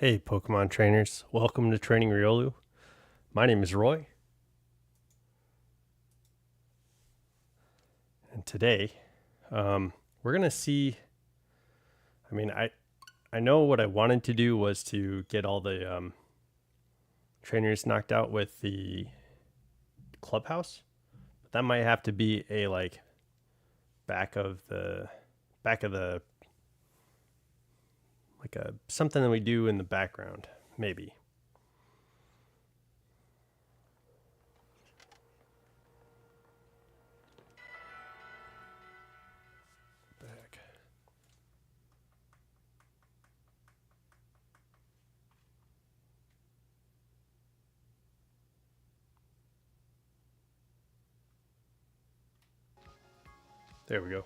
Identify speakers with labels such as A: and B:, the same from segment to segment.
A: Hey, Pokemon trainers. Welcome to Training Riolu. My name is Roy. And today, we're going to see... I know what I wanted to do was to get all the trainers knocked out with the clubhouse. But that might have to be a, back of the... something that we do in the background, maybe. There we go.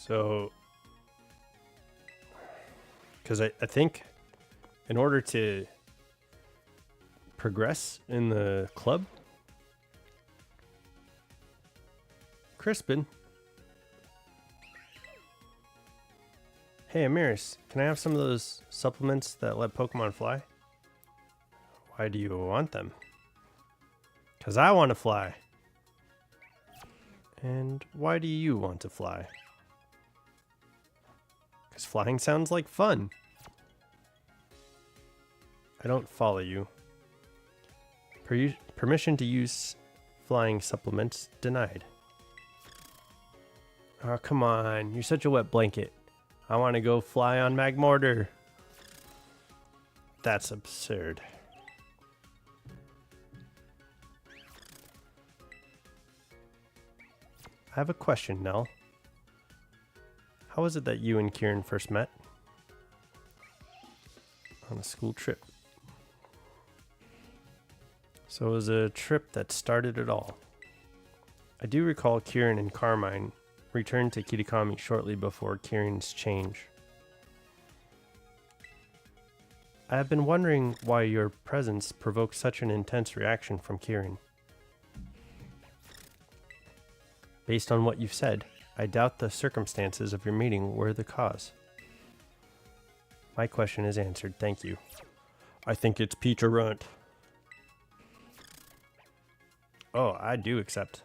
A: So, because I think in order to progress in the club, Crispin. Hey, Amiris, can I have some of those supplements that let Pokemon fly? Why do you want them? Because I want to fly. And why do you want to fly? Because flying sounds like fun. I don't follow you. Permission to use flying supplements denied. Oh, come on. You're such a wet blanket. I want to go fly on Magmortar. That's absurd. I have a question, Nell. How was it that you and Kieran first met? On a school trip. So it was a trip that started it all. I do recall Kieran and Carmine returned to Kitakami shortly before Kieran's change. I have been wondering why your presence provoked such an intense reaction from Kieran. Based on what you've said, I doubt the circumstances of your meeting were the cause. My question is answered, thank you. I think it's Peter Runt. Oh, I do accept.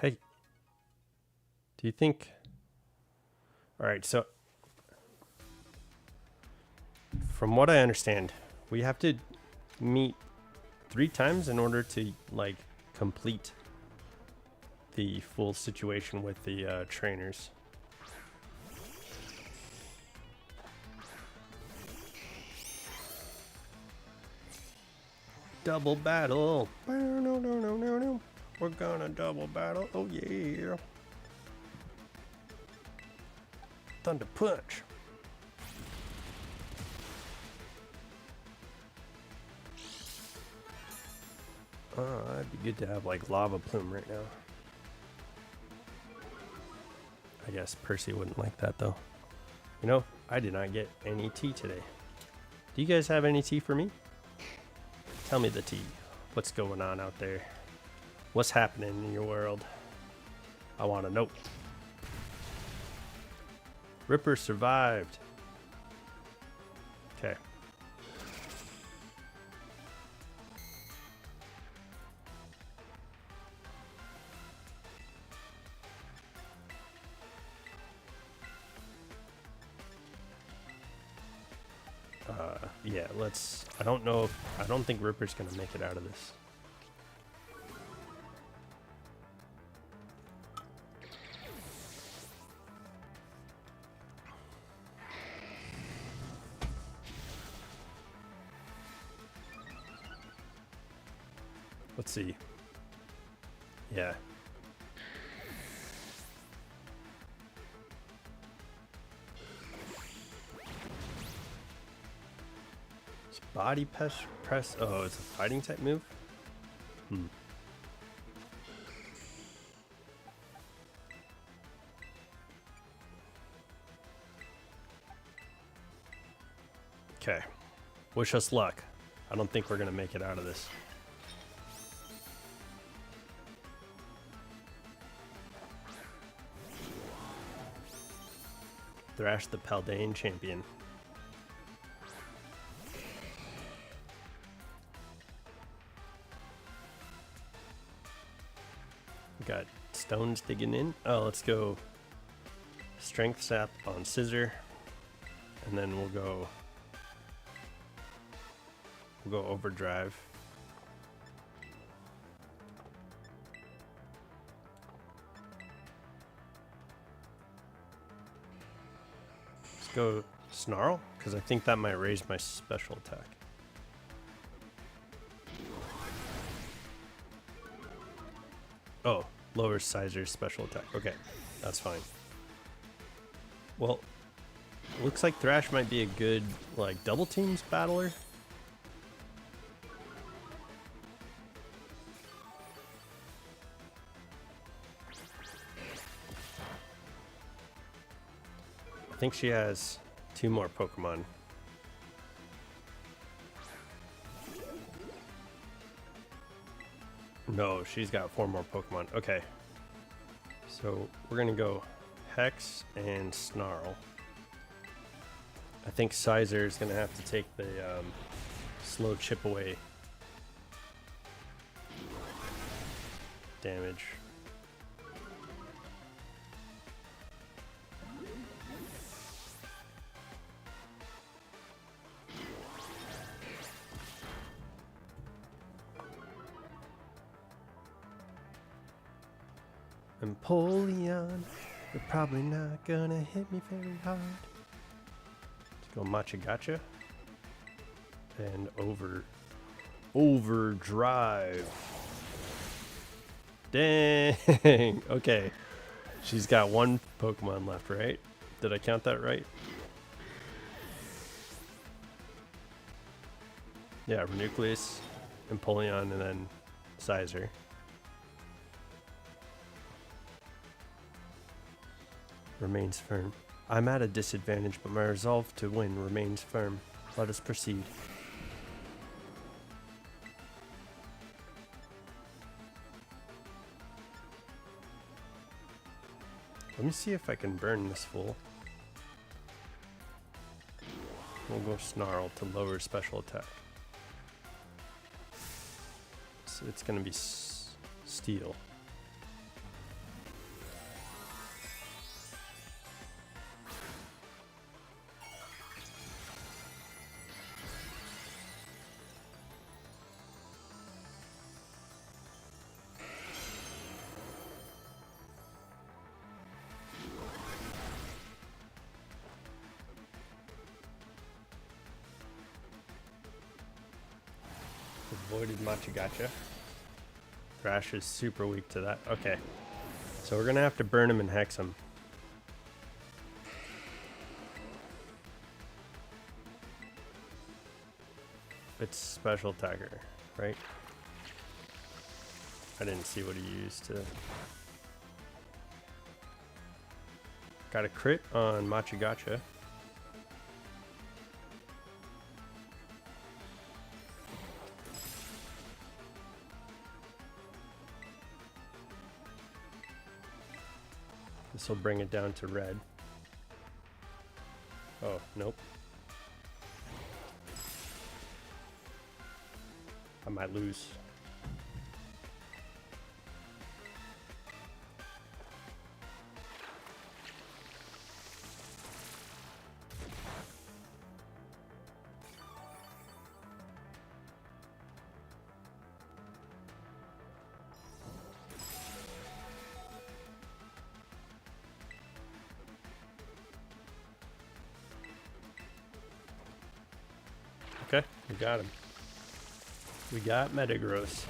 A: Hey, do you think... Alright, so... From what I understand, we have to meet 3 times in order to, complete the full situation with the trainers. Double battle! We're gonna double battle, oh yeah! Thunder Punch! It'd be good to have Lava Plume right now. I guess Percy wouldn't like that though. You know, I did not get any tea today. Do you guys have any tea for me? Tell me the tea. What's going on out there? What's happening in your world? I want to know. Ripper survived. Okay. Yeah, let's... I don't think Ripper's gonna make it out of this. Let's see. Yeah. Body press. Oh, it's a fighting type move? Okay. Wish us luck. I don't think we're going to make it out of this. Thrash the Paldean champion. We got stones digging in. Oh, let's go strength sap on scissor. And then we'll go overdrive. Let's go snarl, because I think that might raise my special attack. Oh, lowers Sizer's special attack. Okay, that's fine. Well, looks like Thrash might be a good, like, double teams battler. I think she has 2 more Pokemon. No, she's got 4 more Pokemon. Okay. So we're going to go Hex and Snarl. I think Sizer is going to have to take the slow chip away damage. Empoleon, you're probably not gonna hit me very hard. Let's go Machagacha and overdrive. Dang. Okay, she's got 1 Pokemon left, right? Did I count that right? Yeah, Renucleus, Empoleon, and then Sizer. Remains firm. I'm at a disadvantage, but my resolve to win remains firm. Let us proceed. Let me see if I can burn this fool. We'll go Snarl to lower special attack. So it's going to be Steel. Avoided Machagacha. Thrash is super weak to that. Okay. So we're going to have to burn him and hex him. It's special attacker, right? I didn't see what he used to... Got a crit on Machagacha. This will bring it down to red. Oh, nope. I might lose. Okay, we got him. We got Metagross.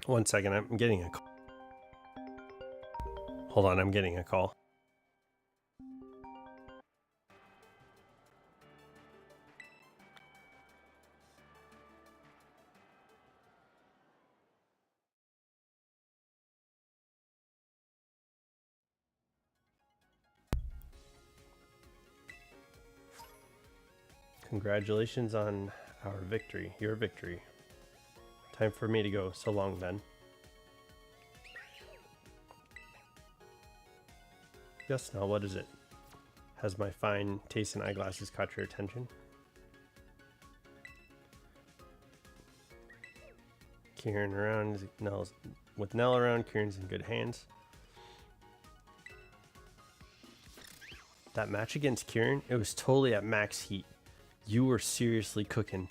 A: One second, I'm getting a call. Hold on, I'm getting a call. Congratulations on our victory, your victory. Time for me to go. So long, then. Yes, now what is it? Has my fine taste in eyeglasses caught your attention? Kieran around, with Nell around, Kieran's in good hands. That match against Kieran, it was totally at max heat. You were seriously cooking.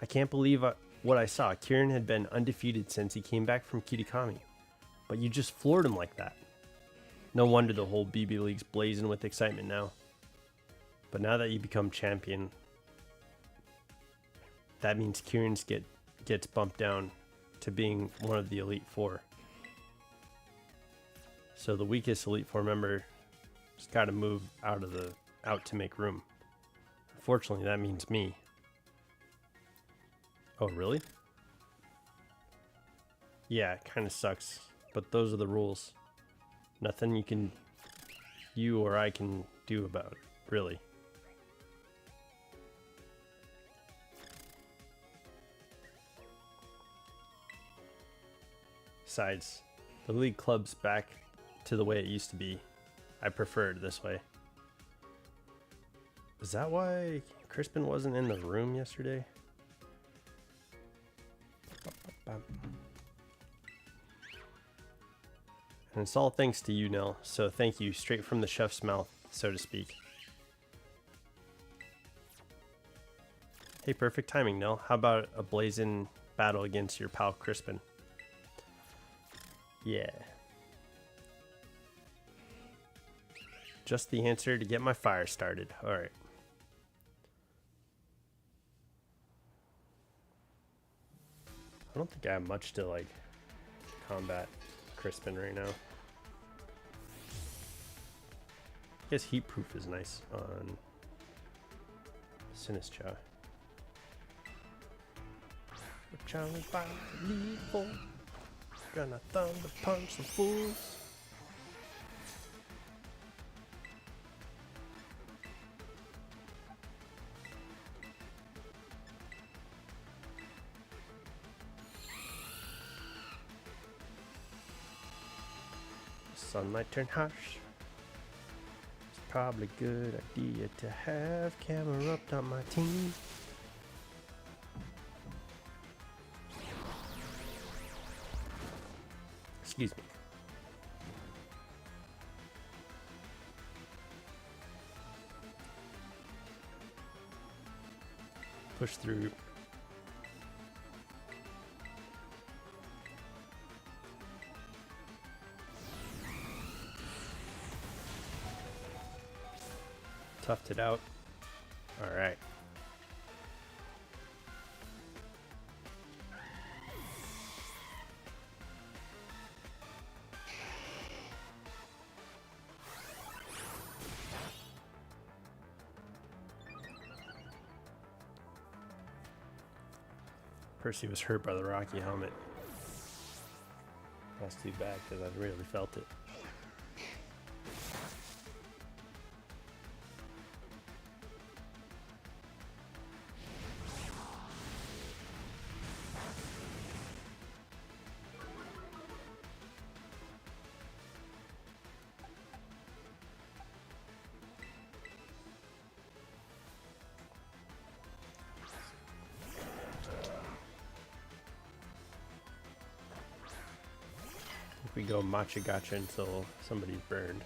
A: I can't believe what I saw. Kieran had been undefeated since he came back from Kitakami. But you just floored him like that. No wonder the whole BB League's blazing with excitement now. But now that you become champion, that means Kieran's gets bumped down to being one of the Elite Four. So the weakest Elite Four member has got to move out to make room. Unfortunately, that means me. Oh, really? Yeah, it kind of sucks, but those are the rules. Nothing you or I can do about it, really. Besides, the league club's back to the way it used to be. I prefer it this way. Is that why Crispin wasn't in the room yesterday? And it's all thanks to you, Nell. So thank you, straight from the chef's mouth, so to speak. Hey, perfect timing, Nell. How about a blazing battle against your pal Crispin? Yeah. Just the answer to get my fire started. Alright. I don't think I have much to, like, combat Crispin right now. I guess heat proof is nice on Sinistcha. We're challenged by the lethal. Gonna thunder punch the fools. Sun might turn harsh. It's probably a good idea to have Camerupt on my team. Excuse me. Push through. Toughed it out. All right. Percy was hurt by the Rocky helmet. That's too bad because I really felt it. We go matcha gotcha until somebody's burned.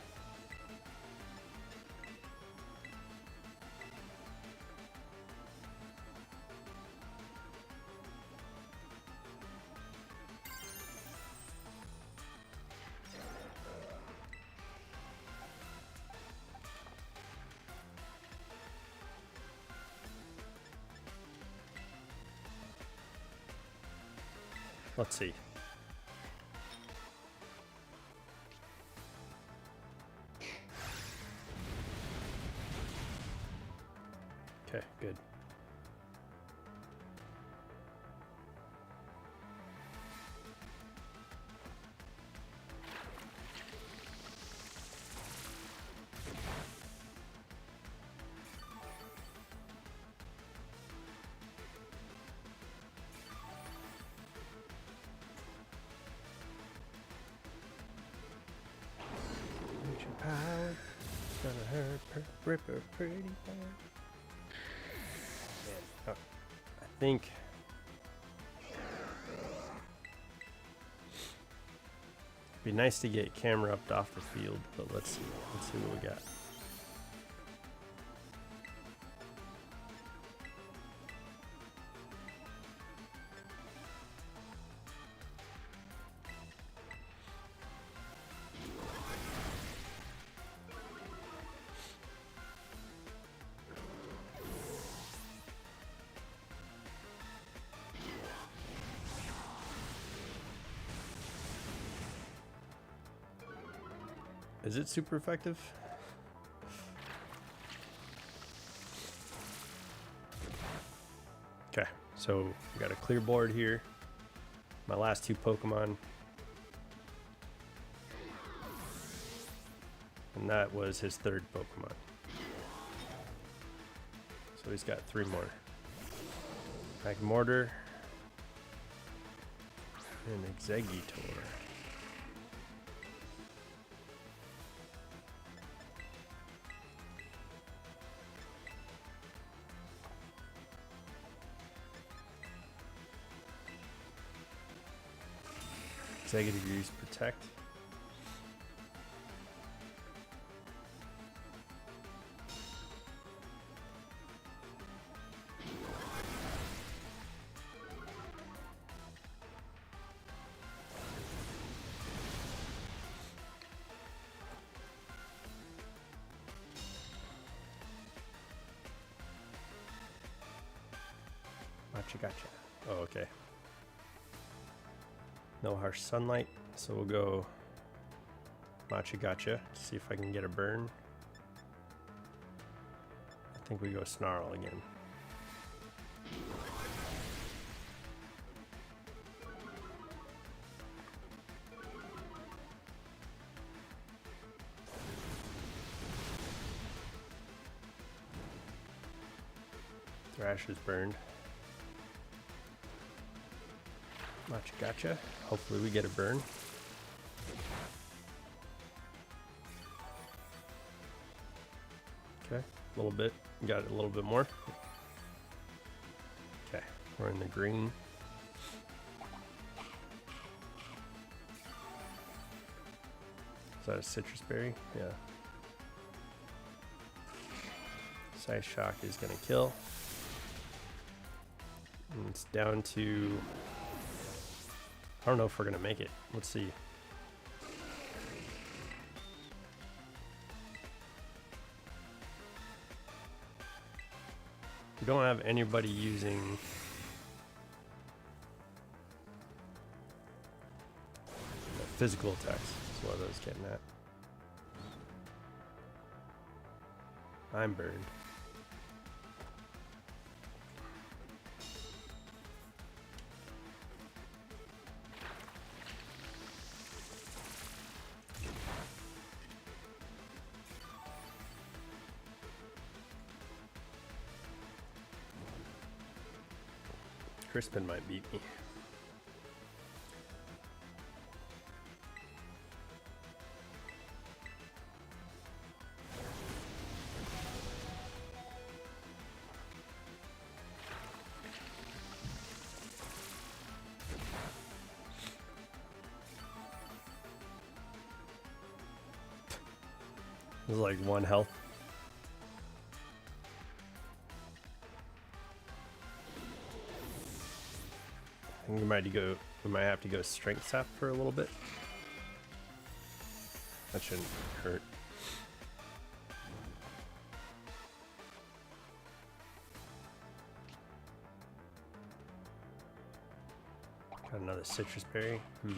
A: Let's see. Gonna hurt her, rip her pretty bad. Man, I think it'd be nice to get camera up off the field, but let's see what we got. Is it super effective? Okay, so we got a clear board here. My last two Pokemon. And that was his third Pokemon. So he's got 3 more. Magmortar and Exeggutor. Executive use protect. Gotcha. Oh, okay. No harsh sunlight, so we'll go Gotcha. See if I can get a burn. I think we go Snarl again. Thrash is burned. Gotcha. Hopefully we get a burn. Okay, a little bit. Got it a little bit more. Okay, we're in the green. Is that a citrus berry? Yeah. Size Shock is gonna kill. And it's down to... I don't know if we're gonna make it. Let's see. We don't have anybody using physical attacks. That's what I was getting at. I'm burned. Crispin might beat me. It was like 1 health. I think we might have to go strength sap for a little bit. That shouldn't hurt. Got another citrus berry. I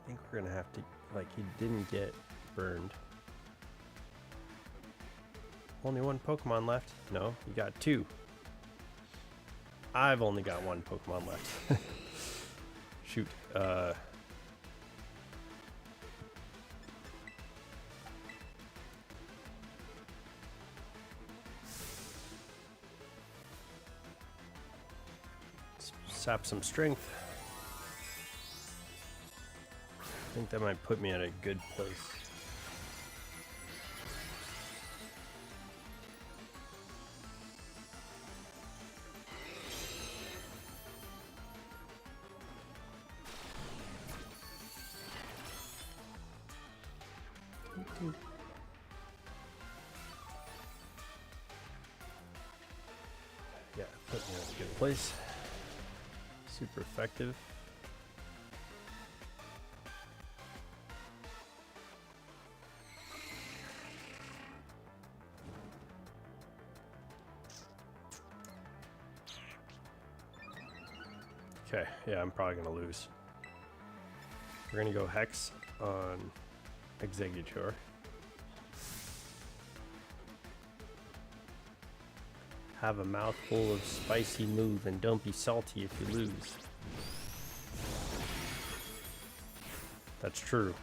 A: think we're gonna have to, like, he didn't get burned. Only 1 Pokemon left. No, you got 2. I've only got 1 Pokemon left. Shoot. Sap some strength. I think that might put me at a good place. Put me in a good place. Super effective. Okay, yeah, I'm probably gonna lose. We're gonna go Hex on Executor. Have a mouthful of spicy move and don't be salty if you lose. That's true.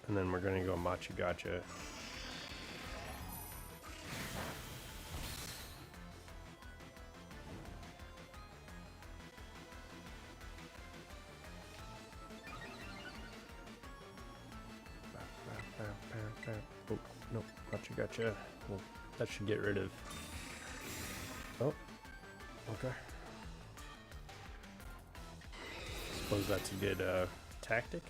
A: And then we're gonna go Machu Gotcha. Oh, no, Machu Gotcha. Well, that should get rid of. Oh, okay. Suppose that's a good tactic.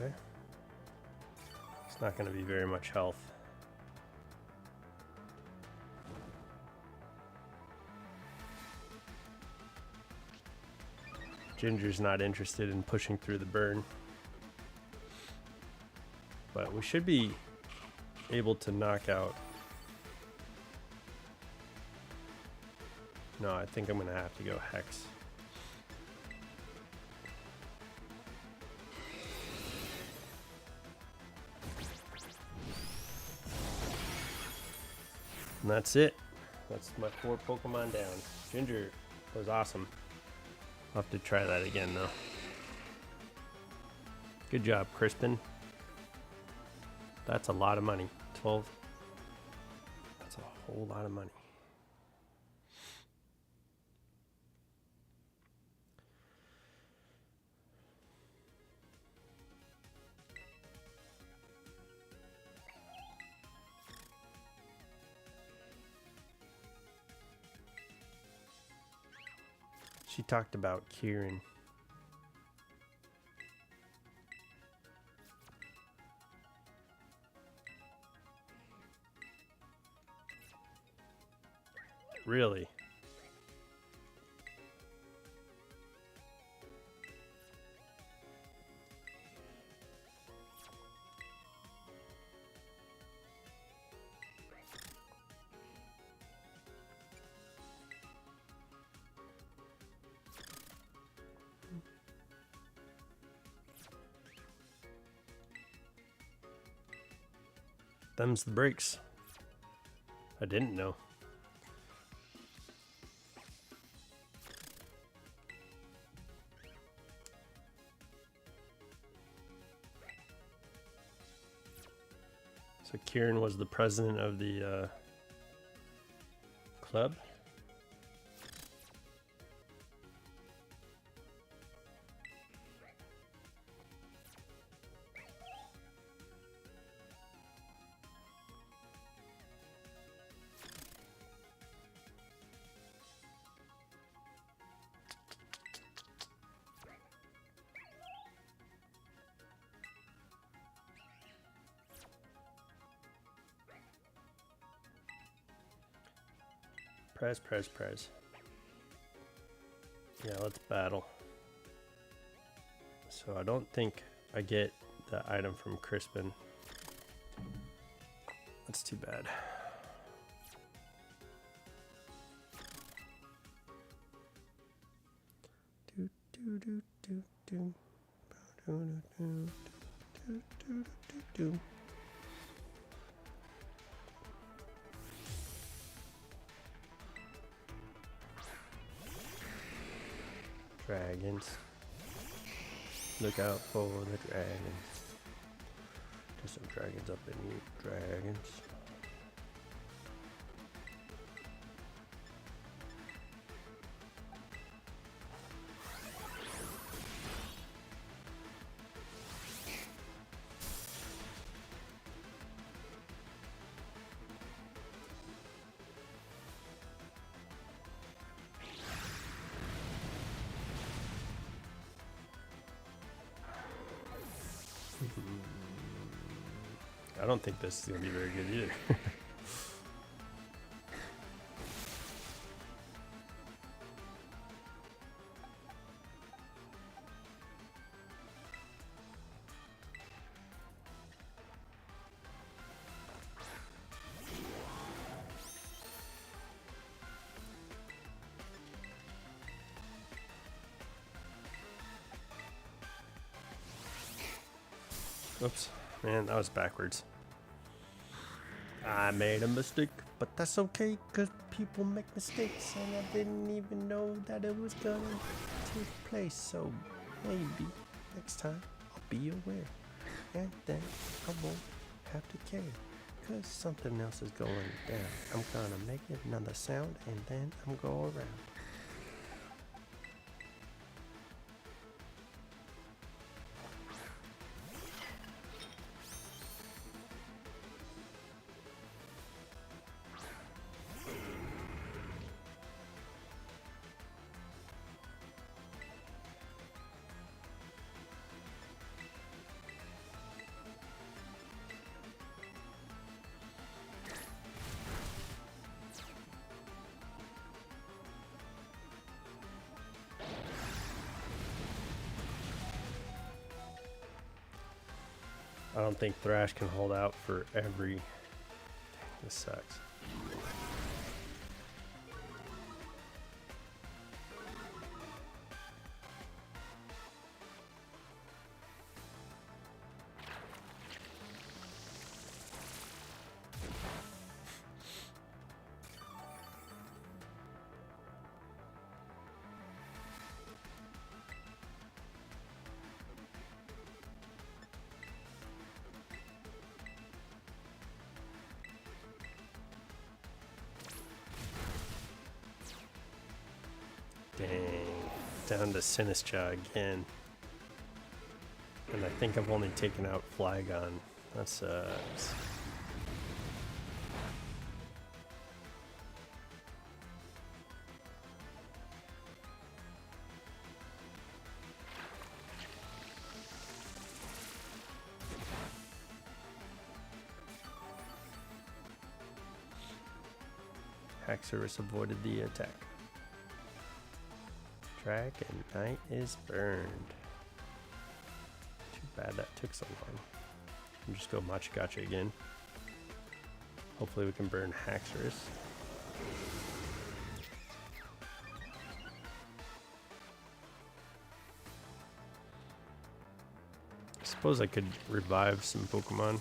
A: Okay. It's not going to be very much health. Ginger's not interested in pushing through the burn. But we should be able to knock out. No, I think I'm going to have to go Hex. And that's it. That's my 4 Pokemon down. Ginger was awesome. I'll have to try that again though. Good job, Crispin. That's a lot of money. 12. That's a whole lot of money. She talked about Kieran. Really? Them's the breaks. I didn't know. So Kieran was the president of the club. Prez. Yeah, let's battle. So I don't think I get the item from Crispin. That's too bad. Dragons. Look out for the dragons. There's some dragons up in you. Dragons. I don't think this is going to be very good either. Oops, man, that was backwards. I made a mistake, but that's okay, because people make mistakes, and I didn't even know that it was gonna take place, so maybe next time I'll be aware, and then I won't have to care, because something else is going down. I'm gonna make another sound, and then I'm going around. I don't think Thrash can hold out for every... This sucks. Dang. Down to Sinistcha again. And I think I've only taken out Flygon. That sucks. Haxorus avoided the attack. Dragonite is burned. Too bad that took so long. I'll just go Machikacha again. Hopefully we can burn Haxorus. I suppose I could revive some Pokemon.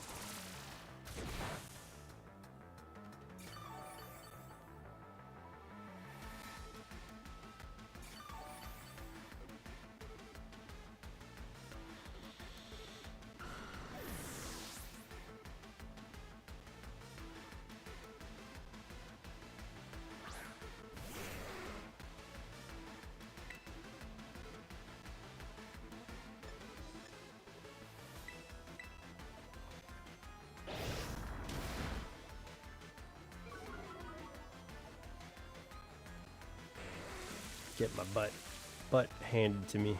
A: Get my butt handed to me.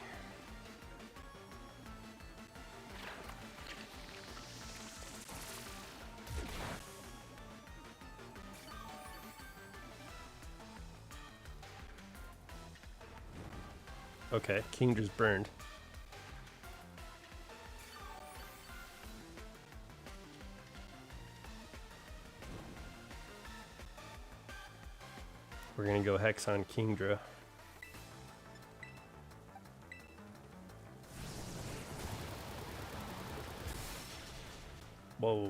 A: Okay, Kingdra's burned. We're gonna go Hex on Kingdra. Whoa.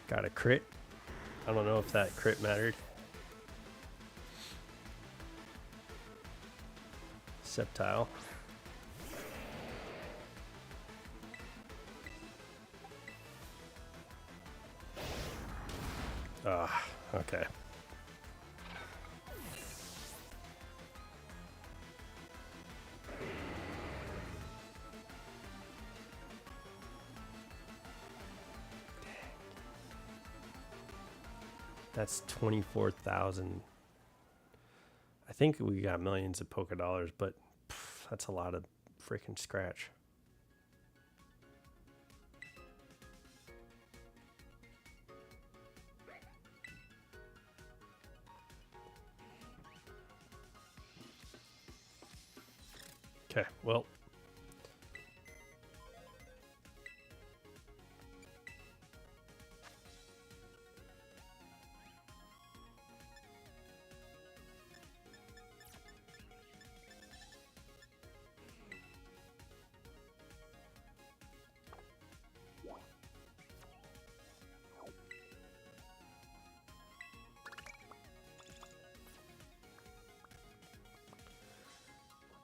A: Got a crit. I don't know if that crit mattered. Sceptile. Ah, okay. That's 24,000. I think we got millions of Poké Dollars, but that's a lot of freaking scratch. Okay, well.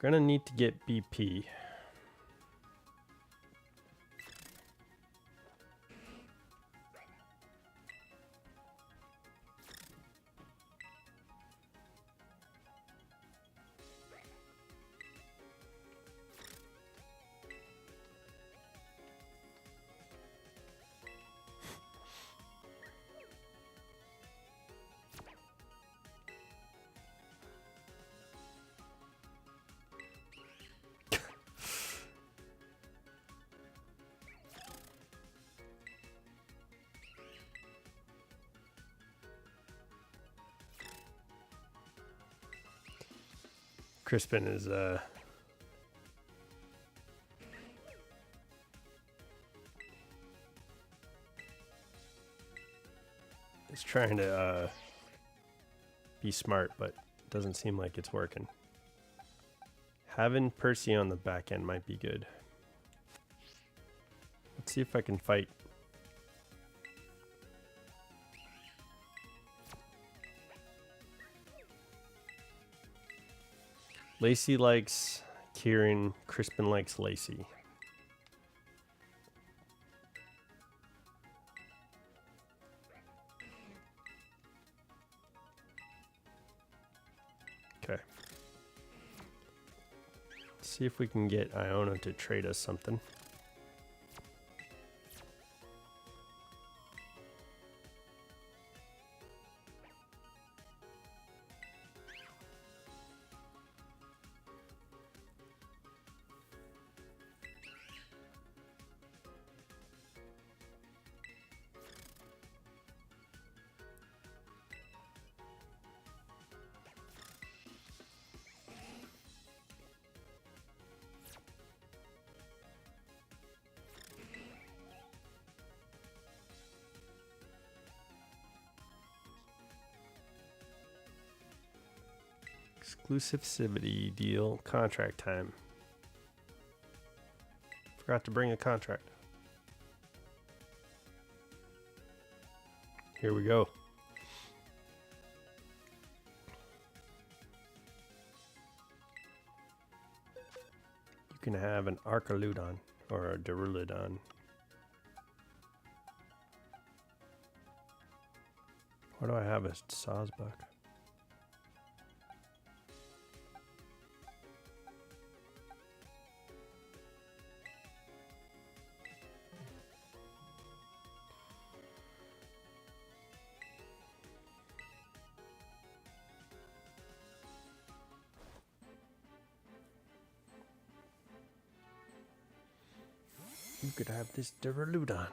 A: Gonna need to get BP. Crispin is trying to be smart, but it doesn't seem like it's working. Having Percy on the back end might be good. Let's see if I can fight. Lacey likes Kieran, Crispin likes Lacey. Okay. Let's see if we can get Iona to trade us something. Exclusivity deal, contract time. Forgot to bring a contract. Here we go. You can have an Archaludon or a Duraludon. Why do I have a Sawsbuck? You could have this Duraludon.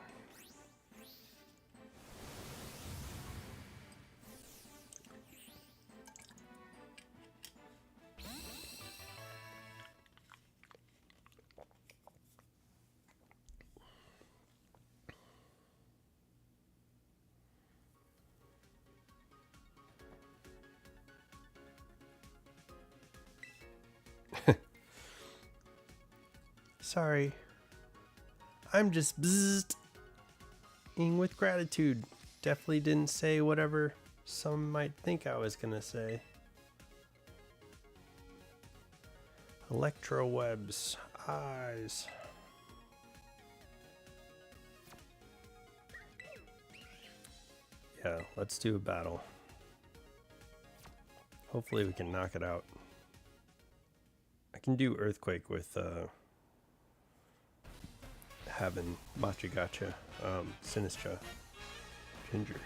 A: Sorry. I'm just bzzing with gratitude. Definitely didn't say whatever some might think I was gonna say. Electrowebs, eyes. Yeah, let's do a battle. Hopefully we can knock it out. I can do Earthquake with having Machigacha, Sinistra, Ginger.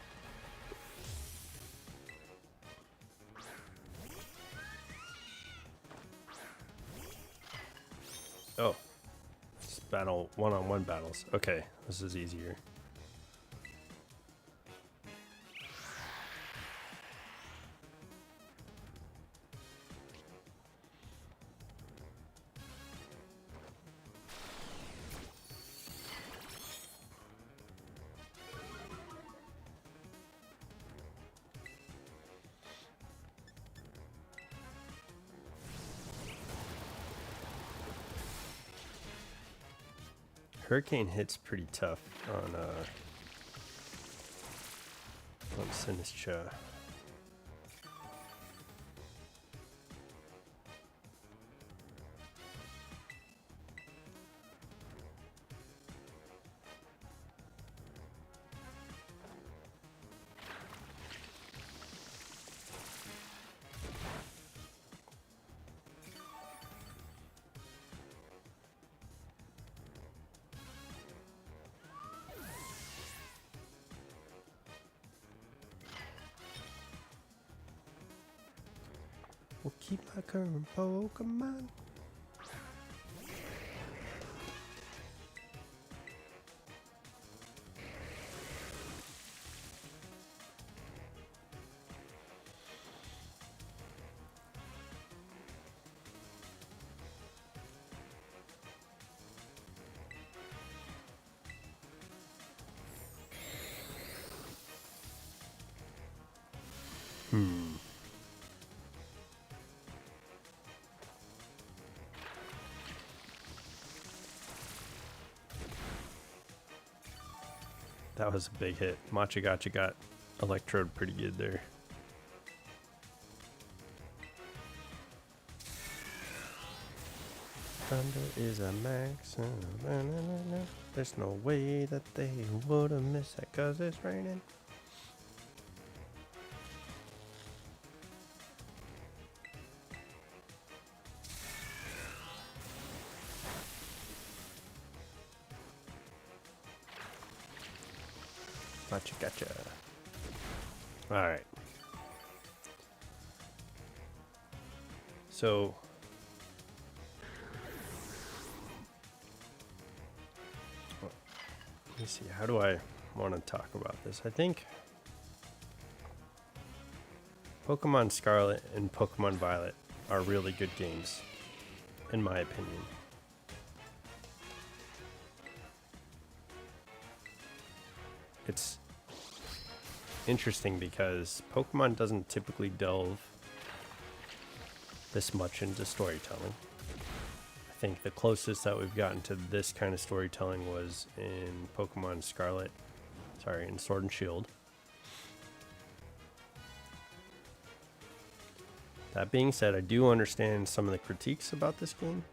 A: Oh, it's battle one-on-one battles. Okay, this is easier. Hurricane hits pretty tough on Sinistcha. We'll keep my current Pokemon. That was a big hit. Machagacha got electrode pretty good there. Thunder is a max. There's no way that they would have missed that because it's raining. Gotcha. All right. So let me see. How do I want to talk about this? I think Pokemon Scarlet and Pokemon Violet are really good games, in my opinion. It's interesting because Pokemon doesn't typically delve this much into storytelling. I think the closest that we've gotten to this kind of storytelling was in Pokemon Scarlet, in Sword and Shield. That being said, I do understand some of the critiques about this game.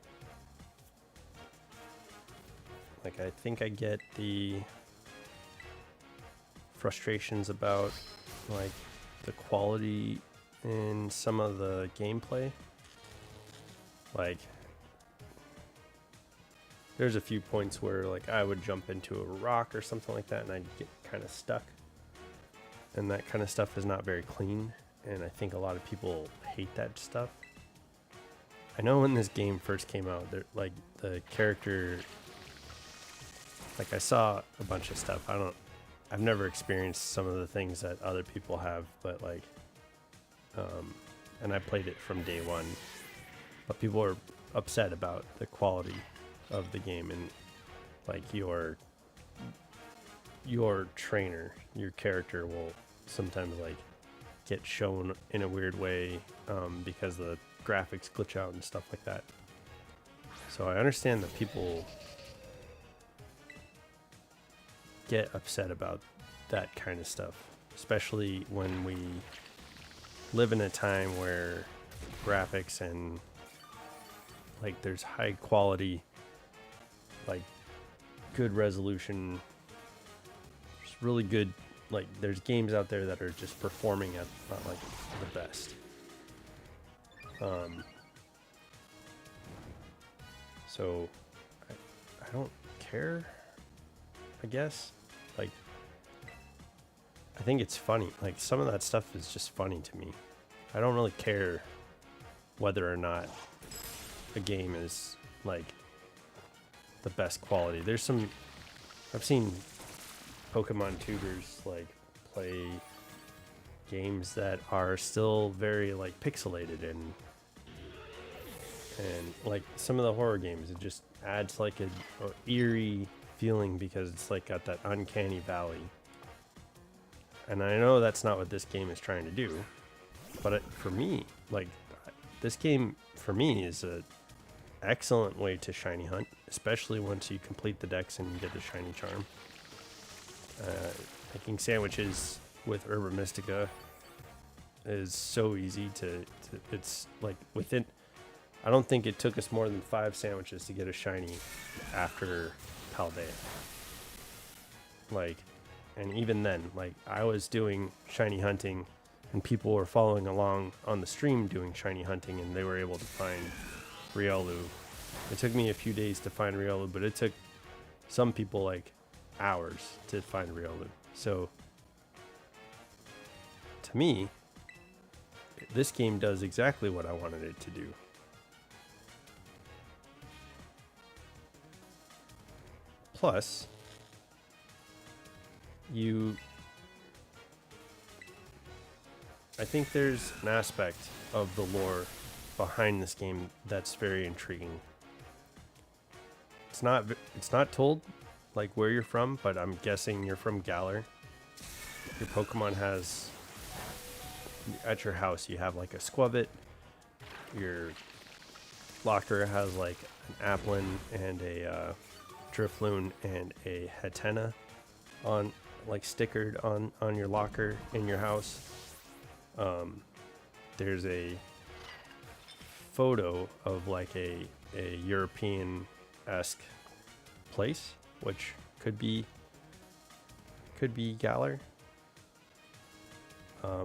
A: Like, I think I get the frustrations about like the quality in some of the gameplay. Like, there's a few points where like I would jump into a rock or something like that and I'd get kind of stuck, and that kind of stuff is not very clean, and I think a lot of people hate that stuff. I know when this game first came out, like the character, like I saw a bunch of stuff. I've never experienced some of the things that other people have, but like, and I played it from day one, but people are upset about the quality of the game, and like your trainer, your character will sometimes like get shown in a weird way, because the graphics glitch out and stuff like that. So I understand that people get upset about that kind of stuff, especially when we live in a time where graphics and like there's high quality, like good resolution, there's really good, like there's games out there that are just performing at like the best. So I don't care, I guess. Like, I think it's funny. Like, some of that stuff is just funny to me. I don't really care whether or not a game is like the best quality. There's some, I've seen Pokemon tutors like play games that are still very like pixelated and like some of the horror games, it just adds like a eerie feeling because it's like got that uncanny valley. And I know that's not what this game is trying to do, but for me, like this game for me is a excellent way to shiny hunt, especially once you complete the decks and you get the shiny charm. Making sandwiches with Herba Mystica is so easy to it's like within, I don't think it took us more than 5 sandwiches to get a shiny after Paldea. Like, and even then, like I was doing shiny hunting and people were following along on the stream doing shiny hunting and they were able to find Riolu. It took me a few days to find Riolu, but it took some people like hours to find Riolu. So to me, this game does exactly what I wanted it to do. Plus, I think there's an aspect of the lore behind this game that's very intriguing. It's not told like where you're from, but I'm guessing you're from Galar. Your Pokemon has, at your house you have like a Squavit. Your locker has like an Applin and a Drifloon and a Hatena on like stickered on your locker in your house. There's a photo of like a European-esque place, which could be Galar. I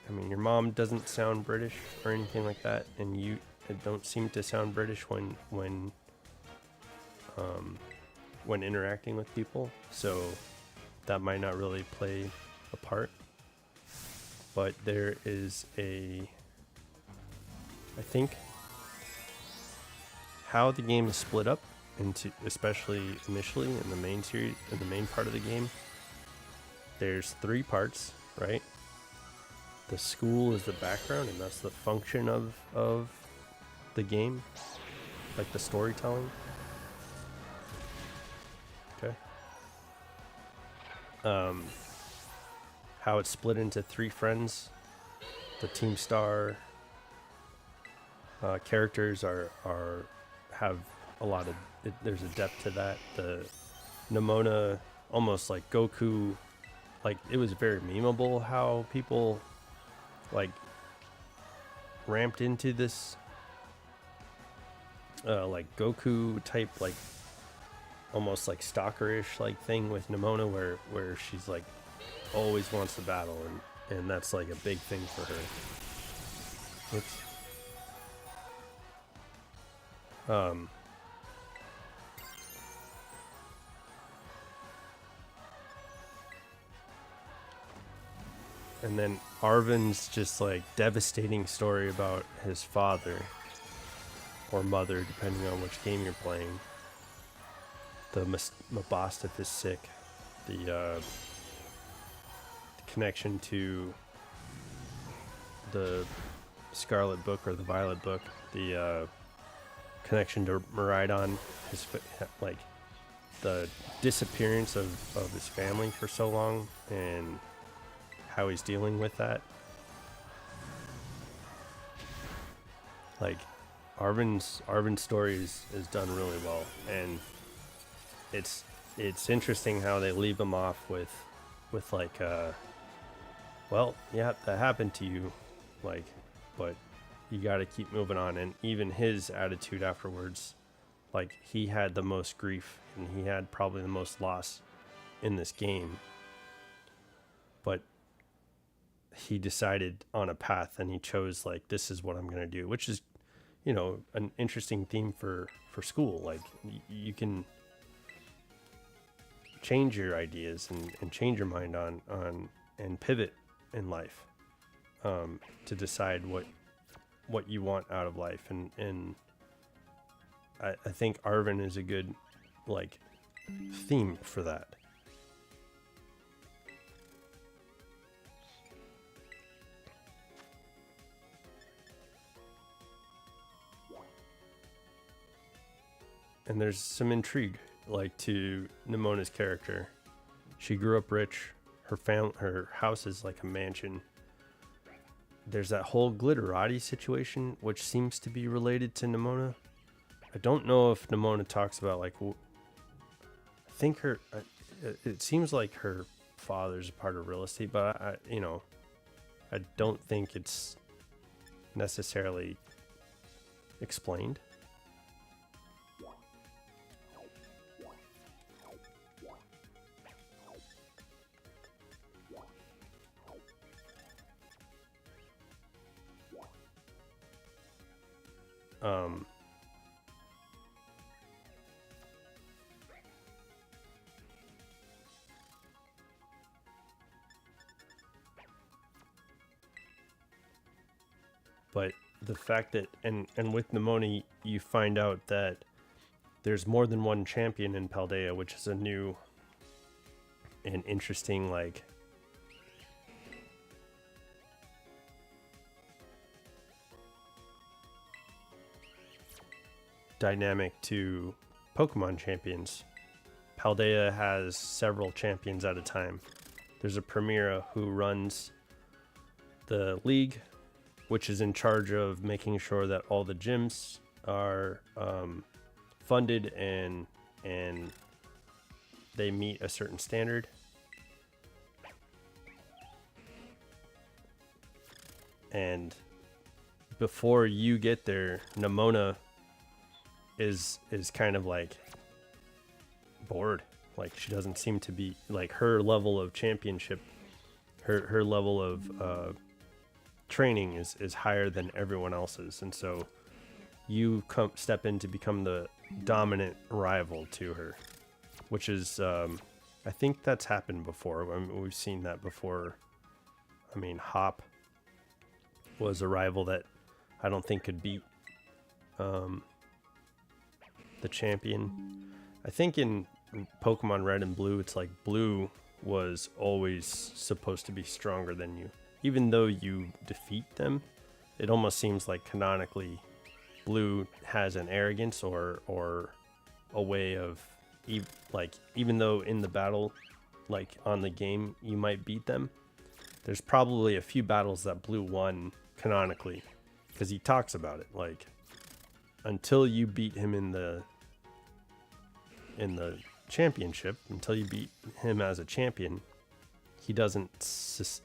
A: mean, your mom doesn't sound British or anything like that, and you don't seem to sound British when interacting with people, so that might not really play a part. But there is I think how the game is split up into, especially initially in the main series, in the main part of the game, there's 3 parts, right? The school is the background, and that's the function of the game, like the storytelling. Okay. How it's split into 3 friends. The Team Star characters have a lot of there's a depth to that. The Nimona, almost like Goku, like it was very memeable how people like ramped into this like Goku type, like almost like stalkerish like thing with Nimona, where she's like always wants to battle, and that's like a big thing for her. Oops. And then Arven's just like devastating story about his father or mother, depending on which game you're playing. The Mabostif is sick. The connection to the Scarlet Book or the Violet Book. The connection to Miraidon. Like the disappearance of his family for so long, and how he's dealing with that. Like Arven's story is done really well, and it's interesting how they leave him off with like well, yeah, that happened to you, like, but you got to keep moving on. And even his attitude afterwards, like he had the most grief and he had probably the most loss in this game, but he decided on a path and he chose like, this is what I'm going to do, which is, you know, an interesting theme for school. Like you can change your ideas and change your mind on and pivot in life to decide what you want out of life. And I think Arvin is a good like theme for that. And there's some intrigue like to Nemona's character. She grew up rich. Her house is like a mansion. There's that whole Glitterati situation, which seems to be related to Nemona. I don't know if Nemona talks about like. I think it seems like her father's a part of real estate, but I don't think it's necessarily explained. But the fact that and with Nemona, you find out that there's more than one champion in Paldea, which is a new and interesting like dynamic to Pokemon champions. Paldea has several champions at a time. There's a Primera who runs the league, which is in charge of making sure that all the gyms are funded and they meet a certain standard. And before you get there, Nemona is kind of like bored. Like she doesn't seem to be like her level of championship, her level of training is higher than everyone else's, and so you step in to become the dominant rival to her, which is I think that's happened before. I mean, we've seen that before. I mean, Hop was a rival that I don't think could beat the champion. I think in Pokemon Red and Blue, it's like Blue was always supposed to be stronger than you. Even though you defeat them, it almost seems like canonically Blue has an arrogance or a way of even though in the battle, like on the game, you might beat them, there's probably a few battles that Blue won canonically because he talks about it. Like until you beat him in the championship, until you beat him as a champion, he doesn't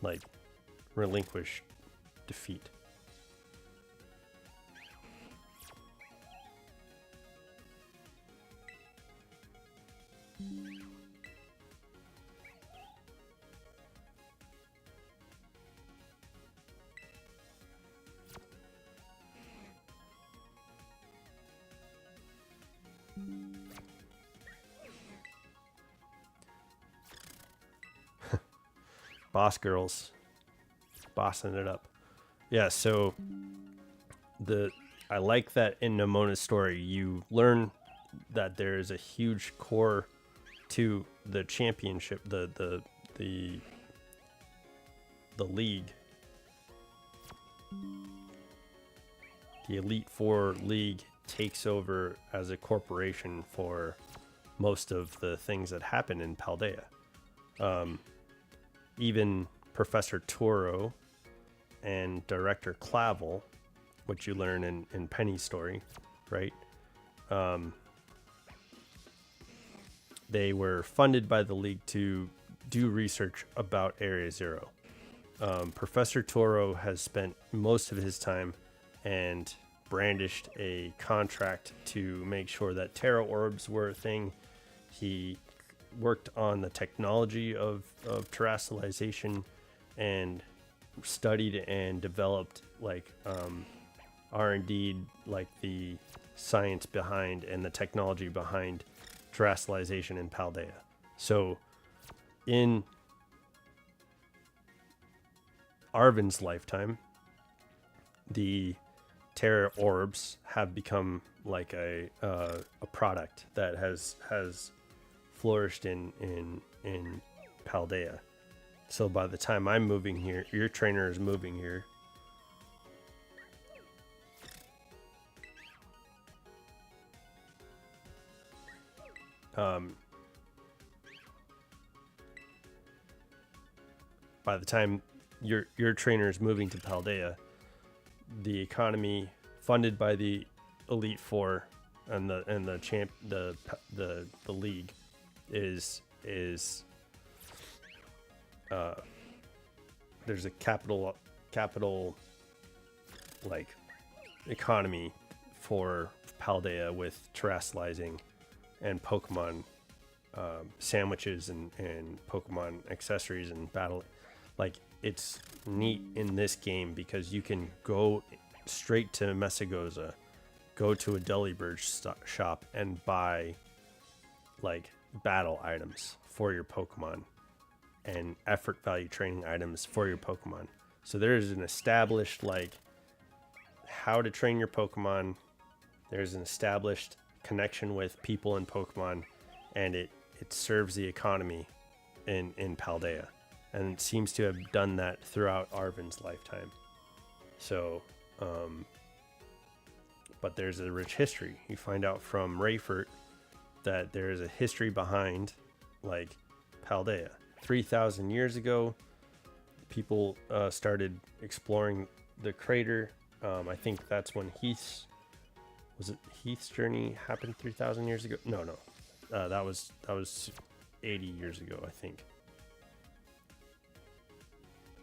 A: like relinquish defeat. Boss girls bossing it up. Yeah, so I like that in Nemona's story you learn that there is a huge core to the championship, the league. The Elite Four League takes over as a corporation for most of the things that happen in Paldea. Even Professor Turo and Director Clavel, which you learn in Penny's story, right? They were funded by the League to do research about Area Zero. Professor Turo has spent most of his time and brandished a contract to make sure that Terra Orbs were a thing. He worked on the technology of terrestrialization and studied and developed like R&D, like the science behind and the technology behind terrestrialization in Paldea. So in Arvin's lifetime, the Terra orbs have become like a product that has flourished in Paldea. So by the time I'm moving here, your trainer is moving here. By the time your trainer is moving to Paldea, the economy funded by the Elite Four and the league is there's a capital like economy for Paldea with terrestrializing and Pokemon sandwiches and Pokemon accessories and battle. Like, it's neat in this game because you can go straight to Mesagoza, go to a Delibird shop and buy like battle items for your Pokemon and effort value training items for your Pokemon. So there's an established like how to train your Pokemon. There's an established connection with people and Pokemon, and it serves the economy in Paldea. And it seems to have done that throughout Arven's lifetime. So, but there's a rich history. You find out from Rayfurt that there is a history behind, like, Paldea. 3,000 years ago, people started exploring the crater. I think that's when Heath's journey happened 3,000 years ago? No. That was 80 years ago, I think.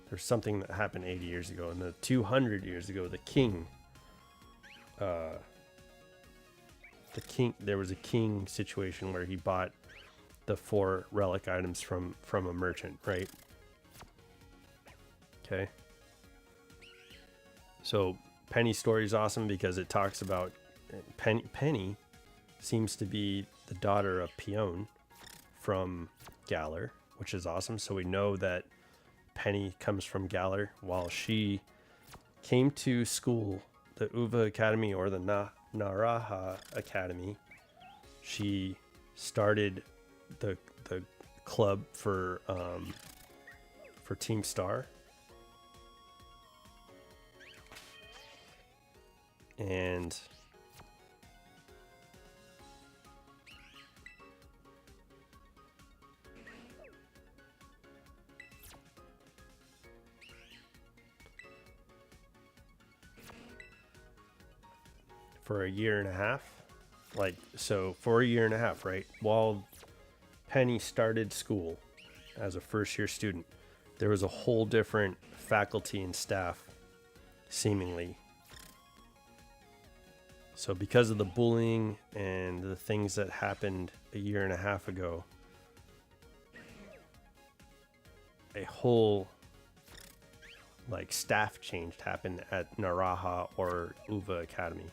A: There's something that happened 80 years ago, and the 200 years ago, the king, there was a king situation where he bought the 4 relic items from a merchant, right? Okay. So Penny's story is awesome because it talks about Penny seems to be the daughter of Pion from Galar, which is awesome. So we know that Penny comes from Galar, while she came to school, the Uva Academy or the Naraha Academy. She started the club for Team Star, and for a year and a half, for a year and a half, right? While Penny started school as a first-year student, there was a whole different faculty and staff, seemingly. So because of the bullying and the things that happened a year and a half ago, a whole staff change happened at Naraha or Uva Academy.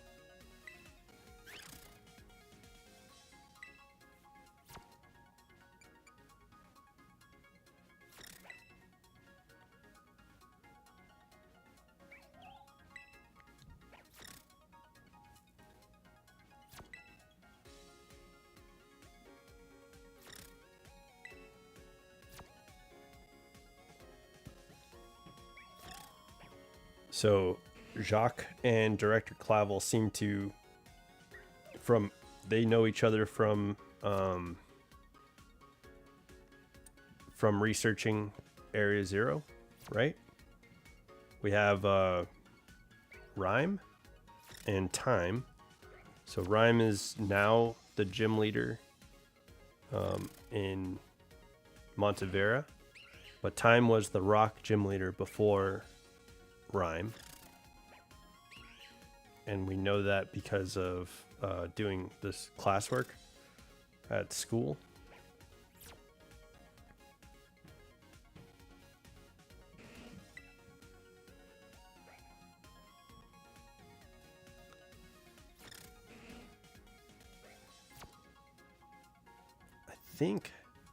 A: So Jacques and Director Clavel seem to, they know each other from researching Area Zero, right? We have Rhyme and Time. So Rhyme is now the gym leader in Montevera, but Time was the rock gym leader before Rhyme, and we know that because of doing this classwork at school.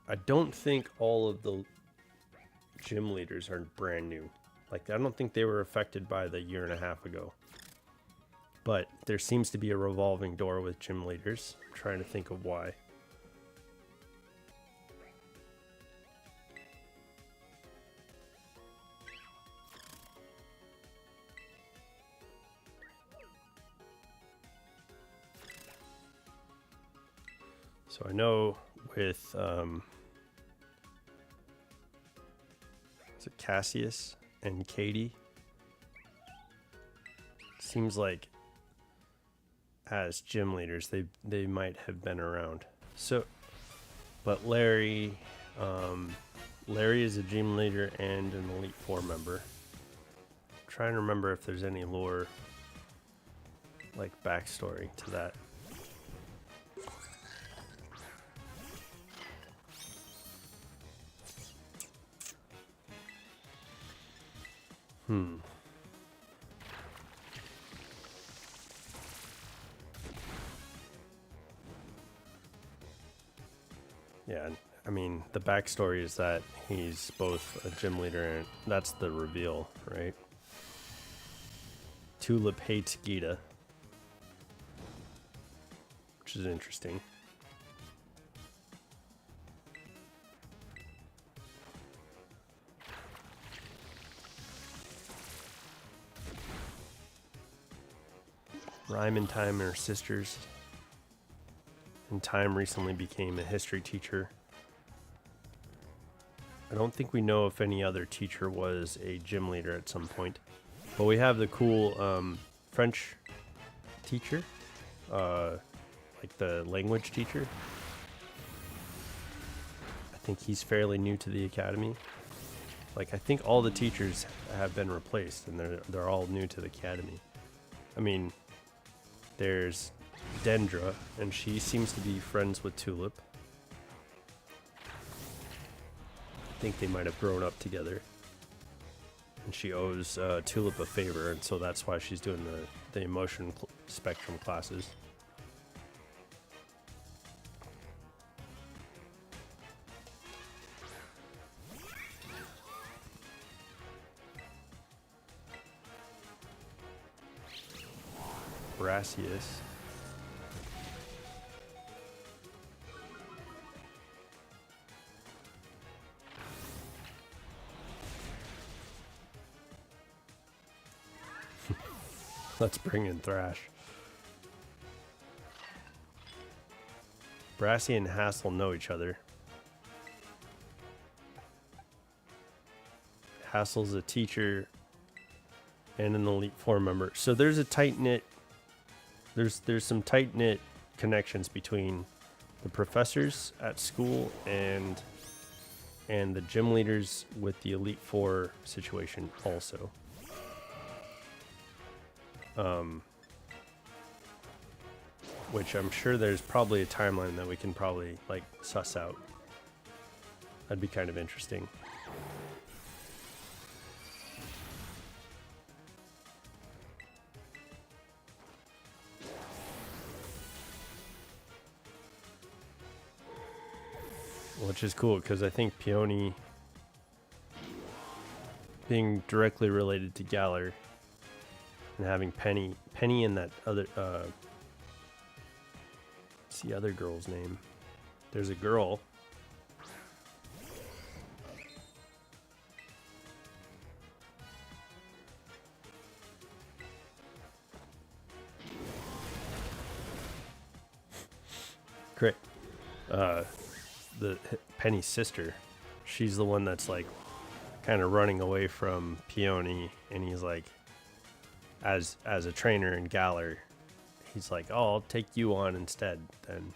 A: I don't think all of the gym leaders are brand new. I don't think they were affected by the year and a half ago. but there seems to be a revolving door with gym leaders. I'm trying to think of why. So I know with is it Cassius and Katie? Seems like as gym leaders they might have been around. So, but Larry is a gym leader and an Elite Four member. I'm trying to remember if there's any lore, like backstory to that. Yeah, I mean, the backstory is that he's both a gym leader and that's the reveal, right? Tulip hates Gita, which is interesting. Rhyme and Time are sisters. And Time recently became a history teacher. I don't think we know if any other teacher was a gym leader at some point. But we have the cool French teacher. Like the language teacher. I think he's fairly new to the academy. Like, I think all the teachers have been replaced and they're all new to the academy. I mean, there's Dendra, and she seems to be friends with Tulip. I think they might have grown up together. And she owes Tulip a favor, and so that's why she's doing the emotion spectrum classes. Arceus. Let's bring in Thrash. Brassy and Hassel know each other. Hassel's a teacher and an Elite Four member. So there's a tight-knit... There's some tight-knit connections between the professors at school and the gym leaders with the Elite Four situation also. Which I'm sure there's probably a timeline that we can probably like suss out. That'd be kind of interesting. Which is cool because I think Peony being directly related to Galar and having Penny and that other what's the other girl's name? There's a girl. Great. The Penny's sister. She's the one that's like kind of running away from Peony, and he's like, as a trainer in Galar, he's like, oh, I'll take you on instead then.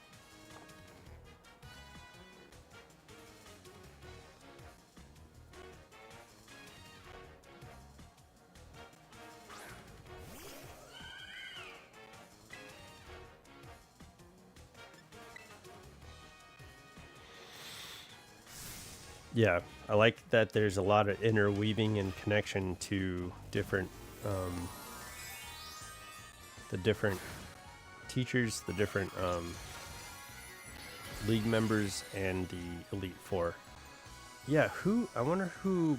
A: Yeah, I like that there's a lot of interweaving and connection to different the different teachers, the different league members, and the Elite Four. Yeah, I wonder who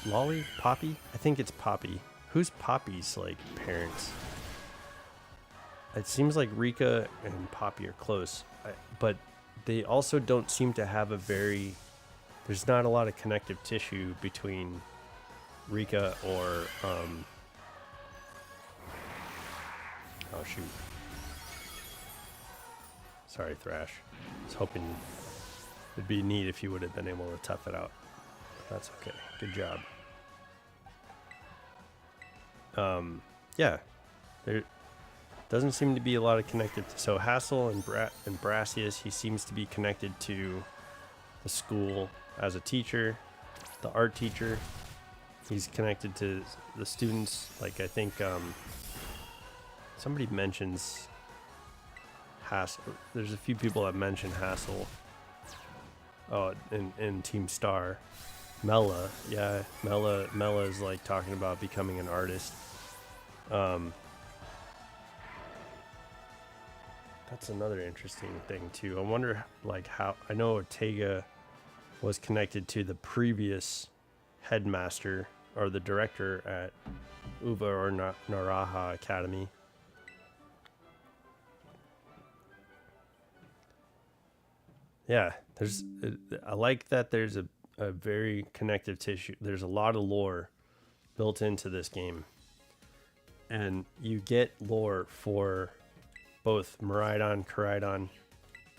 A: Lolly? Poppy? I think it's Poppy. Who's Poppy's like parents? it seems like Rika and Poppy are close, but they also don't seem to have a very. There's not a lot of connective tissue between Rika or. Oh shoot! Sorry, Thrash. I was hoping it'd be neat if you would have been able to tough it out. But that's okay. Good job. Yeah, there doesn't seem to be a lot of connected. So Hassel and Brassius, he seems to be connected to the school as a teacher, the art teacher. He's connected to the students. Like I think somebody mentions Hassel. There's a few people that mention Hassel. Oh, in Team Star. Mela, yeah, Mela is like talking about becoming an artist. That's another interesting thing too. I wonder, like, how I know Ortega was connected to the previous headmaster or the director at Uva or Naraha Academy. Yeah, I like that there's a very connective tissue. There's a lot of lore built into this game. And you get lore for both Miraidon, Koraidon,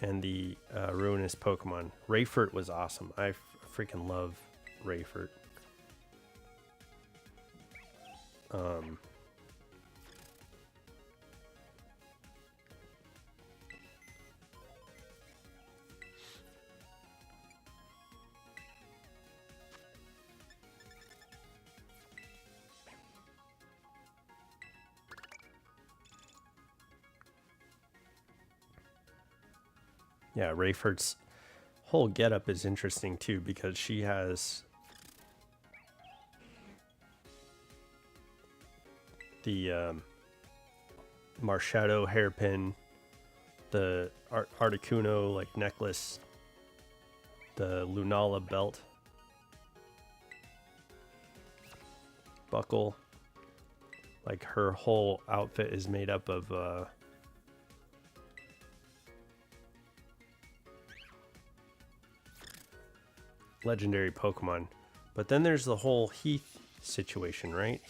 A: and the ruinous Pokemon. Rayfurt was awesome. I freaking love Rayfurt. Yeah, Rayfurt's whole getup is interesting too because she has the Marshadow hairpin, the Articuno like necklace, the Lunala belt, buckle. Like her whole outfit is made up of legendary Pokemon. But then there's the whole Heath situation, right?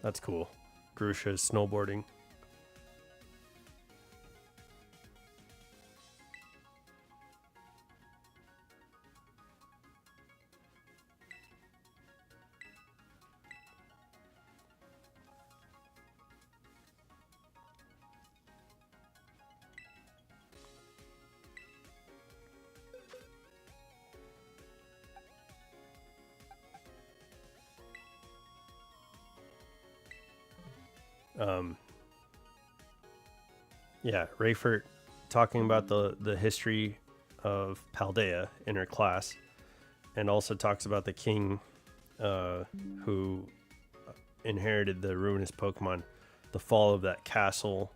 A: That's cool. Grusha's snowboarding. Yeah, Rayfurt talking about the history of Paldea in her class, and also talks about the king who inherited the ruinous Pokemon, the fall of that castle.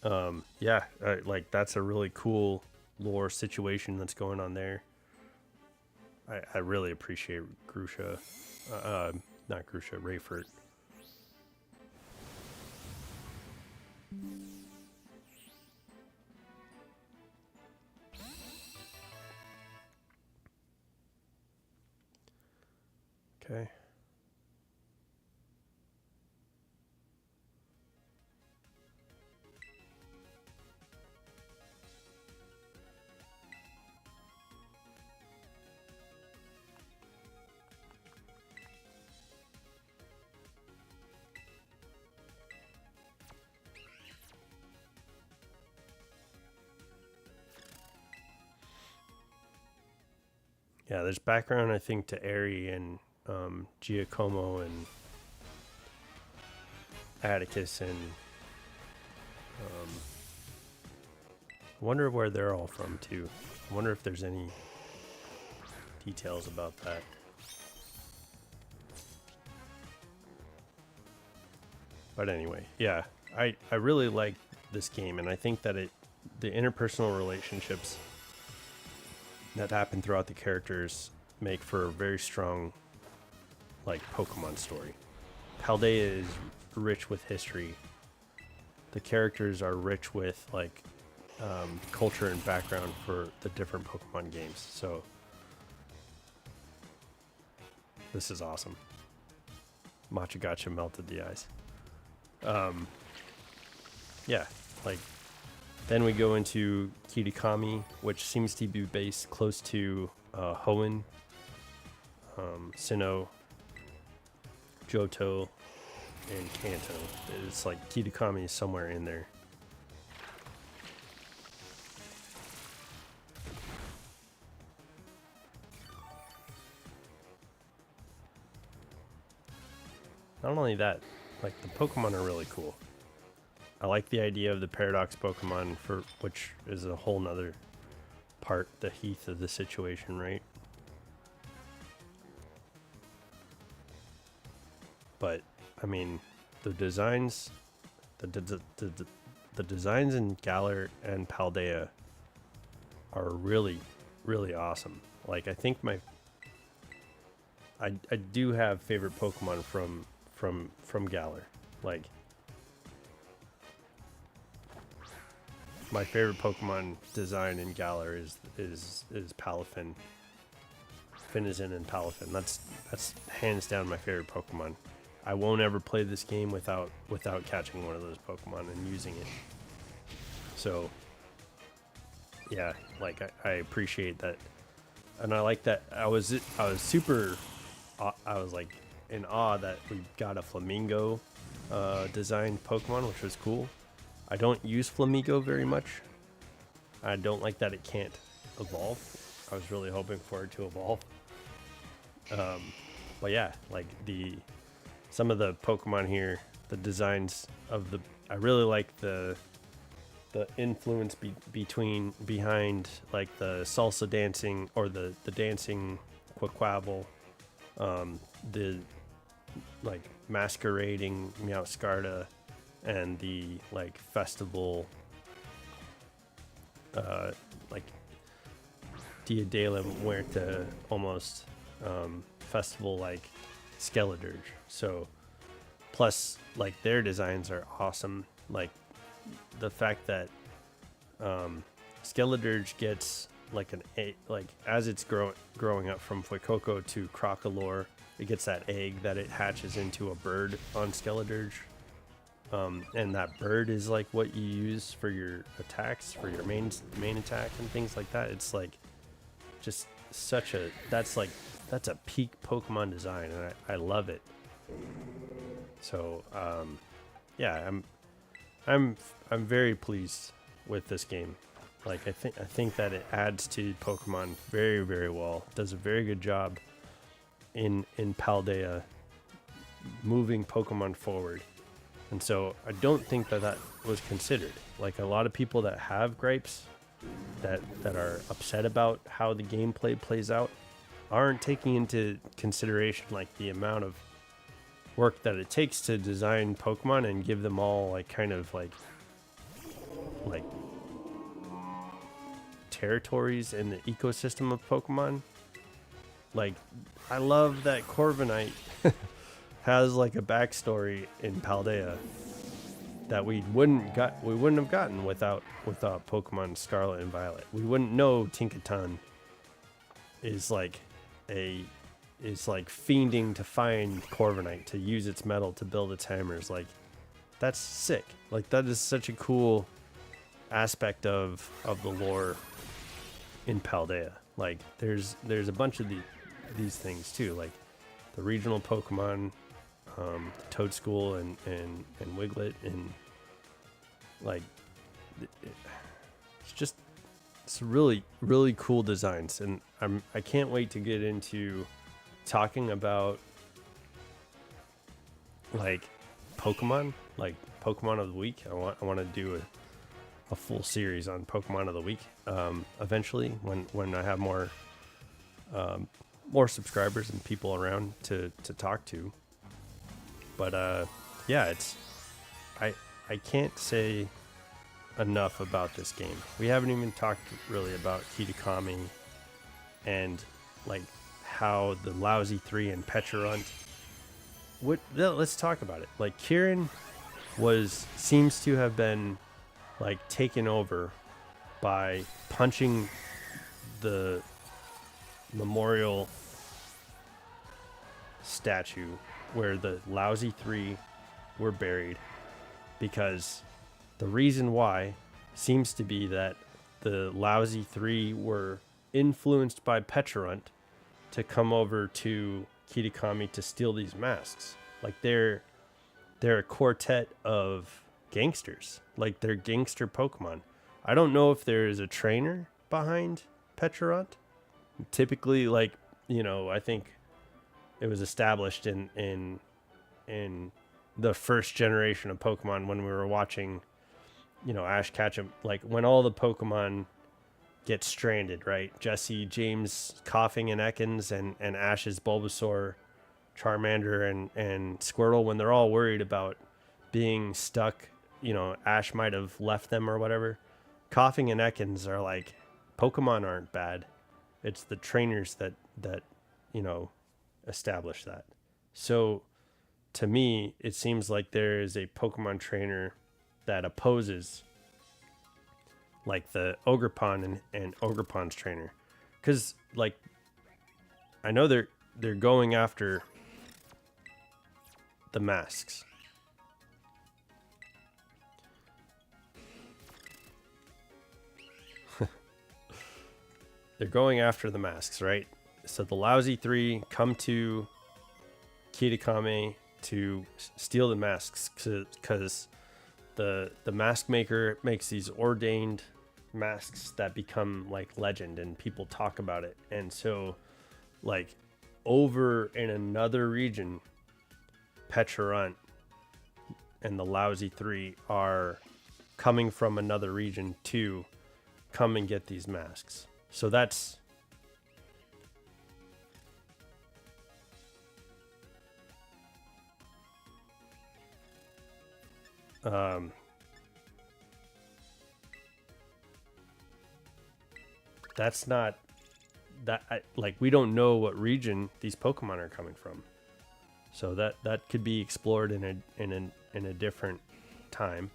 A: Like that's a really cool lore situation that's going on there. I really appreciate Grusha, not Grusha, Rayfurt. Okay. Yeah, there's background, I think, to Aerie and Giacomo and Atticus and I wonder where they're all from too. I wonder if there's any details about that. But anyway, yeah, I really like this game, and I think that the interpersonal relationships that happen throughout the characters make for a very strong, like, Pokemon story. Paldea is rich with history. The characters are rich with, like, culture and background for the different Pokemon games. So this is awesome. Machagacha melted the ice. Yeah, like, then we go into Kitakami, which seems to be based close to Hoenn, Sinnoh, Johto, and Kanto. It's like Kitakami is somewhere in there. Not only that, like, the Pokemon are really cool. I like the idea of the Paradox Pokemon, for which is a whole nother part, the heath of the situation, right? But I mean, the designs, the designs in Galar and Paldea are really, really awesome. Like, I think I do have favorite Pokemon from Galar. Like, my favorite Pokemon design in Galar is Palafin, Finizen, and Palafin. That's hands down my favorite Pokemon. I won't ever play this game without catching one of those Pokemon and using it. So yeah, like, I appreciate that, and I like that. I was super, I was like in awe that we got a Flamingo designed Pokemon, which was cool. I don't use Flamigo very much. I don't like that it can't evolve. I was really hoping for it to evolve. But yeah, like, some of the Pokemon here, the designs of I really like the influence behind like the salsa dancing, or the dancing Quaquaval, the, like, masquerading Meowscarada, and the, like, festival, like Dia de la Muerte, almost, festival, like, Skeledirge. So plus, like, their designs are awesome. Like, the fact that Skeledirge gets like like, as it's growing up from Fuecoco to Crocolore, it gets that egg that it hatches into a bird on Skeledirge. And that bird is like what you use for your attacks, for your main attack and things like that. It's like just that's a peak Pokemon design, and I love it. So yeah, I'm very pleased with this game. Like, I think that it adds to Pokemon very, very well. It does a very good job in Paldea, moving Pokemon forward. And so I don't think that was considered. Like, a lot of people that have gripes, that are upset about how the gameplay plays out, aren't taking into consideration, like, the amount of work that it takes to design Pokemon and give them all, like, kind of like territories in the ecosystem of Pokemon. Like, I love that Corviknight has, like, a backstory in Paldea that we wouldn't have gotten without Pokemon Scarlet and Violet. We wouldn't know Tinkaton is like fiending to find Corviknight to use its metal to build its hammers. Like, that's sick. Like, that is such a cool aspect of the lore in Paldea. Like, there's a bunch of these things too, like the regional Pokemon, Toadstool and Wiglet, and like, it's really, really cool designs, and I can't wait to get into talking about, like, Pokemon of the week. I want to do a full series on Pokemon of the Week eventually when I have more subscribers and people around to talk to. But yeah, I can't say enough about this game. We haven't even talked really about Kitakami and like how the Lousy 3 and Pecharunt. Let's talk about it. Like Kieran seems to have been like taken over by punching the memorial statue where the Lousy 3 were buried, because the reason why seems to be that the Lousy 3 were influenced by Pecharunt to come over to Kitakami to steal these masks. Like they're a quartet of gangsters. Like they're gangster Pokemon. I don't know if there is a trainer behind Pecharunt. Typically, like, you know, I think it was established in the first generation of Pokemon when we were watching, you know, Ash Ketchum, like when all the Pokemon get stranded, right? Jesse, James, Coughing, and Ekans, and Ash's Bulbasaur, Charmander, and Squirtle, when they're all worried about being stuck, you know, Ash might have left them or whatever. Coughing and Ekans are like, Pokemon aren't bad. It's the trainers that you know, establish that. So to me, it seems like there is a Pokemon trainer that opposes like the Ogerpon and Ogerpon's trainer. Because like I know they're going after the masks. They're going after the masks, right? So the Lousy 3 come to Kitakami to steal the masks because the mask maker makes these ordained masks that become like legend and people talk about it. And so like over in another region, Pecharunt and the Lousy 3 are coming from another region to come and get these masks. So that's that's not that like we don't know what region these Pokemon are coming from. So that could be explored in a different time.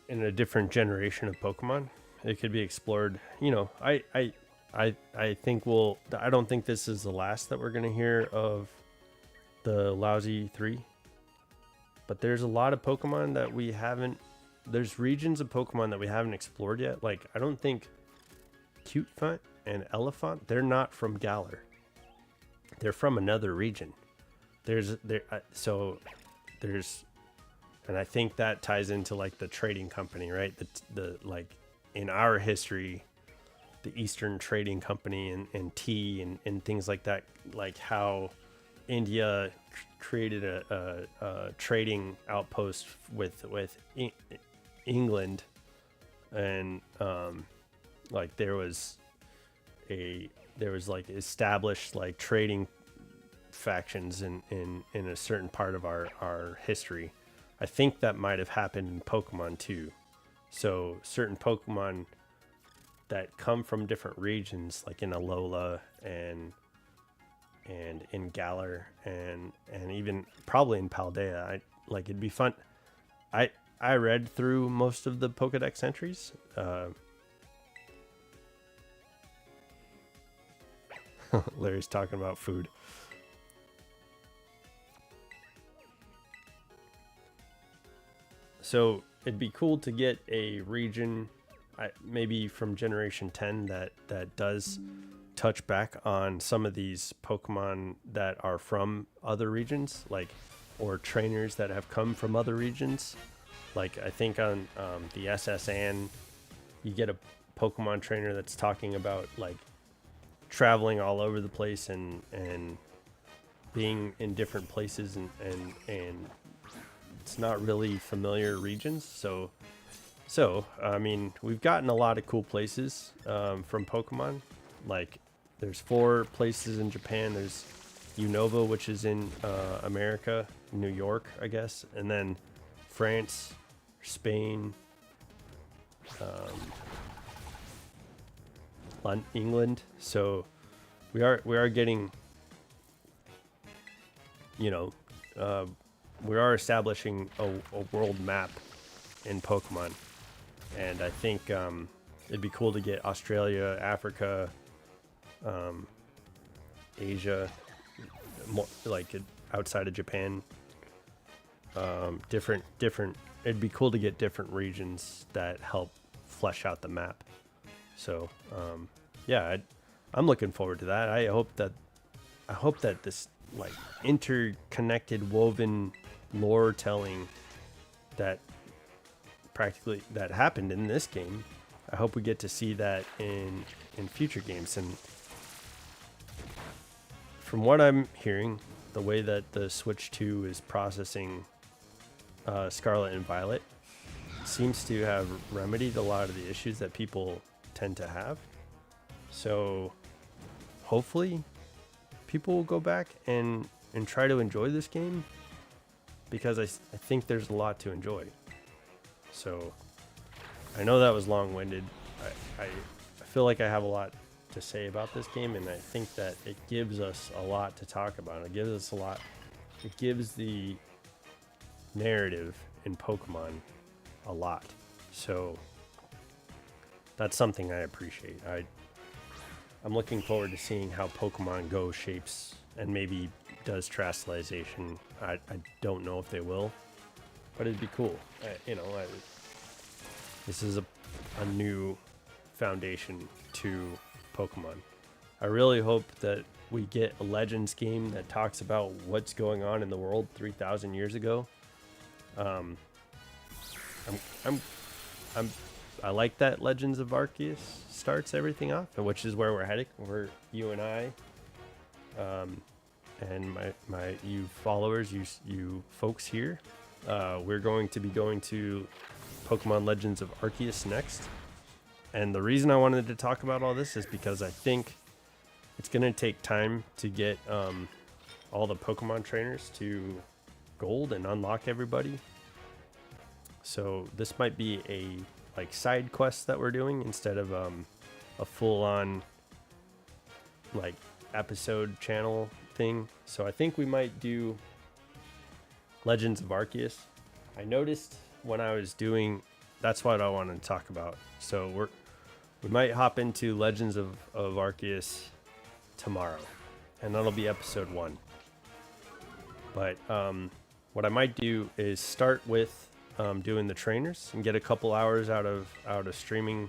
A: In a different generation of Pokemon, it could be explored. You know, I think I don't think this is the last that we're gonna hear of the Lousy 3, but there's a lot of Pokemon that we haven't. There's regions of Pokemon that we haven't explored yet. Like I don't think Cutefont and Elephant, they're not from Galar. They're from another region. And I think that ties into like the trading company, right? The like in our history, the Eastern Trading Company and tea and things like that, like how India created a trading outpost with England, and like there was like established like trading factions in a certain part of our history. I think that might have happened in Pokemon too. So certain Pokemon that come from different regions, like in Alola and in Galar and even probably in Paldea, like it'd be fun. I read through most of the Pokedex entries. Larry's talking about food. So it'd be cool to get a region, maybe from Generation 10, that does touch back on some of these Pokemon that are from other regions, like, or trainers that have come from other regions. Like I think on the SSN, you get a Pokemon trainer that's talking about like traveling all over the place and being in different places and it's not really familiar regions. So I mean, we've gotten a lot of cool places from Pokemon. Like there's 4 places in Japan. There's Unova, which is in America, New York, I guess, and then France, Spain, England. So we are getting, you know, we are establishing a world map in Pokemon, and I think it'd be cool to get Australia, Africa, Asia, more, like outside of Japan. Different. It'd be cool to get different regions that help flesh out the map. So yeah, I'm looking forward to that. I hope that this like interconnected, woven lore telling that practically that happened in this game. I hope we get to see that in future games. And from what I'm hearing, the way that the Switch 2 is processing Scarlet and Violet seems to have remedied a lot of the issues that people tend to have. So hopefully people will go back and try to enjoy this game, because I think there's a lot to enjoy. So I know that was long-winded. I feel like I have a lot to say about this game, and I think that it gives us a lot to talk about. It gives us a lot. It gives the narrative in Pokemon a lot. So that's something I appreciate. I'm looking forward to seeing how Pokemon Go shapes and maybe does Terastallization. I don't know if they will, but it'd be cool. This is a new foundation to Pokemon. I really hope that we get a Legends game that talks about what's going on in the world 3,000 years ago. I like that Legends of Arceus starts everything off, which is where we're heading. Where you and I, and you followers, you folks here, we're going to be going to Pokemon Legends of Arceus next. And the reason I wanted to talk about all this is because I think it's going to take time to get all the Pokemon trainers to gold and unlock everybody. So this might be a like side quest that we're doing instead of a full-on like episode channel thing. So I think we might do Legends of Arceus. I noticed when I was doing, that's what I wanted to talk about. So we might hop into Legends of Arceus tomorrow, and that'll be episode 1. But what I might do is start with doing the trainers and get a couple hours out of streaming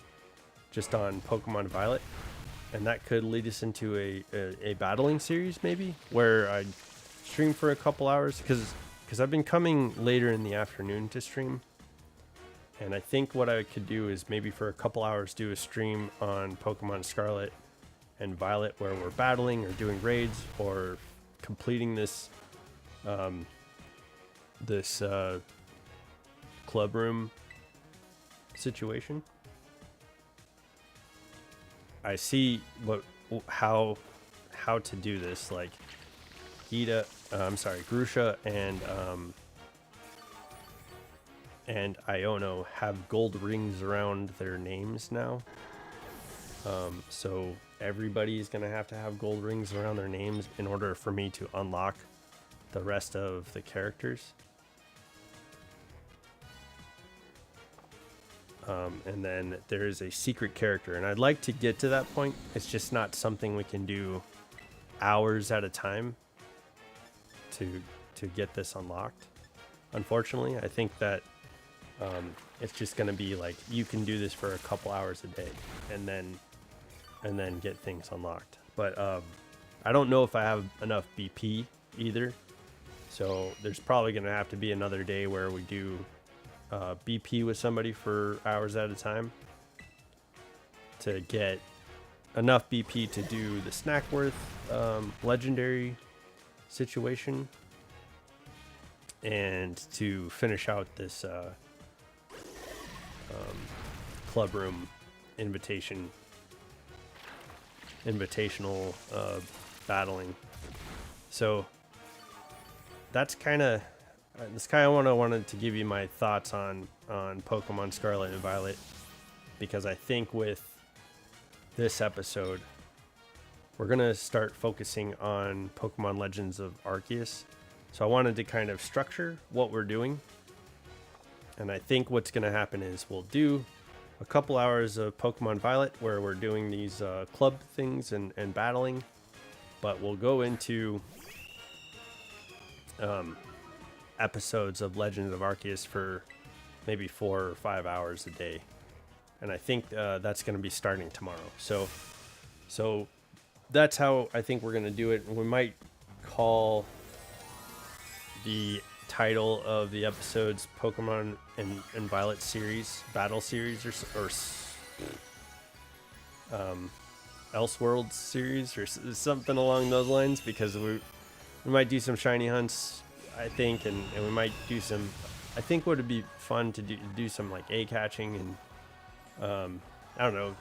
A: just on Pokemon Violet, and that could lead us into a battling series maybe, where I stream for a couple hours, because I've been coming later in the afternoon to stream. And I think what I could do is maybe for a couple hours do a stream on Pokemon Scarlet and Violet, where we're battling or doing raids or completing this club room situation. I see how to do this. Like Grusha and Iono have gold rings around their names now. So everybody's gonna have to have gold rings around their names in order for me to unlock the rest of the characters. And then there's a secret character, and I'd like to get to that point. It's just not something we can do hours at a time to get this unlocked. Unfortunately, I think that it's just going to be like you can do this for a couple hours a day and then get things unlocked. But I don't know if I have enough BP either. So there's probably going to have to be another day where we do BP with somebody for hours at a time to get enough BP to do the Snackworth legendary situation and to finish out this club room invitational battling. So that's kind of wanted to give you my thoughts on Pokemon Scarlet and Violet, because I think with this episode we're gonna start focusing on Pokemon Legends of Arceus. So I wanted to kind of structure what we're doing, and I think what's gonna happen is we'll do a couple hours of Pokemon Violet where we're doing these club things and battling, but we'll go into episodes of Legends of Arceus for maybe 4 or 5 hours a day, and I think that's going to be starting tomorrow. So that's how I think we're going to do it. We might call the title of the episodes Pokemon and Violet series, Battle series, or Elseworlds series, or something along those lines, because we might do some shiny hunts, I think, and we might do some, I think what would be fun to do some like egg hatching, and I don't know,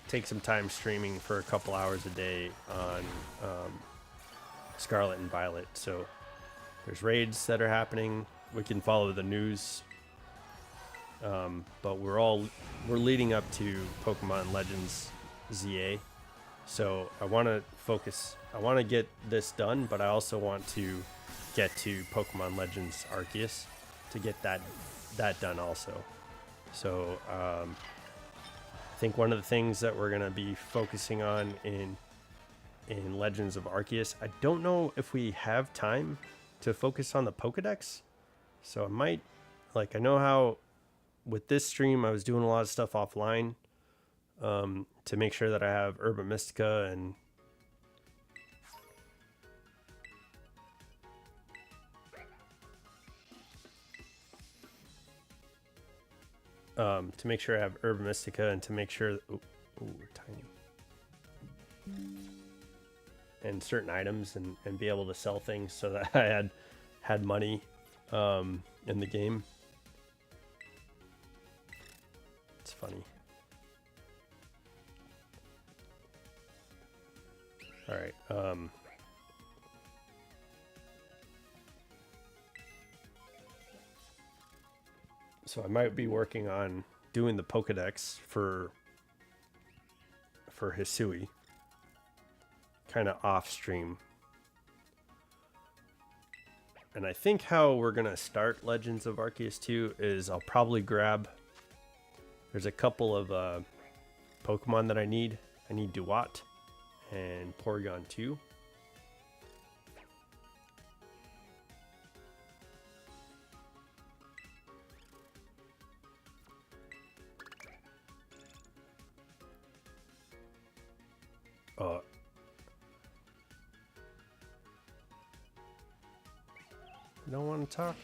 A: take some time streaming for a couple hours a day on Scarlet and Violet. So there's raids that are happening. We can follow the news, but we're leading up to Pokemon Legends ZA. So I want to focus. I want to get this done, but I also want to get to Pokemon Legends Arceus to get that done also. So I think one of the things that we're going to be focusing on in Legends of Arceus, I don't know if we have time to focus on the Pokedex. So I might, like, I know how with this stream I was doing a lot of stuff offline to make sure that I have Urban Mystica and to make sure I have Urban Mystica, and to make sure ooh, tiny, and certain items, and be able to sell things so that I had money in the game. It's funny. All right. So I might be working on doing the Pokedex for Hisui, kind of off stream. And I think how we're gonna start Legends of Arceus 2 is I'll probably grab. There's a couple of Pokemon that I need. I need Duat and Porygon 2. You don't want to talk?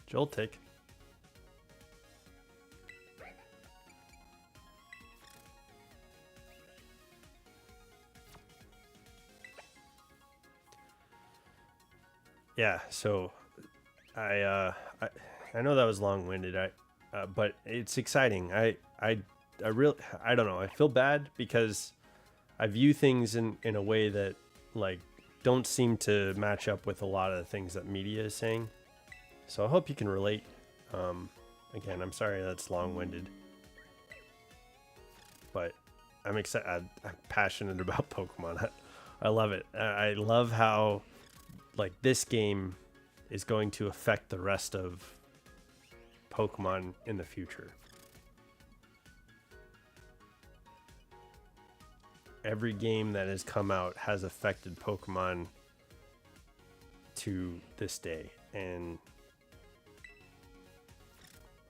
A: Joltik. Yeah, so I know that was long-winded. But it's exciting. I really, I don't know. I feel bad because I view things in a way that like don't seem to match up with a lot of the things that media is saying. So I hope you can relate. Again, I'm sorry that's long-winded, but I'm excited. I'm passionate about Pokemon. I love it. I love how like this game is going to affect the rest of Pokemon in the future. Every game that has come out has affected Pokemon to this day, and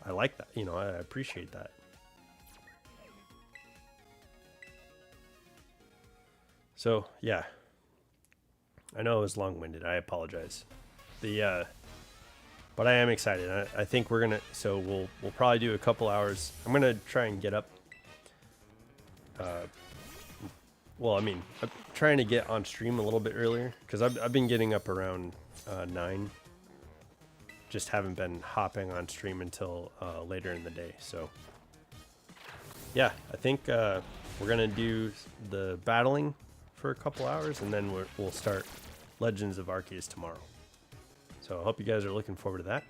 A: I like that. You know, I appreciate that. So yeah, I know it was long-winded. I apologize. But I am excited. I think we're gonna. So we'll probably do a couple hours. I'm gonna try and get up. Well, I mean, I'm trying to get on stream a little bit earlier because I've been getting up around 9. Just haven't been hopping on stream until later in the day. So yeah, I think we're gonna do the battling for a couple hours, and then we'll start Legends of Arceus tomorrow. So I hope you guys are looking forward to that.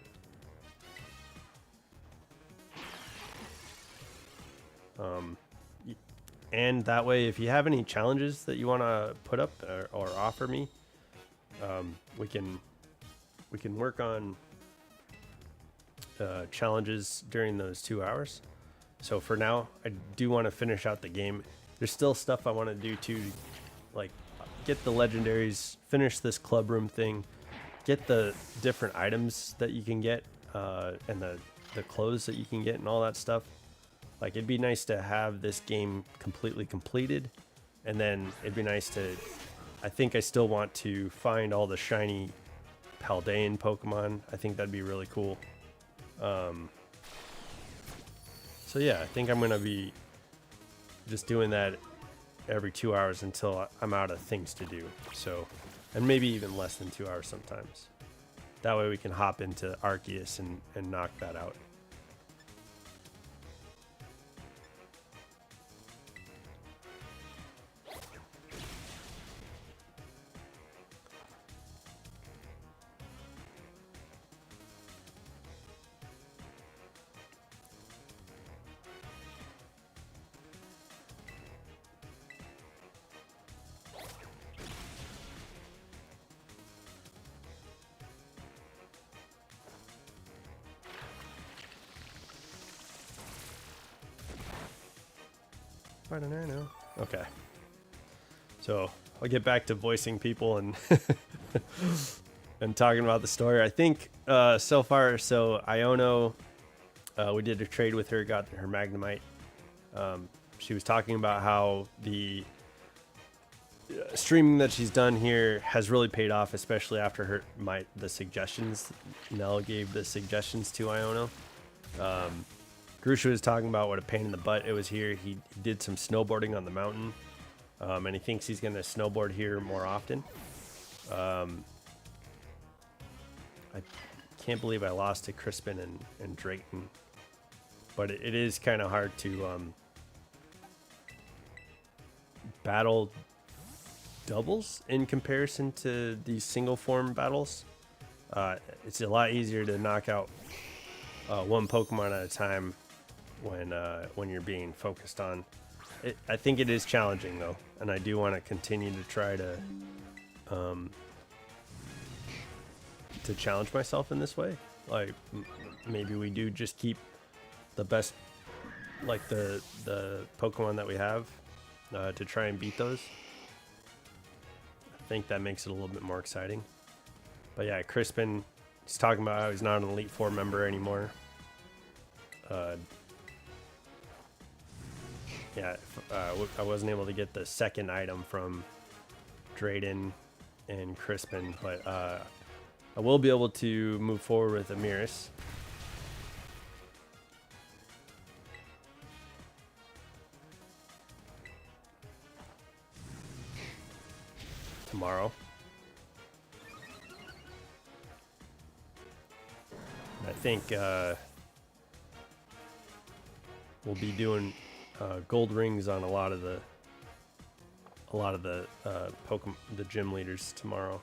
A: And that way, if you have any challenges that you want to put up or offer me, we can work on challenges during those 2 hours. So for now, I do want to finish out the game. There's still stuff I want to do to, like, get the legendaries, finish this club room thing, get the different items that you can get, and the clothes that you can get and all that stuff. Like, it'd be nice to have this game completely completed, and then it'd be nice to, I think I still want to find all the shiny Paldean Pokemon. I think that'd be really cool. So yeah, I think I'm gonna be just doing that every 2 hours until I'm out of things to do. So, and maybe even less than 2 hours sometimes. That way we can hop into Arceus and knock that out. Okay. So I'll get back to voicing people and and talking about the story. I think so far, so Iono, we did a trade with her, got her Magnemite. She was talking about how the streaming that she's done here has really paid off, especially after the suggestions. Nell gave the suggestions to Iono. Grusha was talking about what a pain in the butt it was here. He did some snowboarding on the mountain, and he thinks he's going to snowboard here more often. I can't believe I lost to Crispin and Drayton, but it is kind of hard to battle doubles in comparison to these single form battles. It's a lot easier to knock out one Pokemon at a time when you're being focused on it. I think it is challenging though, and I do want to continue to try to challenge myself in this way. Like maybe we do just keep the best, like the Pokemon that we have, to try and beat those. I think that makes it a little bit more exciting. But yeah, Crispin, he's talking about how he's not an Elite Four member anymore. Yeah, I wasn't able to get the second item from Drayden and Crispin, but I will be able to move forward with Amiris. Tomorrow. I think we'll be doing gold rings on a lot of the Pokemon, the gym leaders tomorrow.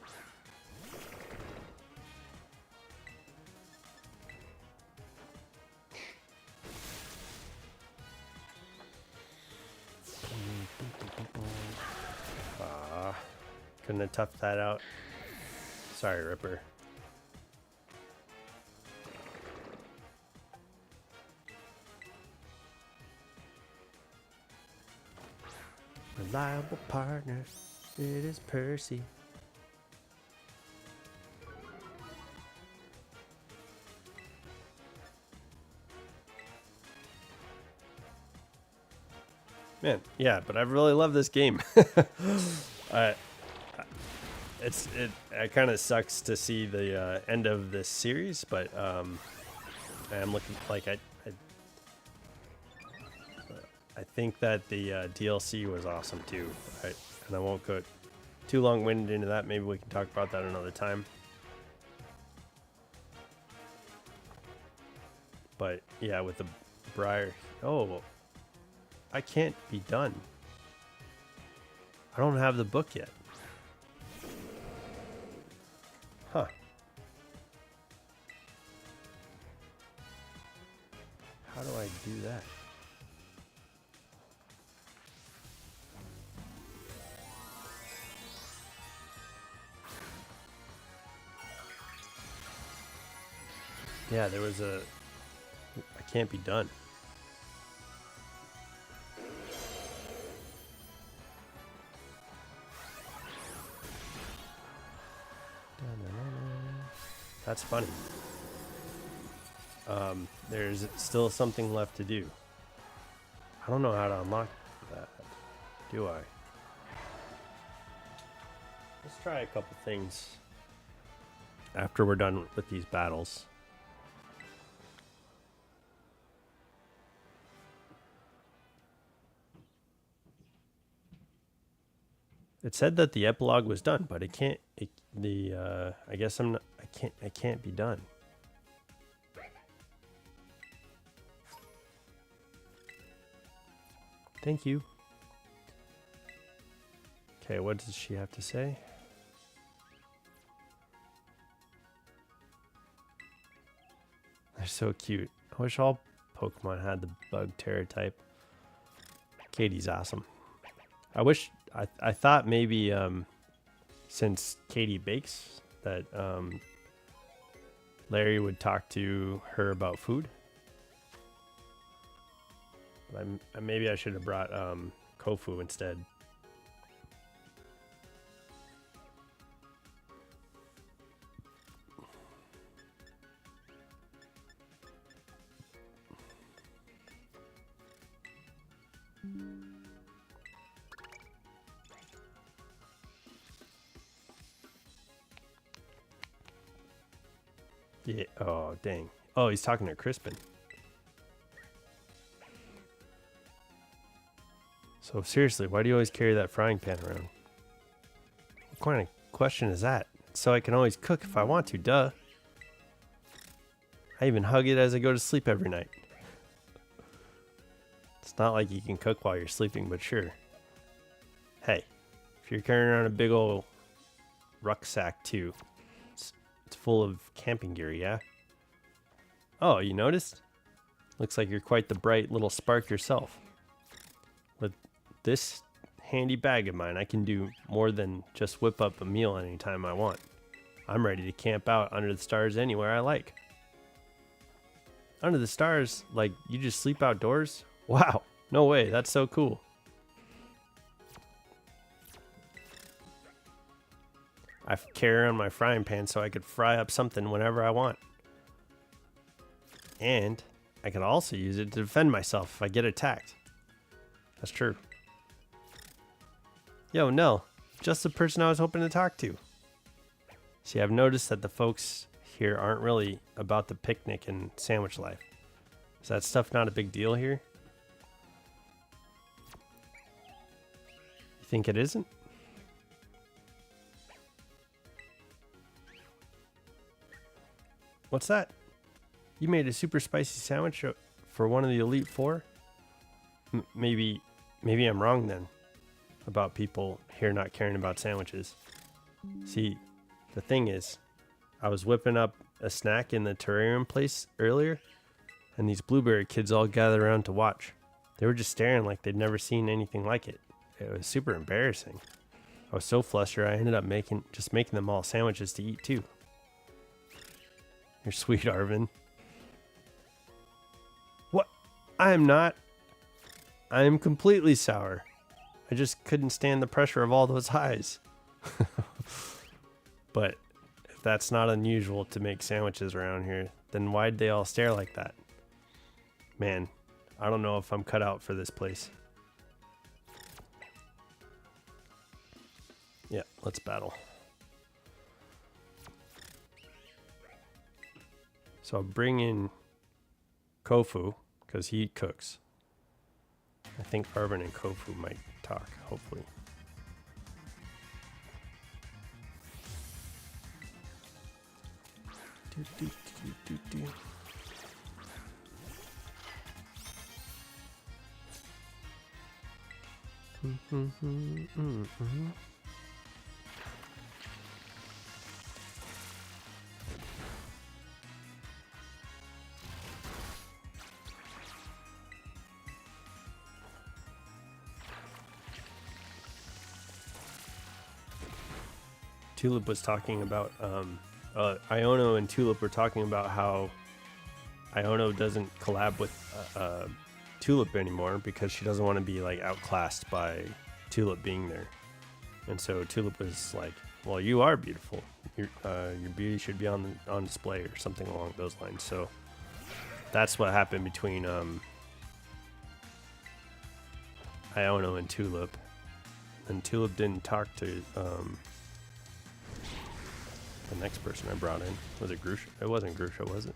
A: Couldn't have toughed that out. Sorry, Ripper. Reliable partner, it is Percy. Man, yeah, but I really love this game. I it kind of sucks to see the end of this series, but I'm looking like I think that the DLC was awesome too. And I won't go too long-winded into that. Maybe we can talk about that another time. But yeah, with the Briar, oh, I can't be done. I don't have the book yet. Huh. How do I do that? Yeah, there was a... I can't be done. That's funny. There's still something left to do. I don't know how to unlock that, do I? Let's try a couple things after we're done with these battles. It said that the epilogue was done, but it can't. I guess I'm not. I can't be done. Thank you. Okay, what does she have to say? They're so cute. I wish all Pokemon had the bug terror type. Katie's awesome. I thought maybe since Katie bakes that Larry would talk to her about food. But maybe I should have brought Kofu instead. Yeah. Oh, dang. Oh, he's talking to Crispin. So seriously, why do you always carry that frying pan around? What kind of question is that? So I can always cook if I want to, duh. I even hug it as I go to sleep every night. It's not like you can cook while you're sleeping, but sure. Hey, if you're carrying around a big old rucksack too, it's full of camping gear, yeah? Oh, you noticed? Looks like you're quite the bright little spark yourself. With this handy bag of mine, I can do more than just whip up a meal anytime I want. I'm ready to camp out under the stars anywhere I like. Under the stars? Like, you just sleep outdoors? Wow, no way, that's so cool. I carry around my frying pan so I could fry up something whenever I want. And I can also use it to defend myself if I get attacked. That's true. Yo, Nell, just the person I was hoping to talk to. See, I've noticed that the folks here aren't really about the picnic and sandwich life. Is that stuff not a big deal here? You think it isn't? What's that? You made a super spicy sandwich for one of the Elite Four? Maybe I'm wrong then about people here not caring about sandwiches. See, the thing is, I was whipping up a snack in the terrarium place earlier, and these blueberry kids all gathered around to watch. They were just staring like they'd never seen anything like it. It was super embarrassing. I was so flustered I ended up making them all sandwiches to eat too. You're sweet, Arvin. What? I am not. I am completely sour. I just couldn't stand the pressure of all those highs. But if that's not unusual to make sandwiches around here, then why'd they all stare like that? Man, I don't know if I'm cut out for this place. Yeah, let's battle. So I'll bring in Kofu, because he cooks. I think Arvin and Kofu might talk, hopefully. Tulip was talking about Iono and Tulip were talking about how Iono doesn't collab with Tulip anymore because she doesn't want to be like outclassed by Tulip being there. And so Tulip was like, well, you are beautiful. Your beauty should be on display or something along those lines. So that's what happened between Iono and Tulip. And Tulip didn't talk to the next person I brought in. Was it Grusha? It wasn't Grusha, was it?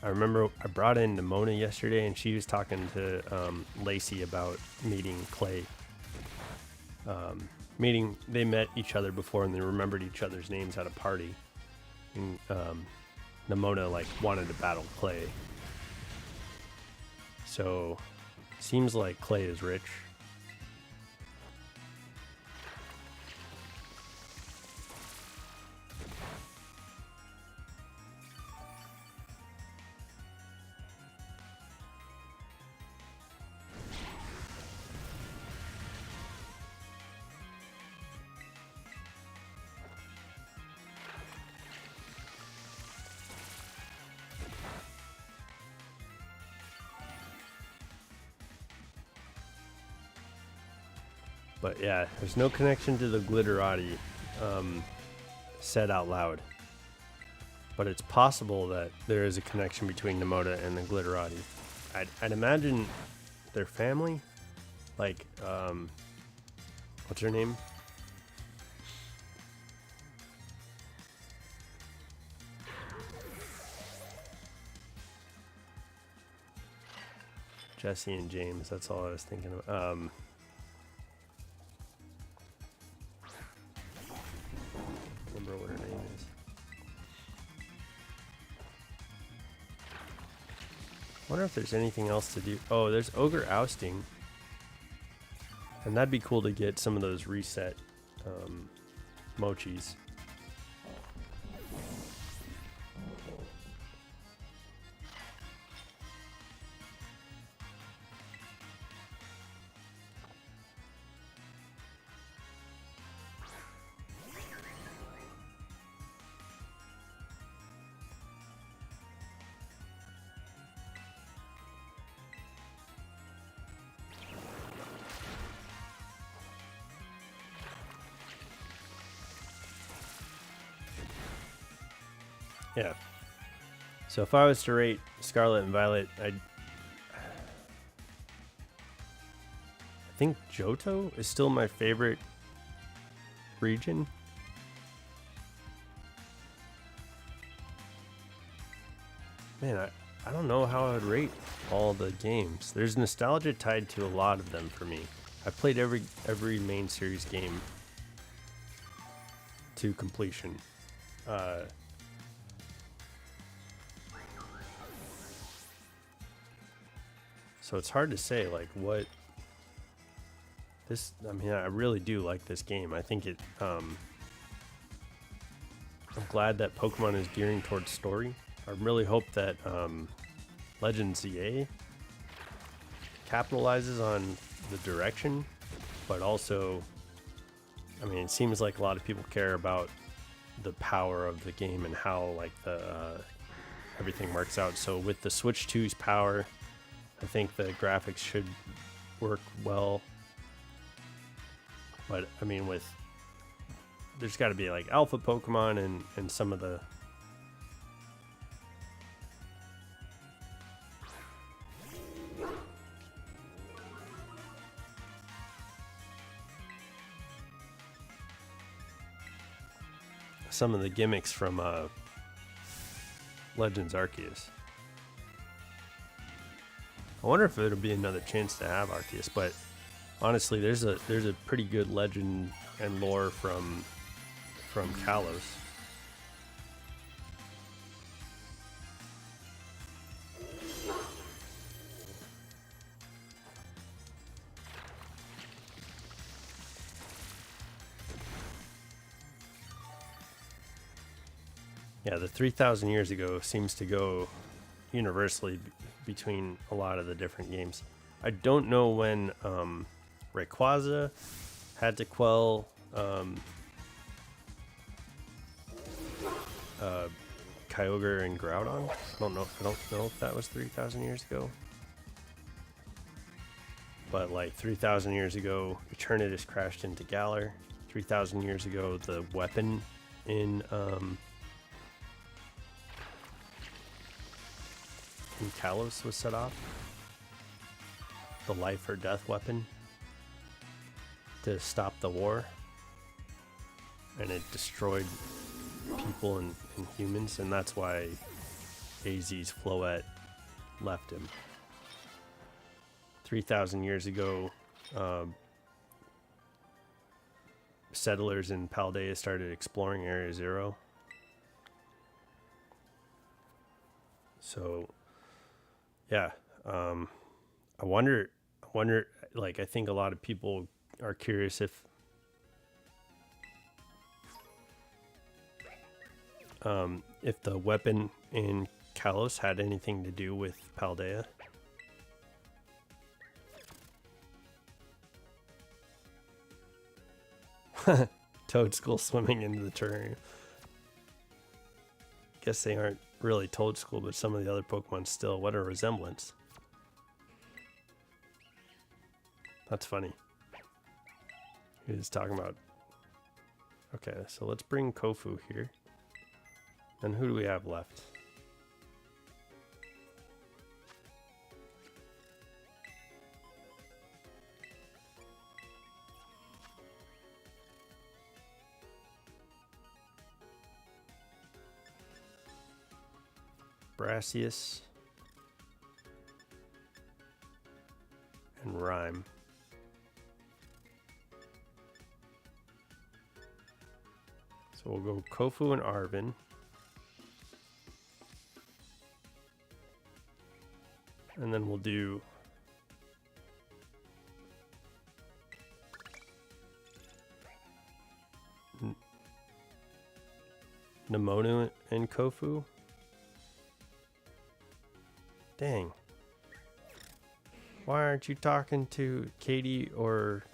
A: I remember I brought in Nimona yesterday, and she was talking to Lacey about meeting Clay. They met each other before, and they remembered each other's names at a party. And Nimona like wanted to battle Clay. So, seems like Clay is rich. But yeah, there's no connection to the Glitterati said out loud. But it's possible that there is a connection between Nimona and the Glitterati. I'd imagine their family. Like, what's her name? Jesse and James, that's all I was thinking of. What her name is. Wonder if there's anything else to do. Oh, there's Ogre Ousting. And that'd be cool to get some of those reset mochis. Yeah. So if I was to rate Scarlet and Violet, I think Johto is still my favorite region. Man, I don't know how I would rate all the games. There's nostalgia tied to a lot of them for me. I've played every main series game to completion. So it's hard to say like what this. I mean, I really do like this game. I think it. I'm glad that Pokemon is gearing towards story. I really hope that Legends ZA capitalizes on the direction, but also, I mean, it seems like a lot of people care about the power of the game and how like the everything works out. So with the Switch 2's power, I think the graphics should work well. But I mean, there's got to be like alpha Pokemon and some of the gimmicks from Legends Arceus. I wonder if it'll be another chance to have Arceus, but honestly, there's a pretty good legend and lore from Kalos. Yeah, the 3,000 years ago seems to go universally between a lot of the different games. I don't know when Rayquaza had to quell Kyogre and Groudon. I don't know if that was 3,000 years ago. But like 3,000 years ago, Eternatus crashed into Galar. 3,000 years ago, the weapon in Kalos was set off. The life or death weapon to stop the war. And it destroyed people and humans, and that's why AZ's Floette left him. 3,000 years ago, settlers in Paldea started exploring Area Zero. So, yeah, I wonder, like, I think a lot of people are curious if the weapon in Kalos had anything to do with Paldea. Toadstool swimming into the terrarium. Guess they aren't really Toadstool, but some of the other Pokemon still. What a resemblance. That's funny. He was talking about... Okay, so let's bring Kofu here. And who do we have left? Brassius and Rhyme. So we'll go Kofu and Arvin. And then we'll do Nemonu and Kofu. Dang. Why aren't you talking to Katie or...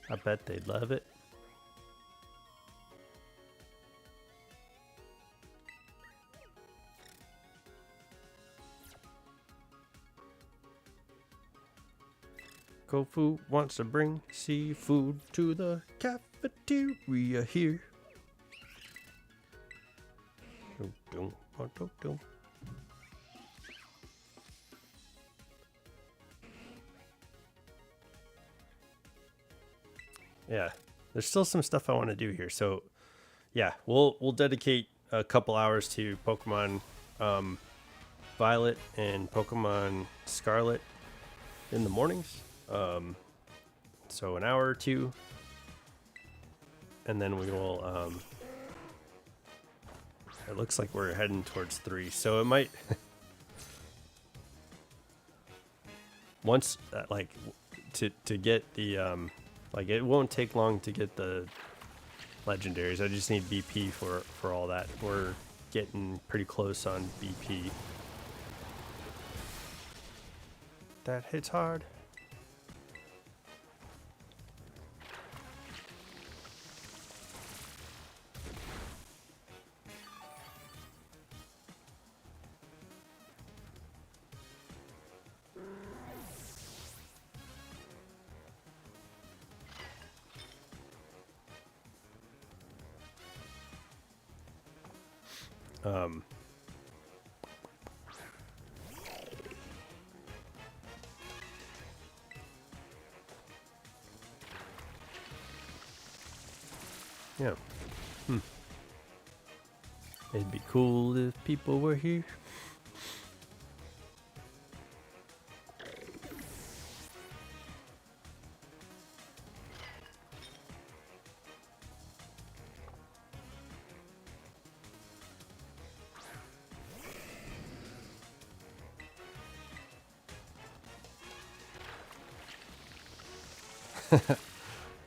A: I bet they'd love it. Kofu wants to bring seafood to the cafeteria here. Yeah, there's still some stuff I want to do here. So, yeah, we'll dedicate a couple hours to Pokemon Violet and Pokemon Scarlet in the mornings. So an hour or two, and then we will. It looks like we're heading towards 3, so it might. Once like to get the like it won't take long to get the legendaries. I just need BP for all that. We're getting pretty close on BP. That hits hard. Yeah. It'd be cool if people were here.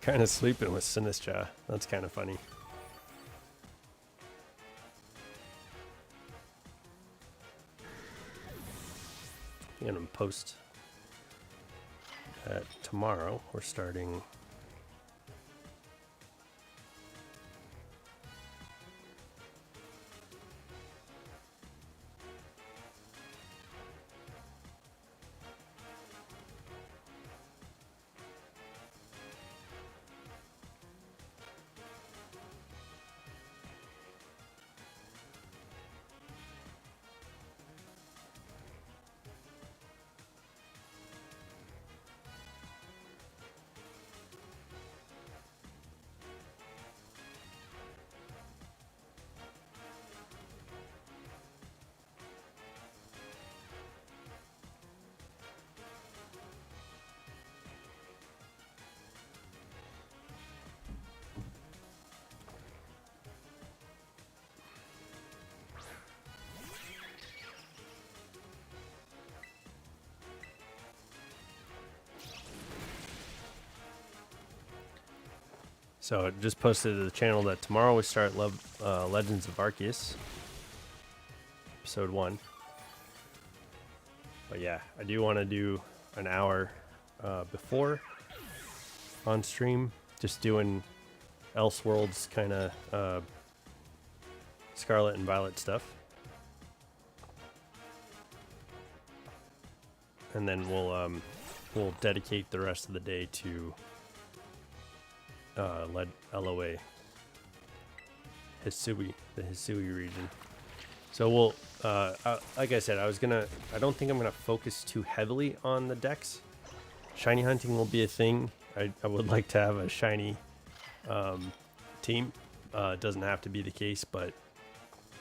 A: Kind of sleeping with Sinistra. That's kind of funny. I'm gonna post that tomorrow. We're starting. So I just posted to the channel that tomorrow we start Legends of Arceus, episode 1. But yeah, I do want to do an hour before on stream, just doing Elseworlds kind of Scarlet and Violet stuff. And then we'll dedicate the rest of the day to LOA Hisui, the Hisui region. So we'll like I said, I don't think I'm gonna focus too heavily on the decks. Shiny hunting will be a thing. I would like to have a shiny team. It doesn't have to be the case, but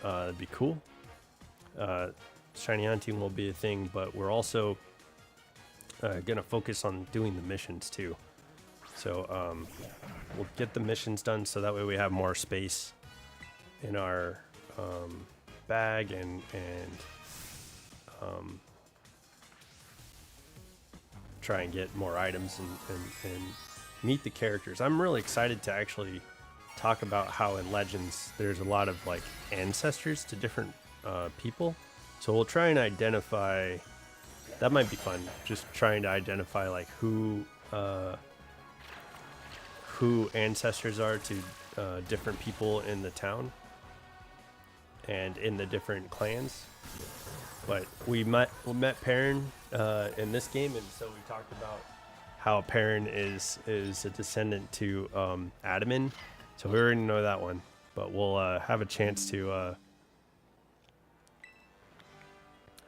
A: it'd be cool. Shiny hunting will be a thing, but we're also gonna focus on doing the missions too. So we'll get the missions done so that way we have more space in our bag and try and get more items and meet the characters. I'm really excited to actually talk about how in Legends there's a lot of like ancestors to different people. So we'll try and identify, that might be fun, just trying to identify like who ancestors are to different people in the town and in the different clans. But we met Perrin in this game, and so we talked about how Perrin is a descendant to Adamin. So we already know that one, but we'll have a chance to I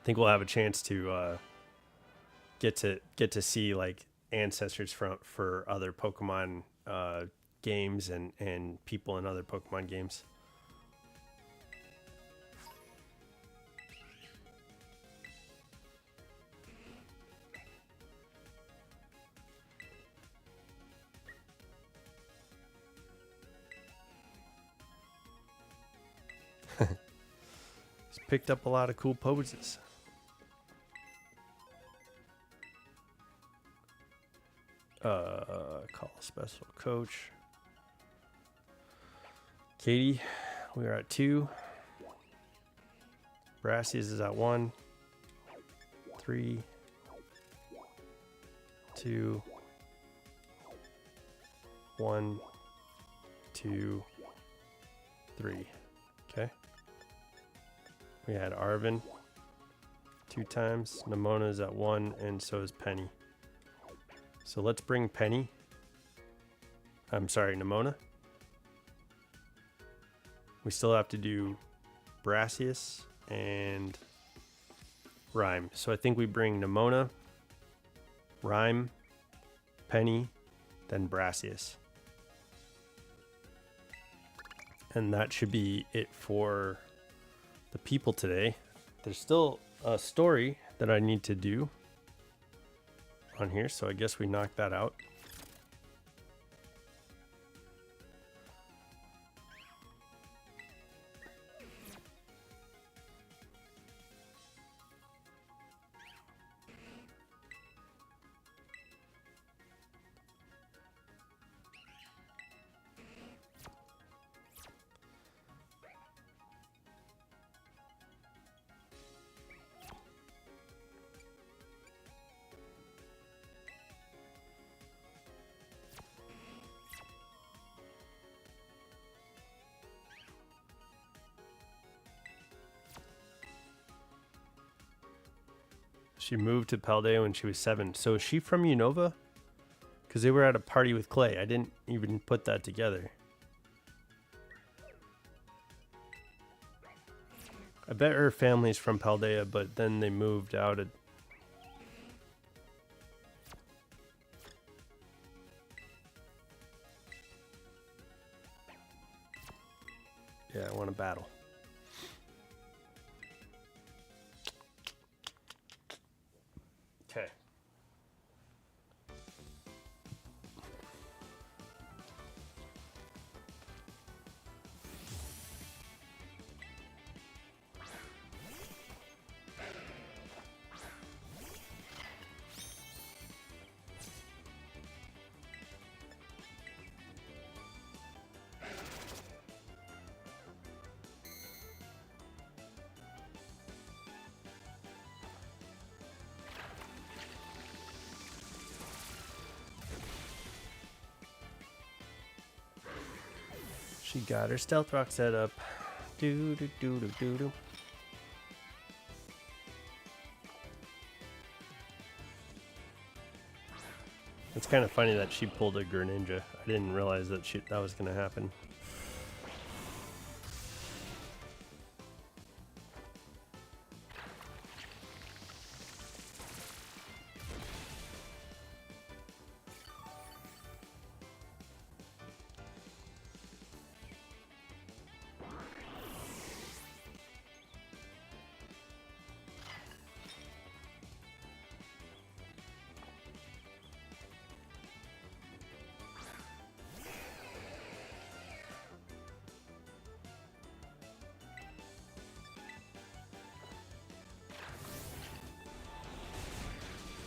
A: think we'll have a chance to get to see like ancestors for other Pokemon games and people in other Pokemon games. He's picked up a lot of cool poses. Call special coach. Katie, we are at 2. Brassies is at 1. 3, 2, 1, 2, 3. Okay. We had Arvin 2 times. Namona's at 1, and so is Penny. So let's bring Penny. I'm sorry, Namona. We still have to do Brassius and Rhyme. So I think we bring Namona, Rhyme, Penny, then Brassius. And that should be it for the people today. There's still a story that I need to do on here, so I guess we knocked that out. She moved to Paldea when she was 7. So is she from Unova? Because they were at a party with Clay. I didn't even put that together. I bet her family's from Paldea, but then they moved out. Yeah, I want to battle. Okay. She got her stealth rock set up. Do do do do do do. It's kind of funny that she pulled a Greninja. I didn't realize that that was going to happen.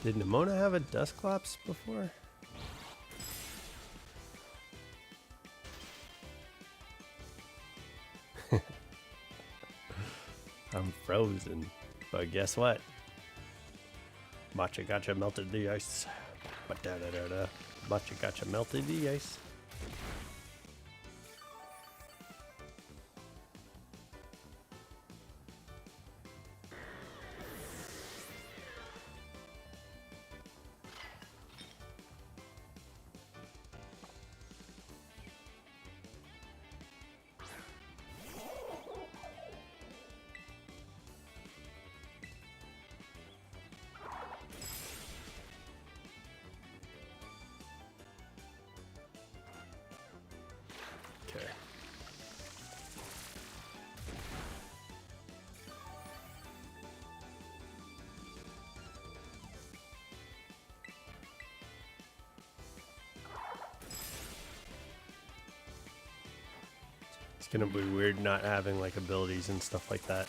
A: Did Nimona have a Dusclops before? I'm frozen, but guess what? Matcha Gotcha melted the ice. Matcha Gotcha melted the ice. Okay. It's gonna be weird not having like abilities and stuff like that.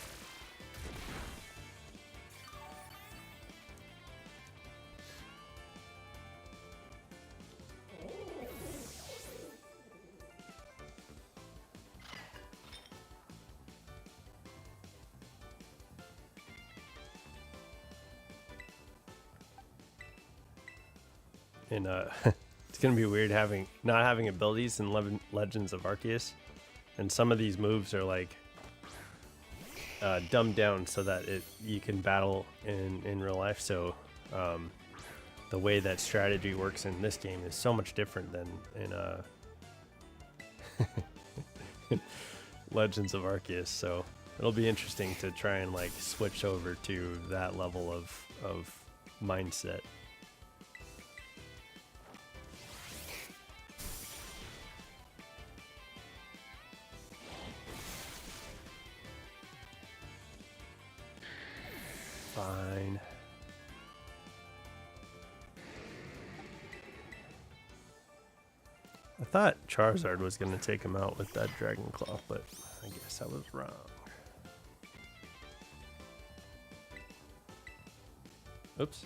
A: And it's gonna be weird not having abilities in Legends of Arceus, and some of these moves are like dumbed down so that you can battle in real life. So the way that strategy works in this game is so much different than in Legends of Arceus. So it'll be interesting to try and like switch over to that level of mindset. Fine. I thought Charizard was going to take him out with that Dragon Claw, but I guess I was wrong. Oops.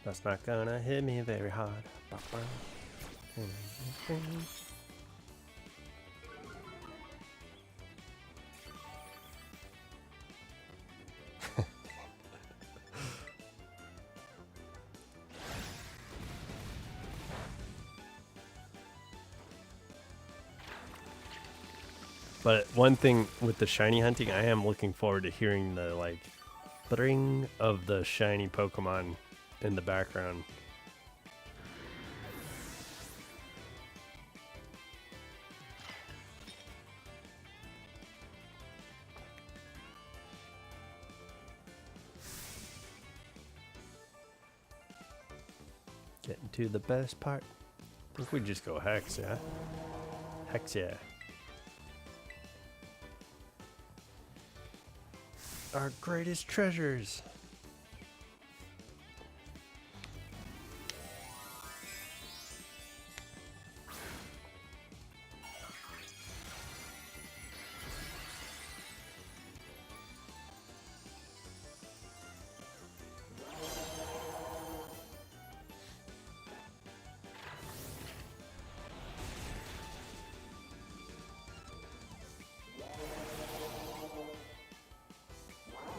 A: That's not gonna hit me very hard. But one thing with the shiny hunting, I am looking forward to hearing the like bring of the shiny Pokemon in the background. Getting to the best part. I think we just go Hex, yeah? Hex, yeah. Our greatest treasures.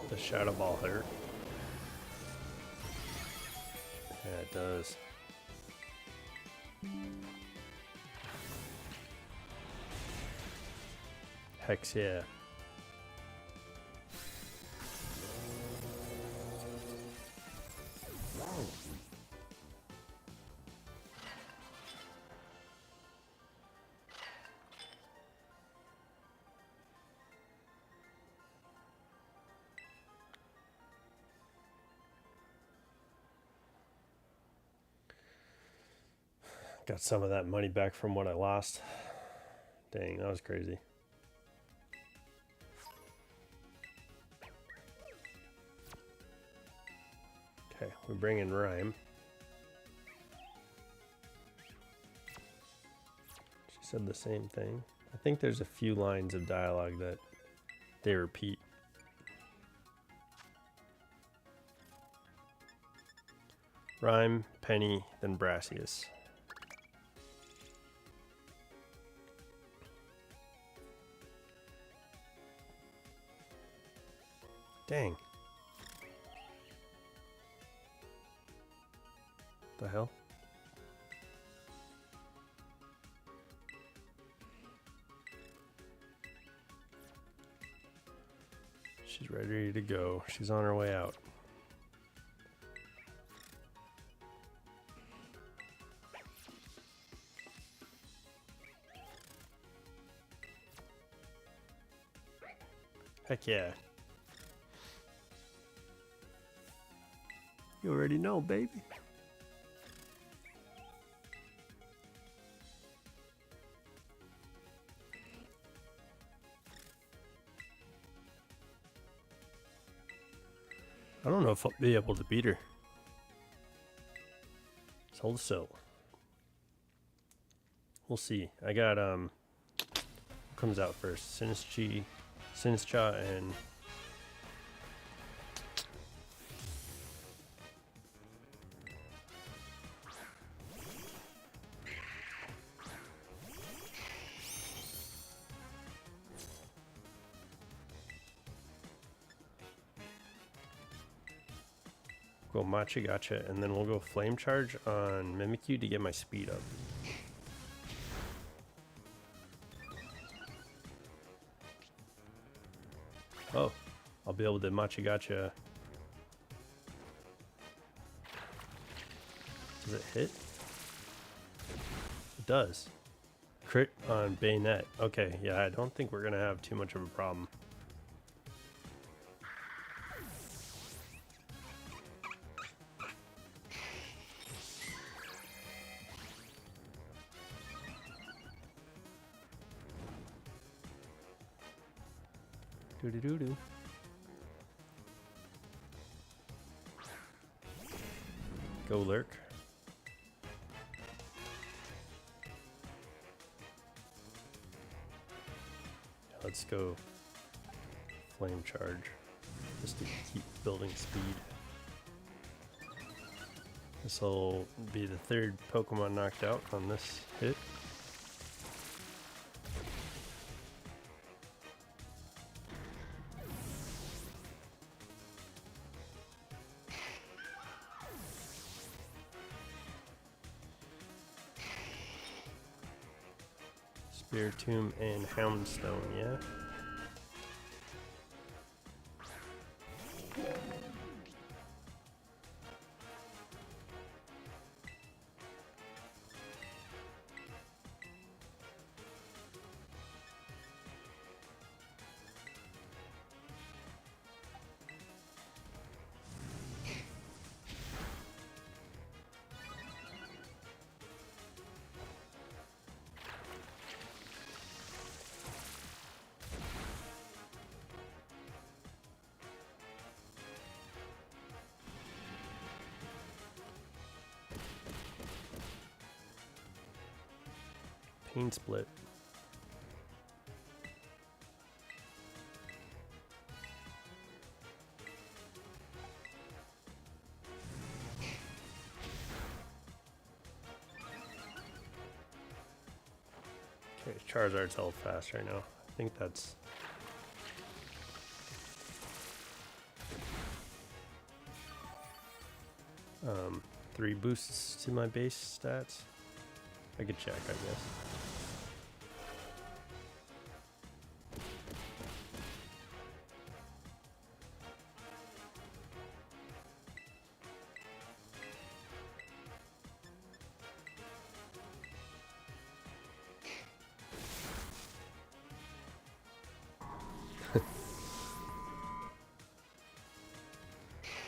A: The Shadow Ball hurt. Yeah, it does. Hex, yeah. Got some of that money back from what I lost. Dang, that was crazy. Okay, we bring in Rhyme. She said the same thing. I think there's a few lines of dialogue that they repeat. Rhyme, Penny, then Brassius. Dang. The hell? She's ready to go. She's on her way out. Heck yeah. You already know, baby. I don't know if I'll be able to beat her. Hold still. We'll see. I got what comes out first? Sinistcha, and Go Machigacha, and then we'll go Flame Charge on Mimikyu to get my speed up. Oh, I'll be able to Machigacha. Does it hit? It does. Crit on Bayonet. Okay, yeah, I don't think we're gonna have too much of a problem. Doo-doo-doo-doo. Go Lurk. Let's go Flame Charge, just to keep building speed. This will be the third Pokemon knocked out on this hit. Spiritomb and Houndstone, yeah? Pain Split. Okay, Charizard's held fast right now. I think that's... three boosts to my base stats. I could check, I guess.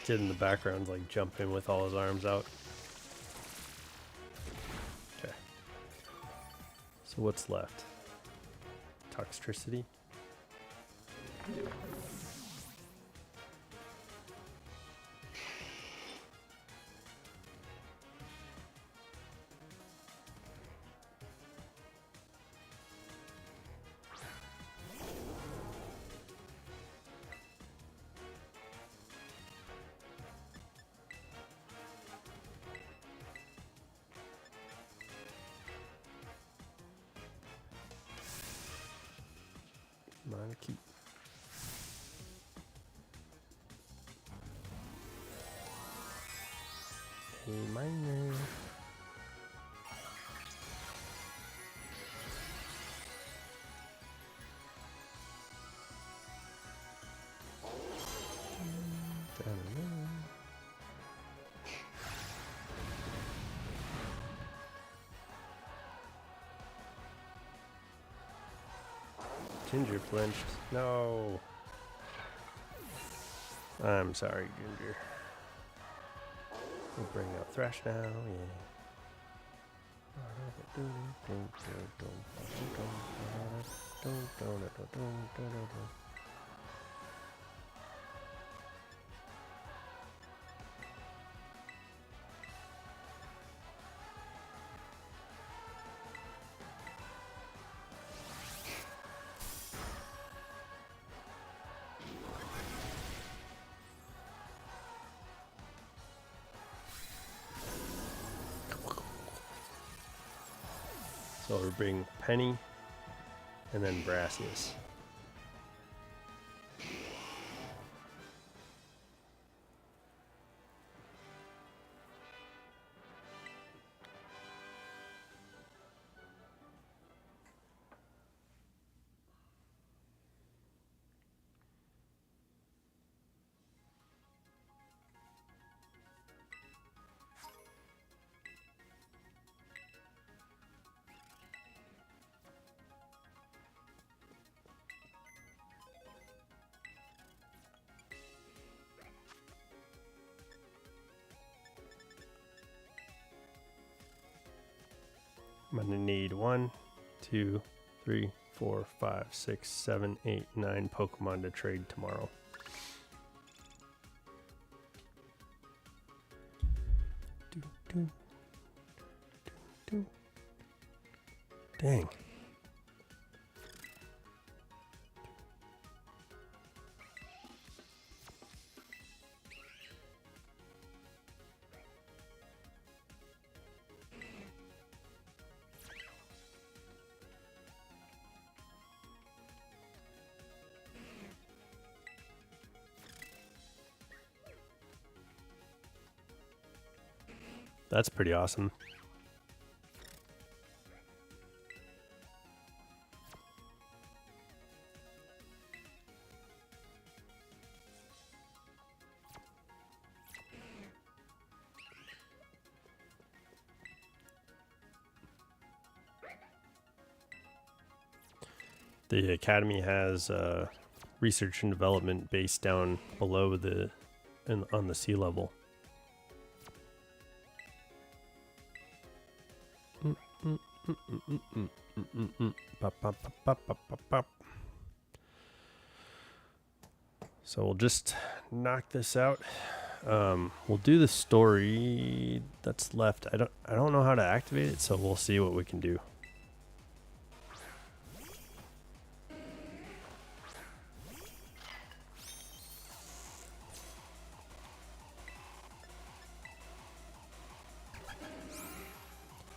A: Kid in the background's like jumping with all his arms out. Okay. So what's left? Toxtricity? Monkey. Hey, miner. Ginger flinched. No. I'm sorry, Ginger. We'll bring out Thrash now, yeah. So we'll bring Penny and then Brassius. I'm gonna need 1, 2, 3, 4, 5, 6, 7, 8, 9 Pokemon to trade tomorrow. Dang. That's pretty awesome. The academy has research and development base down below on the sea level. So we'll just knock this out. We'll do the story that's left. I don't know how to activate it, so we'll see what we can do.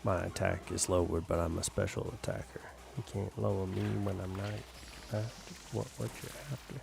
A: My attack is lowered, but I'm a special attacker. You can't lower me when I'm not after what you're after.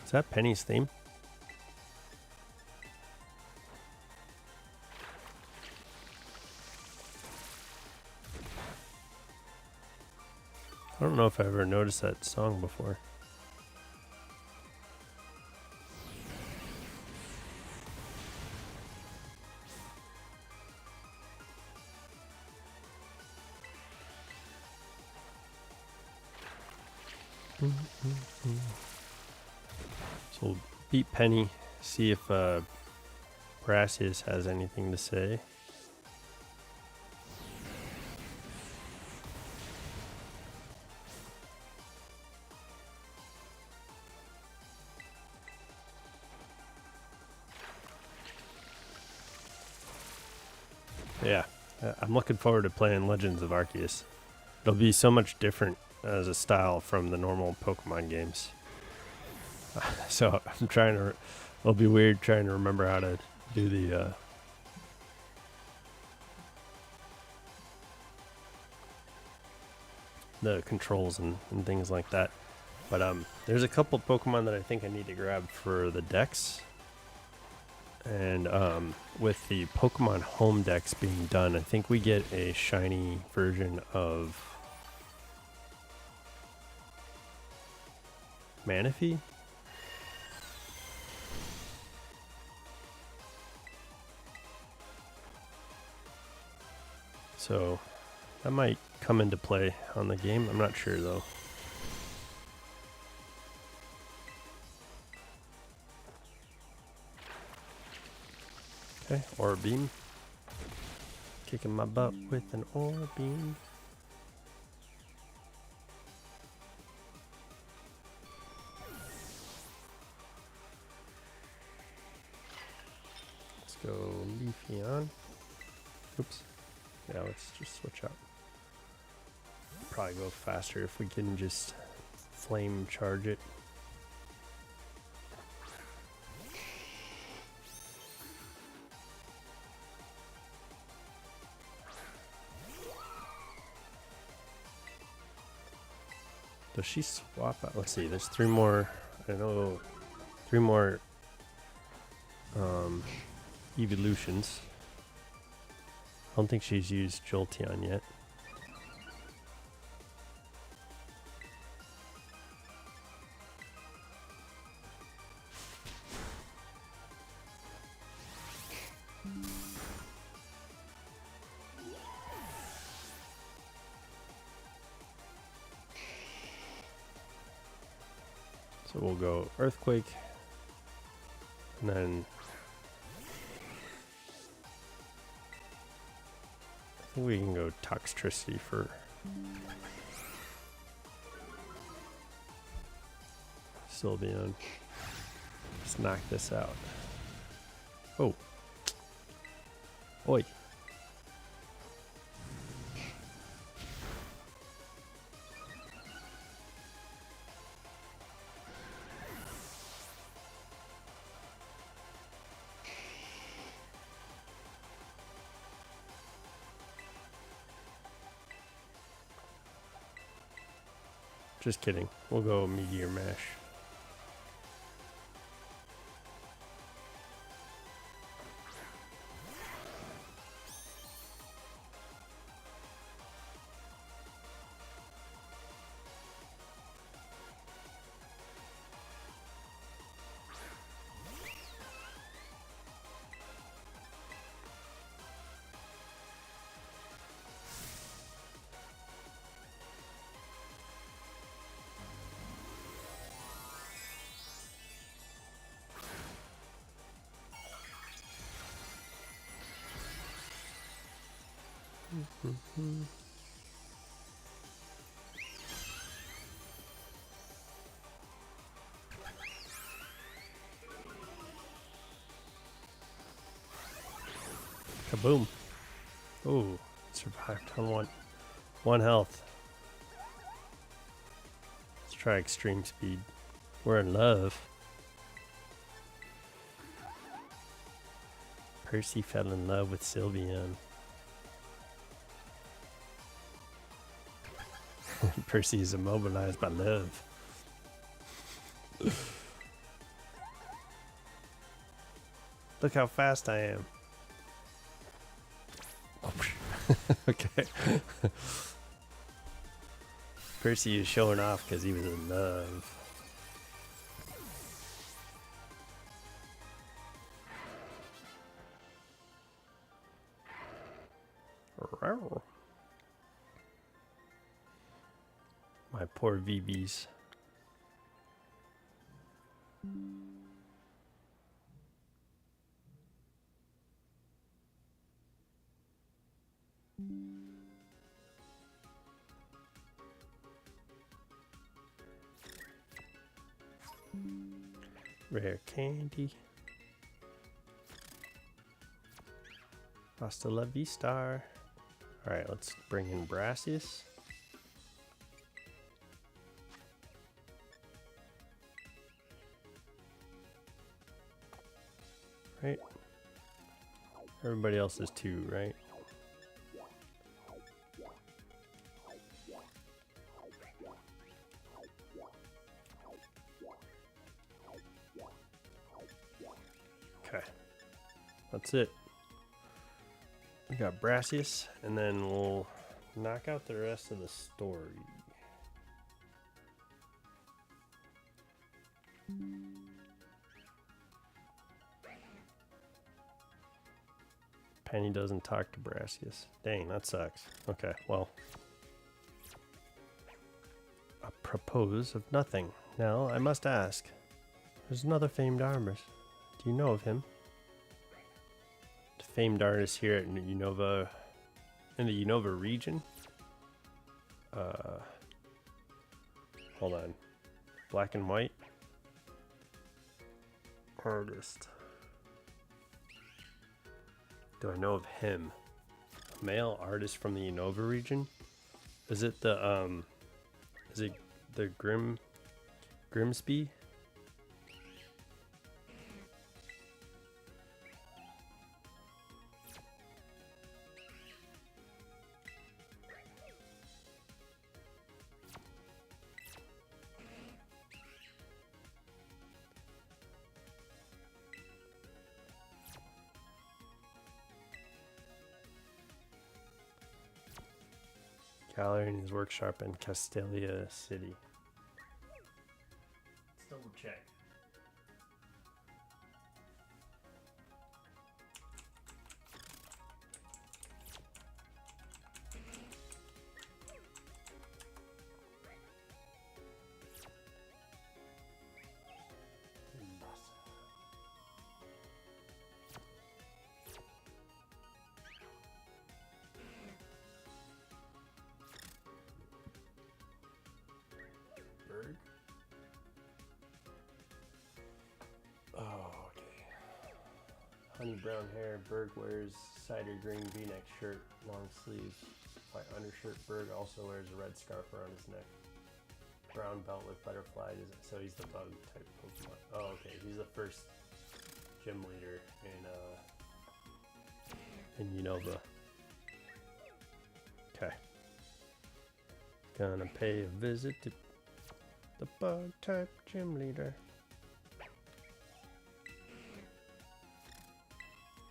A: Is that Penny's theme? I don't know if I ever noticed that song before. So we'll beat Penny, see if Arceus has anything to say. Yeah, I'm looking forward to playing Legends of Arceus. It'll be so much different as a style from the normal Pokemon games. So I'm trying to, it'll be weird trying to remember how to do the controls and things like that. But there's a couple Pokemon that I think I need to grab for the decks. And with the Pokemon home decks being done, I think we get a shiny version of Manaphy. So that might come into play on the game. I'm not sure though. Okay, Aura Beam. Kicking my butt with an Aura Beam. Let's go Leafeon. Oops. Yeah, let's just switch out. Probably go faster if we can just flame charge it. Does she swap out? Let's see. There's 3 more. I know 3 more evolutions. I don't think she's used Jolteon yet. So we'll go Earthquake, and then I think we can go Toxtricity for Sylveon. Let's knock this out. Oh. Oi. Just kidding. We'll go Meteor Mash. Kaboom. Oh, survived on one health. Let's try extreme speed. We're in love. Percy fell in love with Sylveon. Percy is immobilized by love. Look how fast I am. Okay. Percy is showing off because he was in love. My poor VBs. Rare candy. Hasta la vista. Alright, let's bring in Brassius. Right? Everybody else is 2, right? Okay. That's it. We got Brassius, and then we'll knock out the rest of the story. Penny doesn't talk to Brassius. Dang, that sucks. Okay, well. A propose of nothing. Now, I must ask. There's another famed artist. Do you know of him? The famed artist here at Unova, in the Unova region. Hold on. Black and white. Artist. Do I know of him? A male artist from the Unova region? Is it the Grimsby? gallery in his workshop in Castelia City. Let's double check. Berg. Oh, okay. Honey brown hair. Berg wears cider green V-neck shirt, long sleeves, white undershirt. Berg also wears a red scarf around his neck. Brown belt with butterfly. So he's the bug type Pokemon. Oh, okay. He's the first gym leader in Unova. Okay. Gonna pay a visit to the bug type gym leader.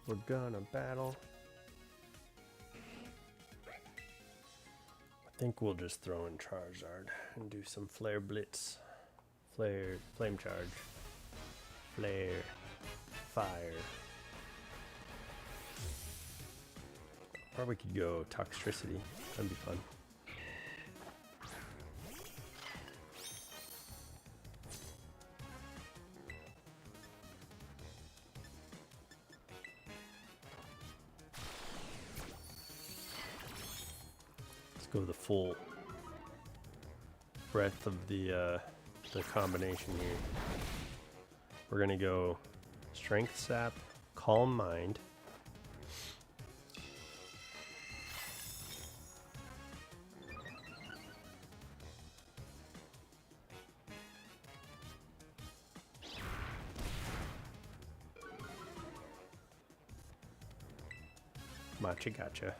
A: We're gonna battle. I think we'll just throw in Charizard and do some Flare Blitz. Flame Charge. Flare. Fire. Or we could go Toxtricity. That'd be fun. Go the full breadth of the combination here. We're gonna go Strength Sap, Calm Mind, Matcha Gotcha.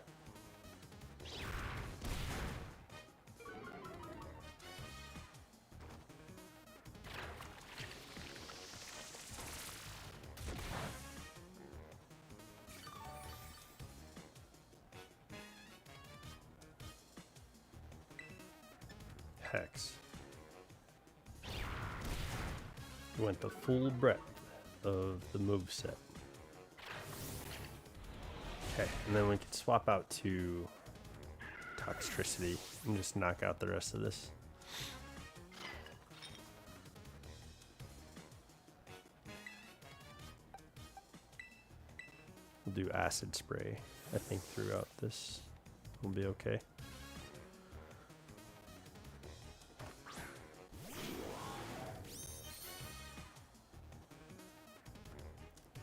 A: Hex. We went the full breadth of the moveset. Okay, and then we can swap out to Toxtricity and just knock out the rest of this. We'll do Acid Spray, I think, throughout this. We'll be okay.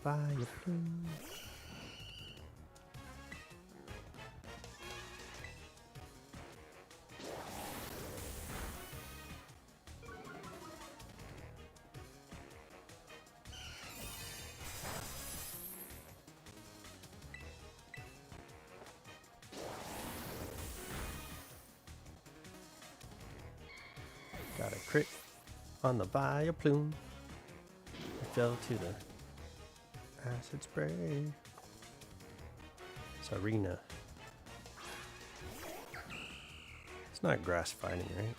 A: Fire plume. Got a crit on the Vileplume. It fell to the Acid Spray. Sarina. It's not grass fighting, right?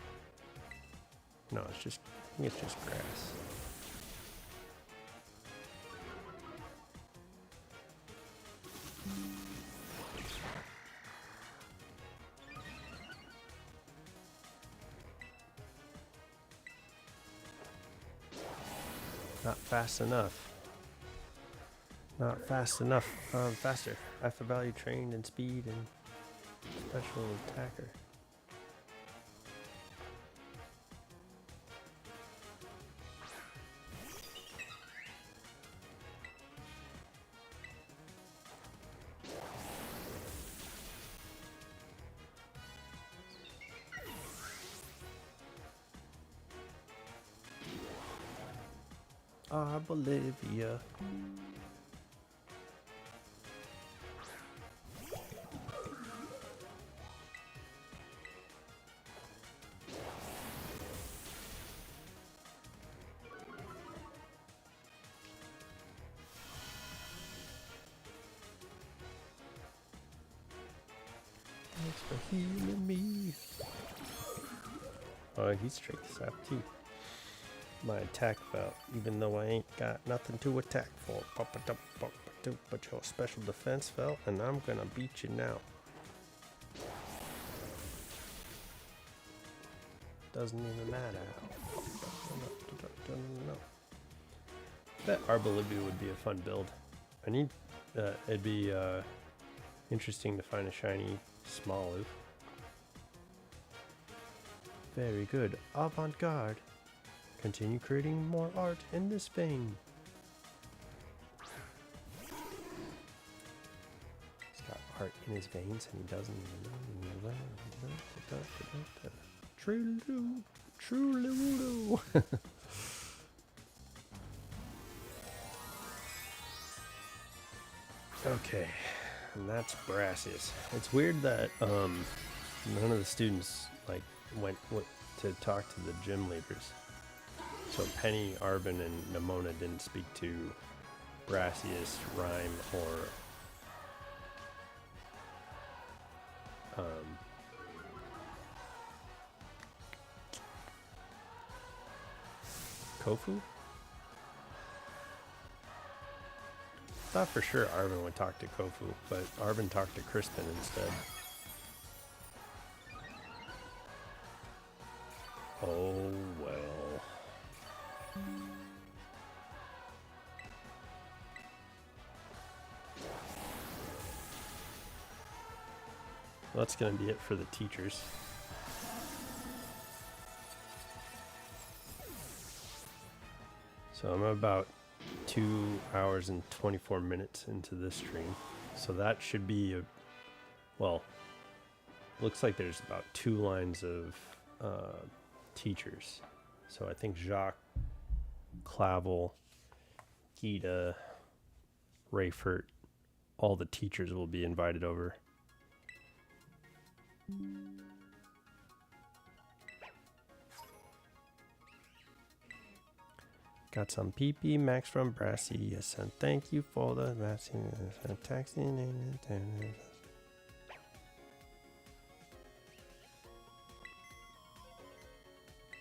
A: No, it's just, I think it's just grass. Not fast enough. Not fast enough. Faster. Alpha value trained in speed and special attacker. Bolivia. Thanks for healing me. Oh, he's tricked us out too. My attack fell, even though I ain't got nothing to attack for. But your special defense fell, and I'm gonna beat you now. Doesn't even matter. Bet Arbolivia would be a fun build. I need, it'd be interesting to find a shiny Smoliv. Very good. Avant-garde. Continue creating more art in this vein. He's got art in his veins and he doesn't even know. True Lulu. Okay, and that's Brassius. It's weird that none of the students like went to talk to the gym leaders. So Penny, Arvin, and Nimona didn't speak to Brassius, Rhyme, or Kofu? Thought for sure Arvin would talk to Kofu, but Arvin talked to Crispin instead. Oh well. That's gonna be it for the teachers. So I'm about 2 hours and 24 minutes into this stream. So that should be a, well, looks like there's about 2 lines of teachers. So I think Jacques, Clavel, Gita, Rayford, all the teachers will be invited over. Got some PP Max from Brassy. Yes, and thank you for the vaccine.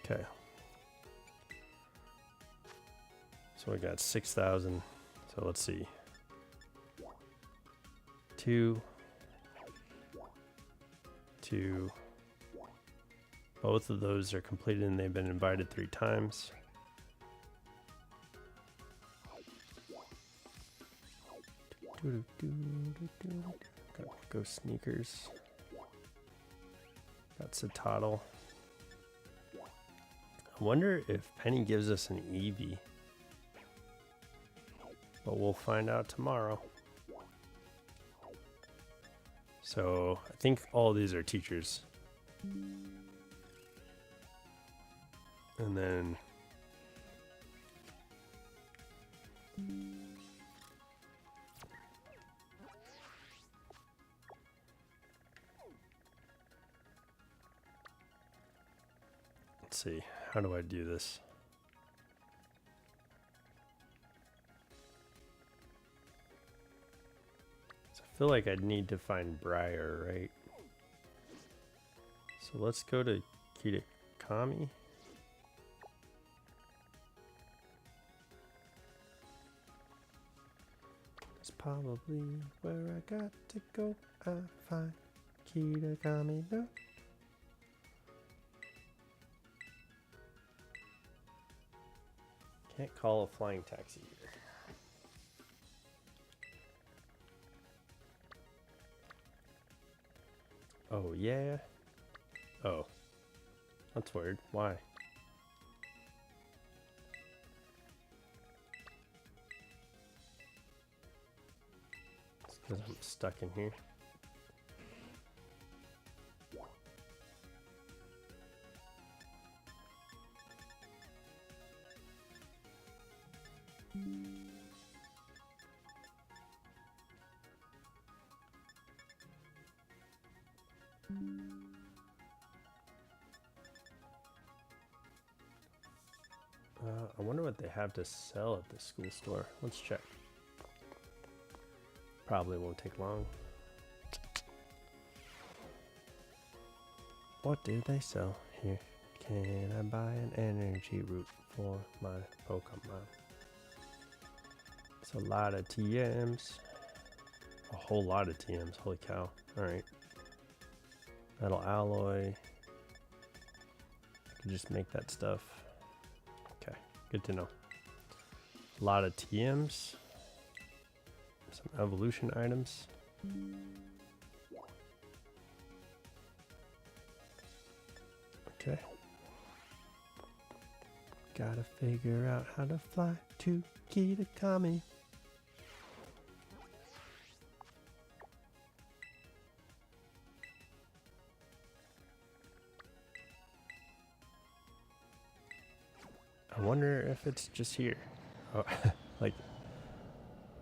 A: Okay. So we got 6,000. So let's see. 2. Both of those are completed and they've been invited 3 times. Got Ghost Sneakers. Got Citadel. I wonder if Penny gives us an Eevee. But we'll find out tomorrow. So I think all these are teachers. And then let's see, how do I do this? So I feel like I'd need to find Briar, right? So let's go to Kitakami. That's probably where I got to go. I find Kitakami. No. Can't call a flying taxi either. Oh, yeah. Oh. That's weird. Why? It's because I'm stuck in here. I wonder what they have to sell at the school store. Let's check. Probably won't take long. What do they sell here? Can I buy an energy root for my Pokemon? It's a lot of TMs. A whole lot of TMs. Holy cow. Alright. Metal alloy. I can just make that stuff. Okay. Good to know. A lot of TMs. Some evolution items. Okay. Gotta figure out how to fly to Kitakami. I wonder if it's just here. Oh, like,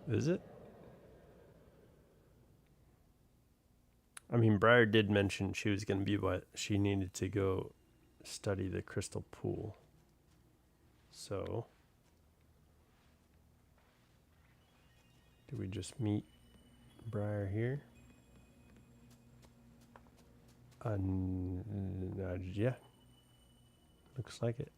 A: is it? I mean, Briar did mention she was going to be what she needed to go study the crystal pool. So, do we just meet Briar here? Yeah, looks like it.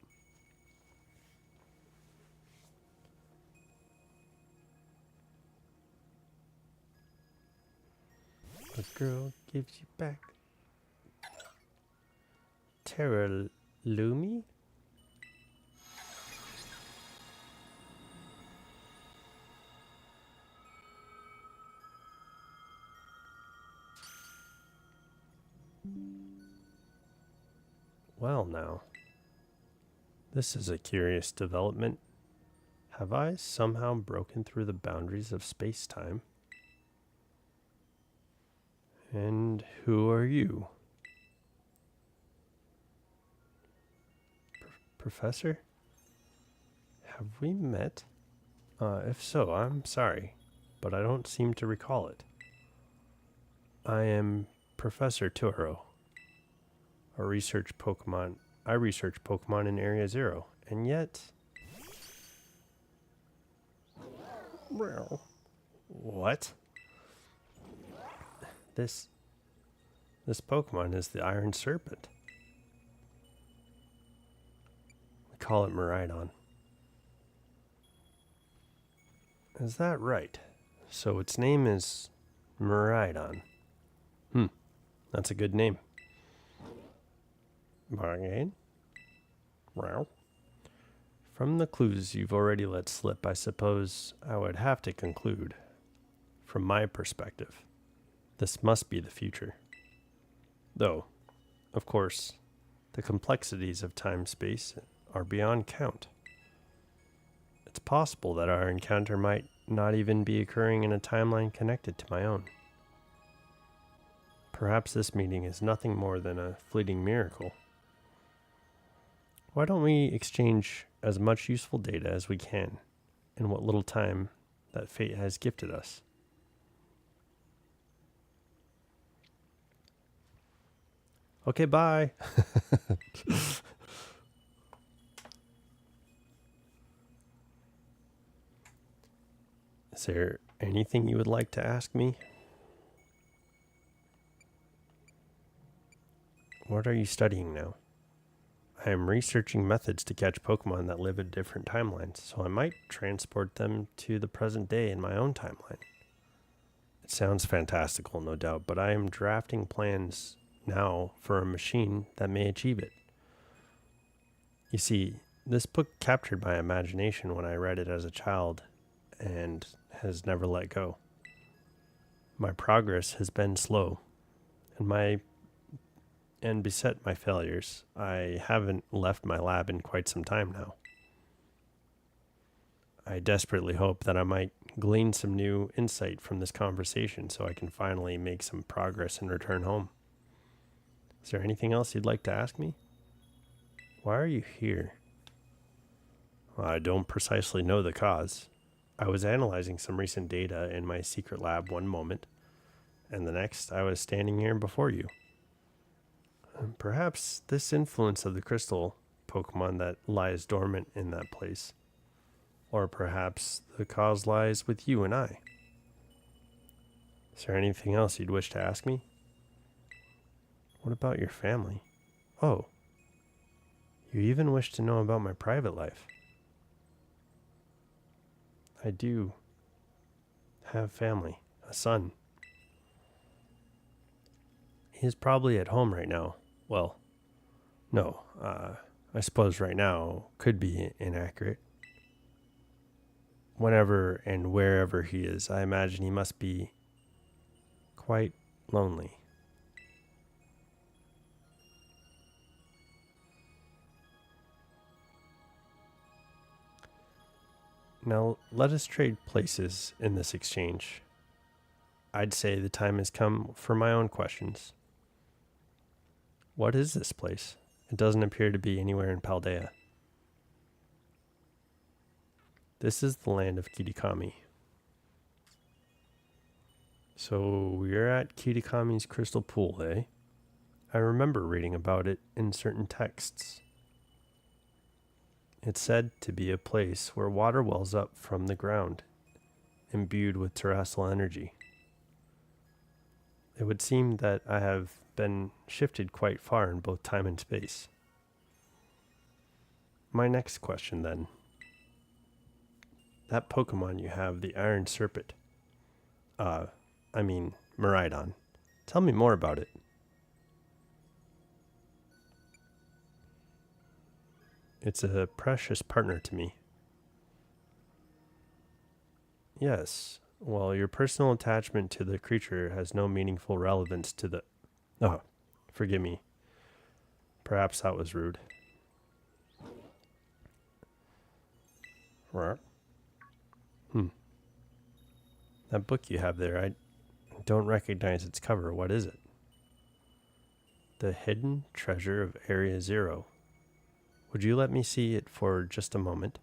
A: A girl gives you back. Terra Lumi? Well now, this is a curious development. Have I somehow broken through the boundaries of space-time? And who are you? Professor? Have we met? If so, I'm sorry, but I don't seem to recall it. I am Professor Turo. I research Pokemon in Area Zero, and yet... What? This Pokemon is the Iron Serpent. We call it Miraidon. Is that right? So its name is Miraidon. That's a good name. Bargain? Well, from the clues you've already let slip, I suppose I would have to conclude, from my perspective, this must be the future. Though, of course, the complexities of time-space are beyond count. It's possible that our encounter might not even be occurring in a timeline connected to my own. Perhaps this meeting is nothing more than a fleeting miracle. Why don't we exchange as much useful data as we can in what little time that fate has gifted us? Okay, bye. Is there anything you would like to ask me? What are you studying now? I am researching methods to catch Pokemon that live in different timelines, so I might transport them to the present day in my own timeline. It sounds fantastical, no doubt, but I am drafting plans now for a machine that may achieve it. You see, this book captured my imagination when I read it as a child and has never let go. My progress has been slow, and beset my failures. I haven't left my lab in quite some time now. I desperately hope that I might glean some new insight from this conversation so I can finally make some progress and return home. Is there anything else you'd like to ask me? Why are you here? Well, I don't precisely know the cause. I was analyzing some recent data in my secret lab one moment, and the next I was standing here before you. Perhaps this influence of the crystal Pokemon that lies dormant in that place. Or perhaps the cause lies with you and I. Is there anything else you'd wish to ask me? What about your family? Oh, you even wish to know about my private life. I do have family, a son. He's probably at home right now. Well, no, I suppose right now could be inaccurate. Whenever and wherever he is, I imagine he must be quite lonely. Now, let us trade places in this exchange. I'd say the time has come for my own questions. What is this place? It doesn't appear to be anywhere in Paldea. This is the land of Kitakami. So we're at Kitakami's crystal pool, eh? I remember reading about it in certain texts. It's said to be a place where water wells up from the ground, imbued with terrestrial energy. It would seem that I have been shifted quite far in both time and space. My next question then. That Pokemon you have, the Iron Serpent. Miraidon. Tell me more about it. It's a precious partner to me. Yes. Well, your personal attachment to the creature has no meaningful relevance to the... Oh, forgive me. Perhaps that was rude. That book you have there, I don't recognize its cover. What is it? The Hidden Treasure of Area Zero. Would you let me see it for just a moment?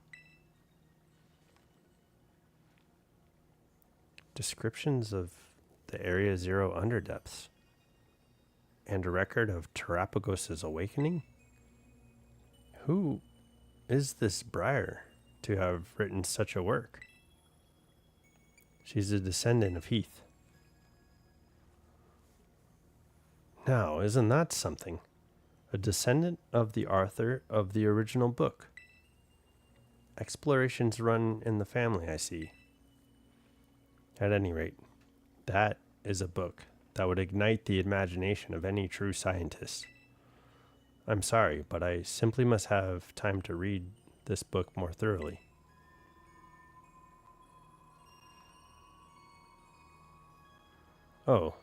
A: Descriptions of the Area Zero underdepths. And a record of Terapagos' awakening? Who is this Briar to have written such a work? She's a descendant of Heath. Now, isn't that something? A descendant of the author of the original book. Explorations run in the family, I see. At any rate, that is a book that would ignite the imagination of any true scientist. I'm sorry, but I simply must have time to read this book more thoroughly. Oh,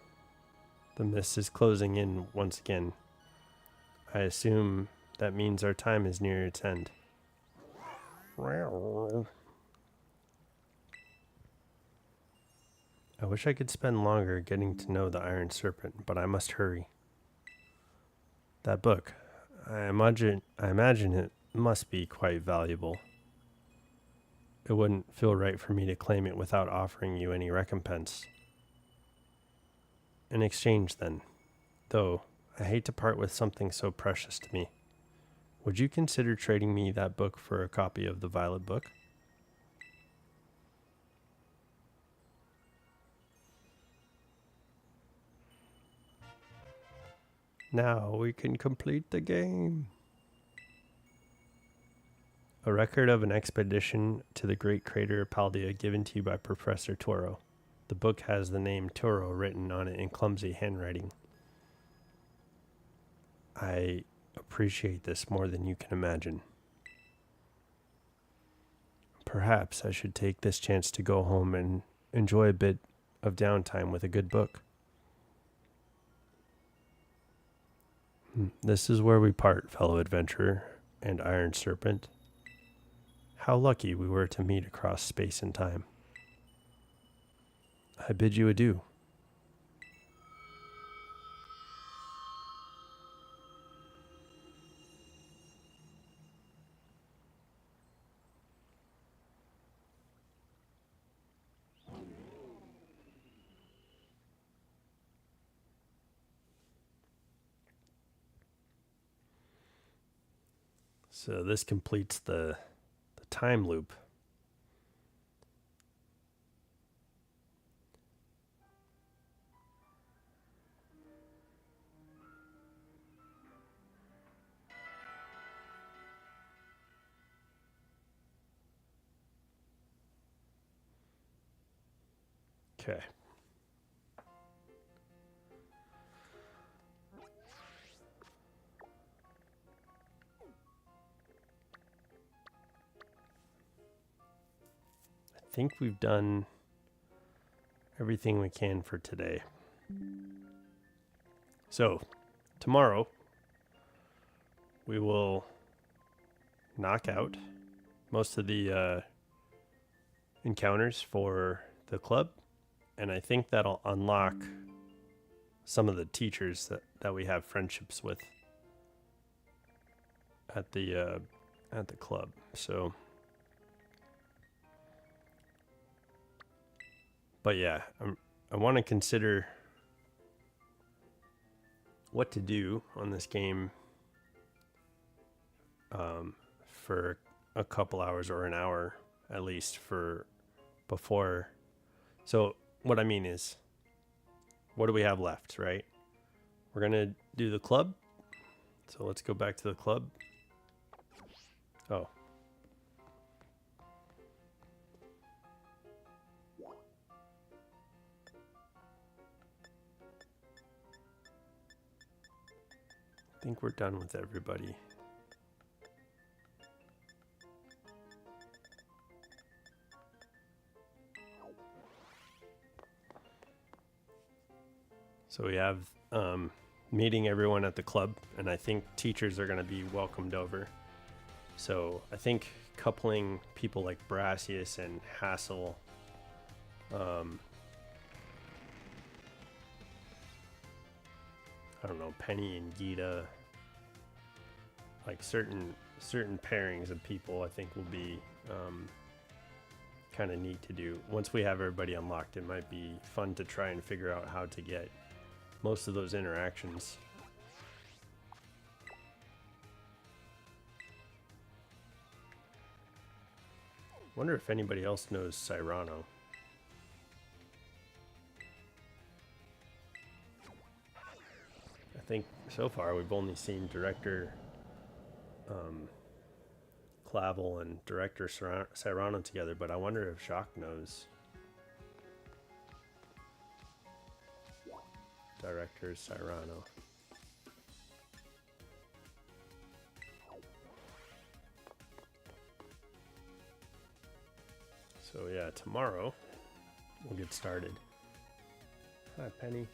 A: the mist is closing in once again. I assume that means our time is near its end. I wish I could spend longer getting to know the Iron Serpent, but I must hurry. That book, I imagine it must be quite valuable. It wouldn't feel right for me to claim it without offering you any recompense. In exchange, then, though I hate to part with something so precious to me, would you consider trading me that book for a copy of the Violet book? Now we can complete the game. A record of an expedition to the great crater of Paldea given to you by Professor Turo. The book has the name Turo written on it in clumsy handwriting. I appreciate this more than you can imagine. Perhaps I should take this chance to go home and enjoy a bit of downtime with a good book. This is where we part, fellow adventurer and Iron Serpent. How lucky we were to meet across space and time. I bid you adieu. So this completes the time loop. Okay. I think we've done everything we can for today. So, tomorrow we will knock out most of the encounters for the club, and I think that'll unlock some of the teachers that we have friendships with at the club. So, but yeah, I want to consider what to do on this game for a couple hours or an hour at least for before. So what I mean is, what do we have left, right? We're gonna do the club. So let's go back to the club. Oh. I think we're done with everybody. So we have meeting everyone at the club, and I think teachers are going to be welcomed over. So I think coupling people like Brassius and Hassel, I don't know, Penny and Gita, like certain pairings of people I think will be kind of neat to do. Once we have everybody unlocked, it might be fun to try and figure out how to get most of those interactions. Wonder if anybody else knows Cyrano. I think so far we've only seen Director Clavel and Director Cyrano together, but I wonder if Jacques knows Director Cyrano. So yeah, tomorrow we'll get started. Hi, Penny.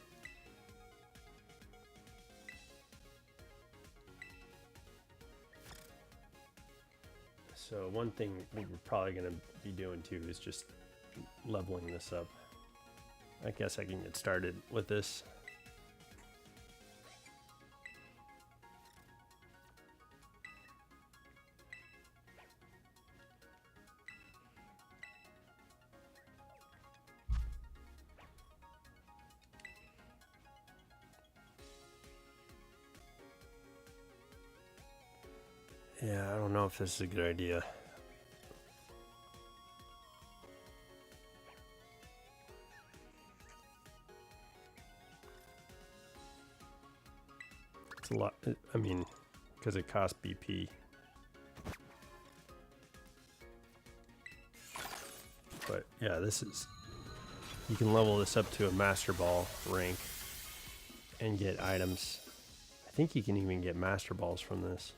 A: So one thing we're probably going to be doing too is just leveling this up. I guess I can get started with this. Yeah, I don't know if this is a good idea. It's a lot, I mean, because it costs BP. But yeah, this is, you can level this up to a Master Ball rank and get items. I think you can even get Master Balls from this.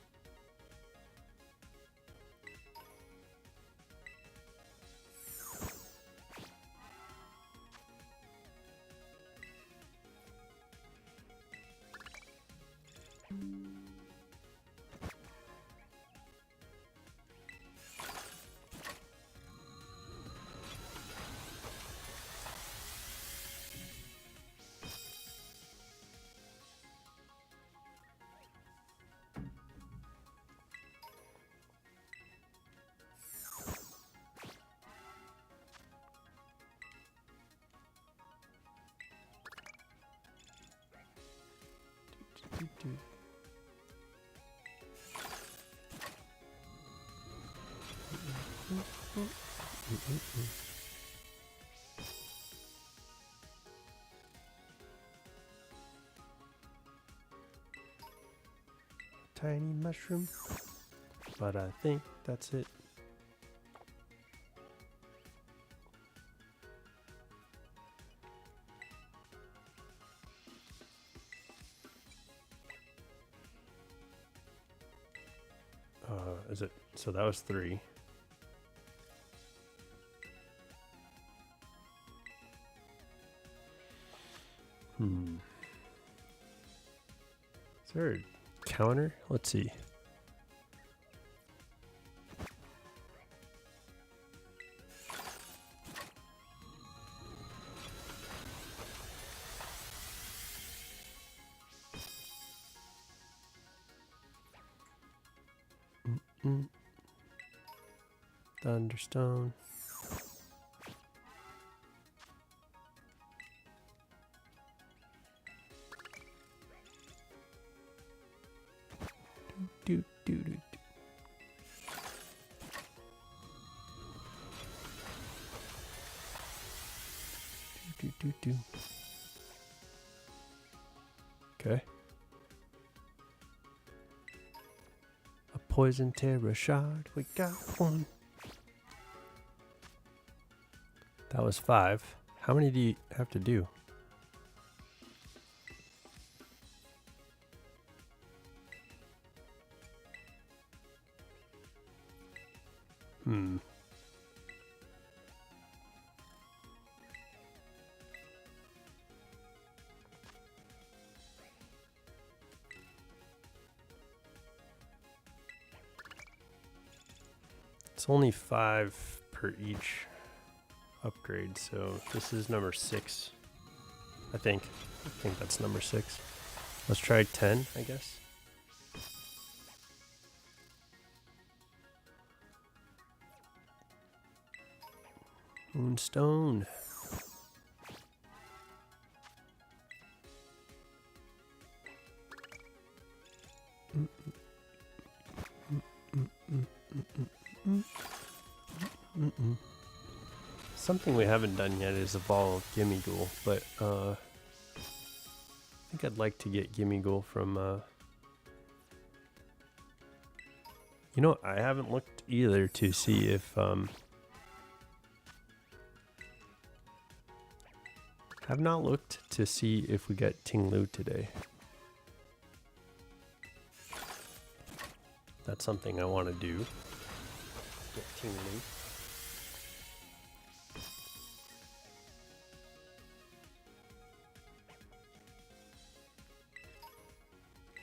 A: Tiny mushroom, but I think that's it. Was it? So that was 3. Is there a counter? Let's see. Thunderstone. Do, do, do, do. Do, do, do, do. Okay. A poison terror shard. We got one. That was 5. How many do you have to do? It's only 5 per each upgrade, so this is number 6. I think that's number 6. Let's try 10, I guess. Moonstone. Something we haven't done yet is evolve Gimme Ghoul, but I think I'd like to get Gimme Ghoul from you know, I haven't looked either to see if have not looked to see if we got Tinglu today. That's something I want to do. Get Tinglu.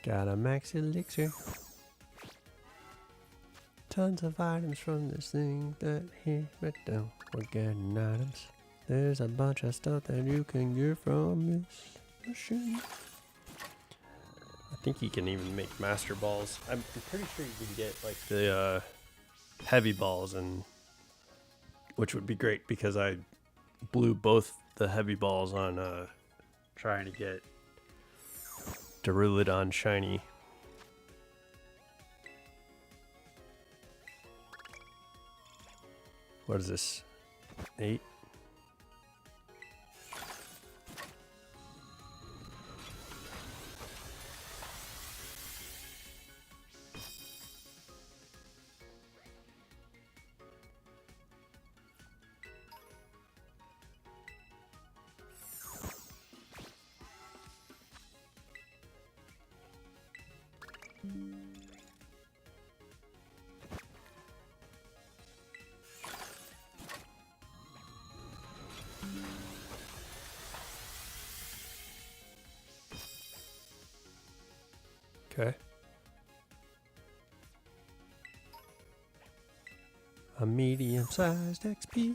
A: Got a max elixir. Tons of items from this thing that here, but don't forget items. There's a bunch of stuff that you can get from this machine. I think you can even make master balls. I'm pretty sure you can get like the heavy balls, and which would be great because I blew both the heavy balls on trying to get Darulidon shiny. What is this? 8? Okay. A medium-sized XP.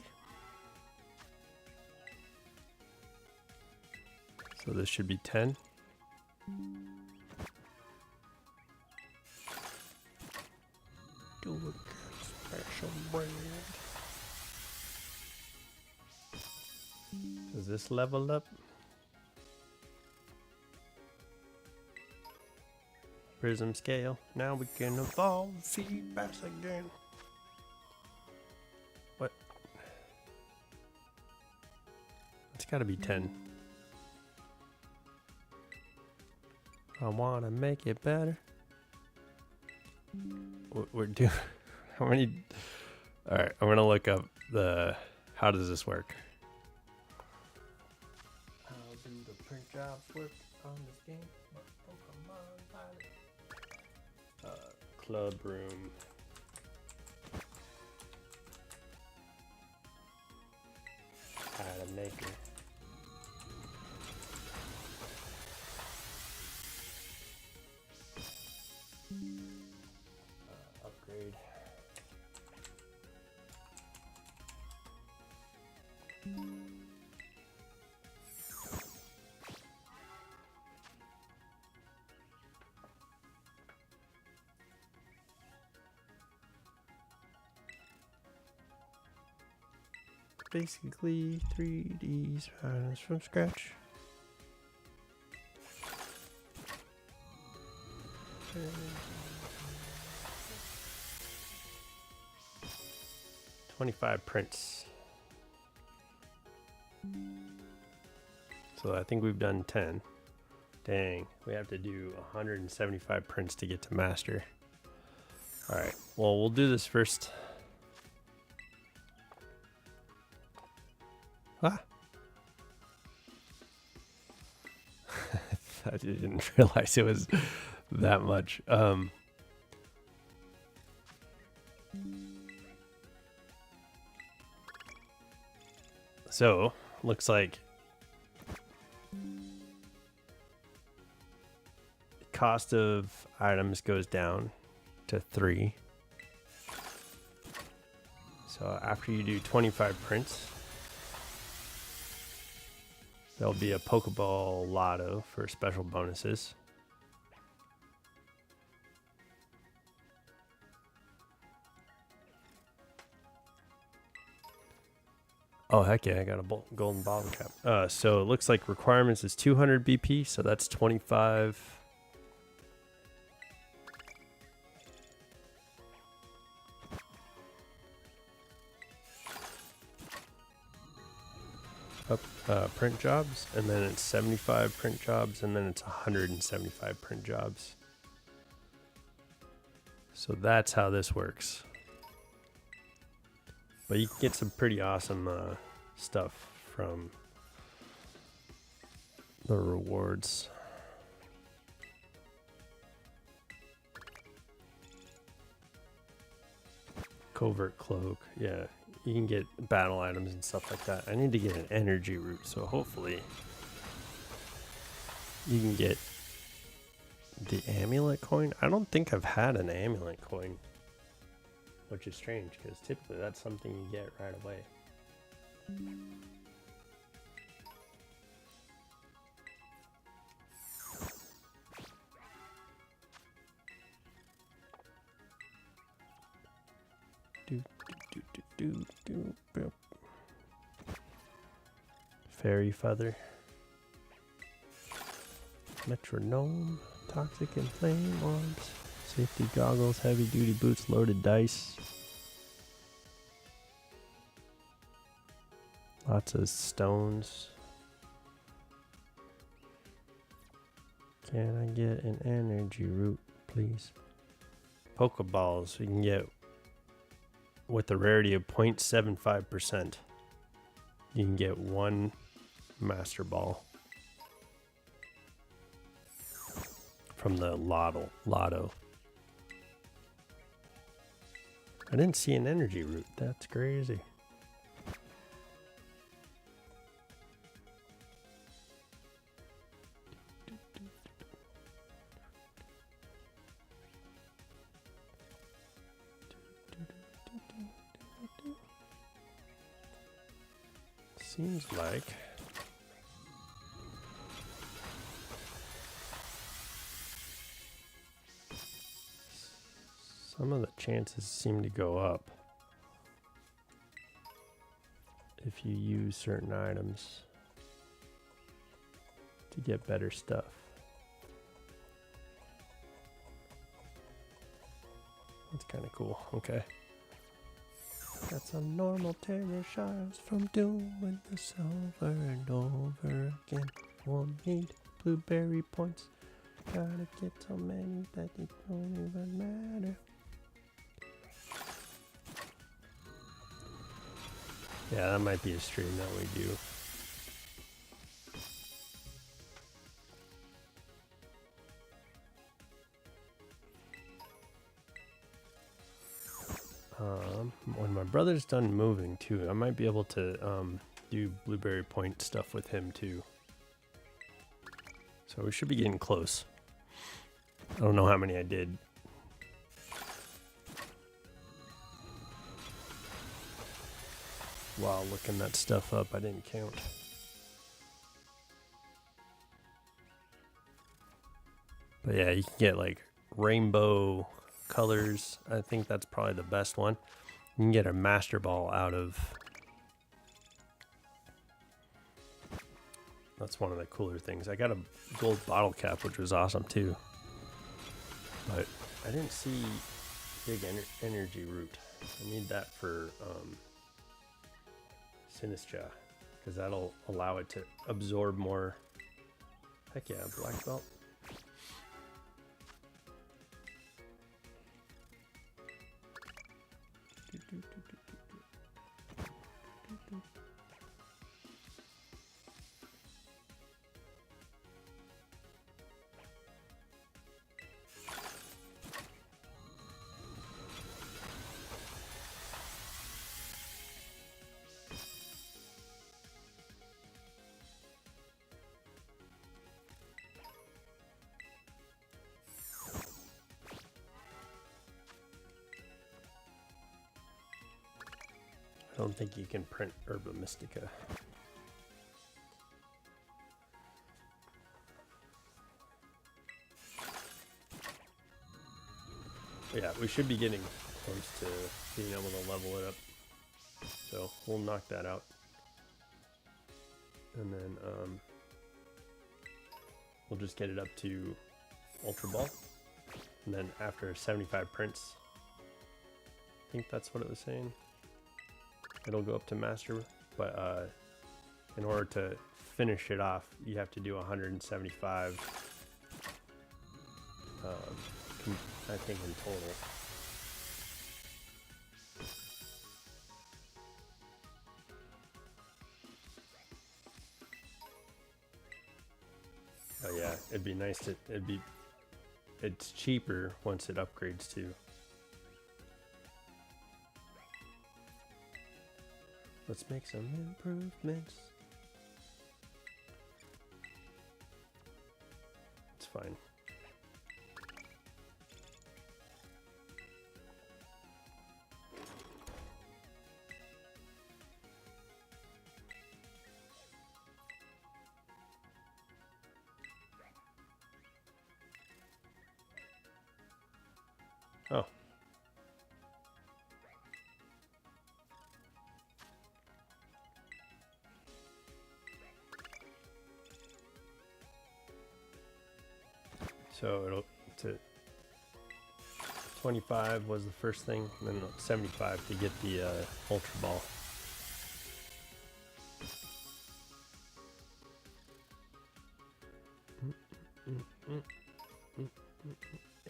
A: So this should be 10. Do a special brand. Does this level up? Prism scale. Now we can evolve feedback again. What? It's gotta be 10. I wanna make it better. We're doing how many? All right, I'm gonna look up the. How does this work? How do the print jobs work on this game? Pokémon Violet. Club room. item maker. Upgrade. Basically 3Ds from scratch. $25 prints. So I think we've done 10. Dang, we have to do 175 prints to get to master. Alright, well, we'll do this first. Ah! I didn't realize it was that much. So, looks like cost of items goes down to 3. So after you do 25 prints, there'll be a Pokeball Lotto for special bonuses. Oh, heck yeah, I got a golden bottle cap. So it looks like requirements is 200 BP, so that's 25. Print jobs, and then it's 75 print jobs, and then it's 175 print jobs. So that's how this works. But you can get some pretty awesome stuff from the rewards. Covert cloak, yeah. You can get battle items and stuff like that. I need to get an energy root, so hopefully you can get the amulet coin. I don't think I've had an amulet coin, which is strange because typically that's something you get right away. Fairy feather, metronome, toxic and flame orbs, safety goggles, heavy duty boots, loaded dice, lots of stones. Can I get an energy root, please? Pokeballs we can get with a rarity of 0.75%. You can get 1 Master Ball from the Lotto. I didn't see an energy root. That's crazy. Seems like some of the chances seem to go up if you use certain items to get better stuff. That's kind of cool. Okay. Got some normal terror shards from doing the silver and over again. Won't need blueberry points. Gotta get so many that it don't even matter. Yeah, that might be a stream that we do. When my brother's done moving too, I might be able to do blueberry point stuff with him too. So we should be getting close. I don't know how many I did. While looking that stuff up, I didn't count. But yeah, you can get like rainbow colors. I think that's probably the best one. You can get a master ball out of... That's one of the cooler things. I got a gold bottle cap, which was awesome too. But I didn't see big energy root. I need that for Sinistra, because that'll allow it to absorb more. Heck yeah, black belt. I don't think you can print Herba Mystica. Yeah, we should be getting close to being able to level it up. So we'll knock that out. And then we'll just get it up to Ultra Ball. And then after 75 prints, I think that's what it was saying, it'll go up to Master. But in order to finish it off, you have to do 175, I think in total. Oh yeah, it'd be nice to, it's cheaper once it upgrades too. Let's make some improvements. It's fine. Oh. So it'll to 25 was the first thing, and then 75 to get the Ultra Ball.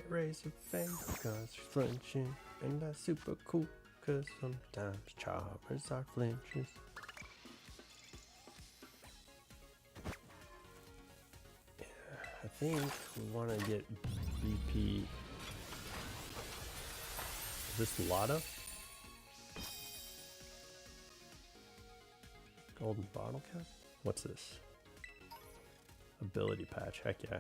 A: Raise your face, cause you're flinching, and that's super cool, cause sometimes choppers are flinches. I think we want to get BP. Is this Lotta? Golden bottle cap? What's this? Ability patch. Heck yeah.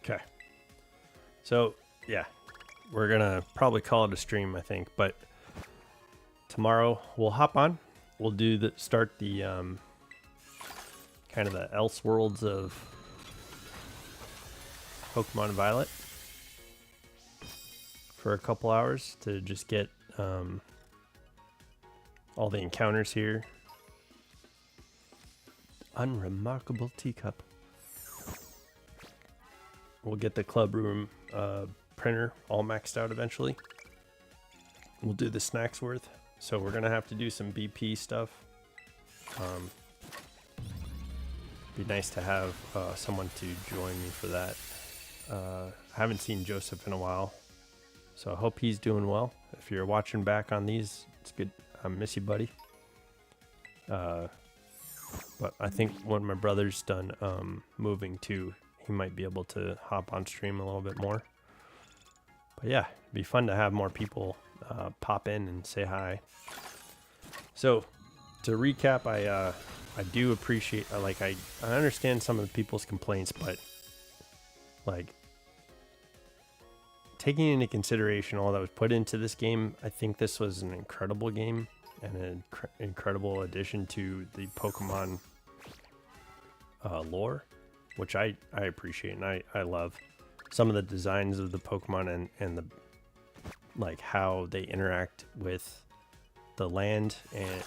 A: Okay. So, yeah, we're gonna probably call it a stream, I think, but tomorrow we'll hop on. We'll do start the kind of the else worlds of Pokemon Violet for a couple hours to just get all the encounters here. Unremarkable teacup. We'll get the club room printer all maxed out eventually. We'll do the snacks worth. So we're gonna have to do some BP stuff. be nice to have someone to join me for that. I haven't seen Joseph in a while, so I hope he's doing well. If you're watching back on these, it's good. I miss you, buddy. But I think when my brother's done moving too, he might be able to hop on stream a little bit more. But yeah, it'd be fun to have more people pop in and say hi. So to recap, I do appreciate, I understand some of the people's complaints, but like taking into consideration all that was put into this game, I think this was an incredible game and an incredible addition to the Pokemon lore, which I appreciate and I love. Some of the designs of the Pokemon and the like how they interact with the land and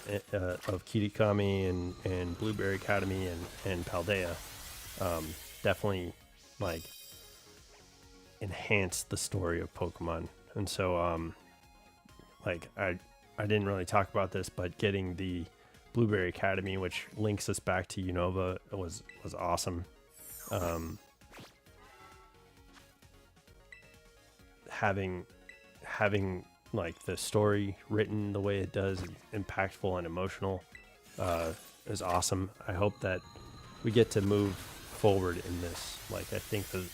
A: of Kitakami and Blueberry Academy and Paldea definitely like enhance the story of Pokemon. And so like I didn't really talk about this, but getting the Blueberry Academy, which links us back to Unova, was awesome. Having like the story written the way it does, impactful and emotional, is awesome. I hope that we get to move forward in this. Like, I think that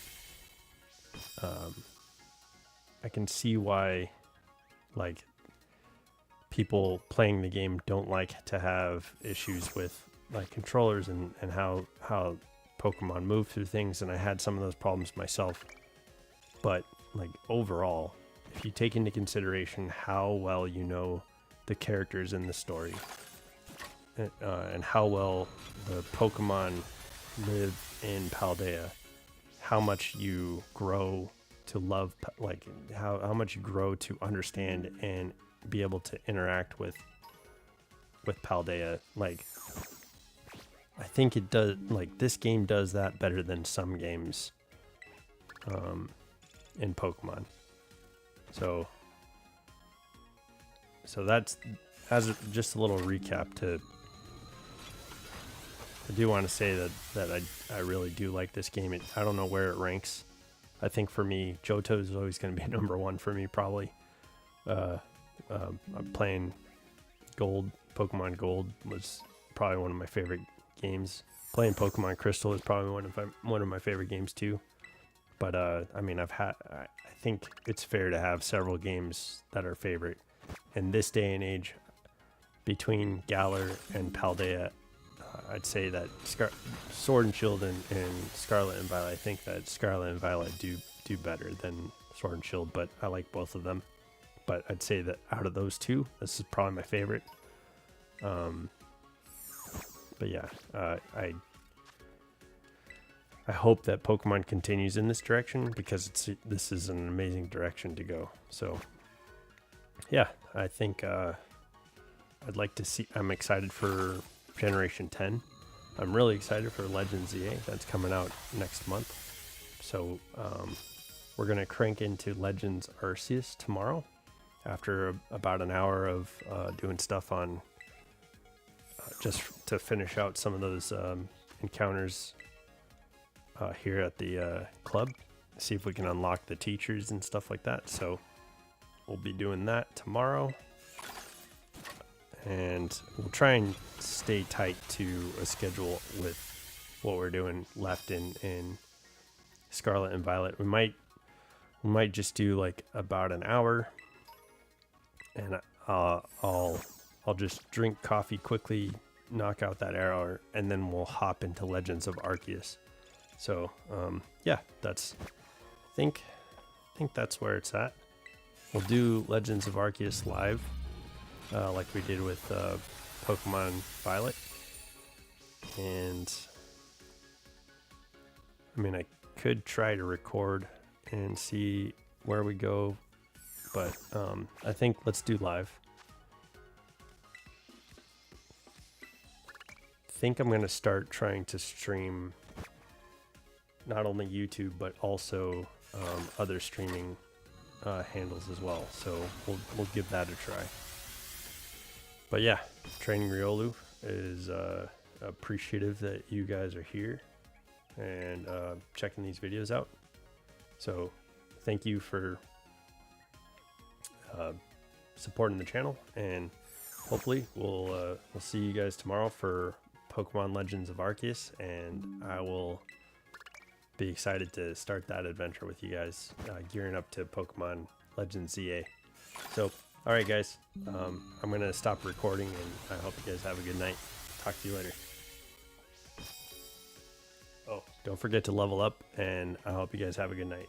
A: I can see why like people playing the game don't like to have issues with like controllers and how Pokemon move through things, and I had some of those problems myself. But like overall, if you take into consideration how well you know the characters in the story and how well the Pokemon live in Paldea, how much you grow to love, like how much you grow to understand and be able to interact with Paldea. Like, I think it does, like this game does that better than some games in Pokemon. So that's just a little recap. I do want to say that I really do like this game. I don't know where it ranks. I think for me, Johto is always going to be number one for me, probably. I'm playing Gold. Pokemon Gold was probably one of my favorite games. Playing Pokemon Crystal is probably one of my favorite games too. But I mean, I think it's fair to have several games that are favorite. In this day and age, between Galar and Paldea, I'd say that Sword and Shield and Scarlet and Violet, I think that Scarlet and Violet do better than Sword and Shield, but I like both of them. But I'd say that out of those two, this is probably my favorite. But yeah, I hope that Pokemon continues in this direction, because this is an amazing direction to go. So yeah, I think I'd like to see. I'm excited for Generation 10. I'm really excited for Legends EA. That's coming out next month. So we're gonna crank into Legends Arceus tomorrow after about an hour of doing stuff on just to finish out some of those encounters here at the club, see if we can unlock the teachers and stuff like that. So we'll be doing that tomorrow, and we'll try and stay tight to a schedule with what we're doing left in Scarlet and Violet. We might just do like about an hour, and I'll just drink coffee quickly, knock out that hour, and then we'll hop into Legends of Arceus. So yeah, I think that's where it's at. We'll do Legends of Arceus live, like we did with Pokemon Violet. And I mean, I could try to record and see where we go, but I think let's do live. I think I'm gonna start trying to stream not only YouTube but also other streaming handles as well. So we'll give that a try. But yeah, training Riolu is appreciative that you guys are here and checking these videos out. So thank you for supporting the channel, and hopefully we'll see you guys tomorrow for Pokemon Legends of Arceus, and I will be excited to start that adventure with you guys, gearing up to Pokemon Legends ZA. So, alright guys, I'm going to stop recording, and I hope you guys have a good night. Talk to you later. Oh, don't forget to level up, and I hope you guys have a good night.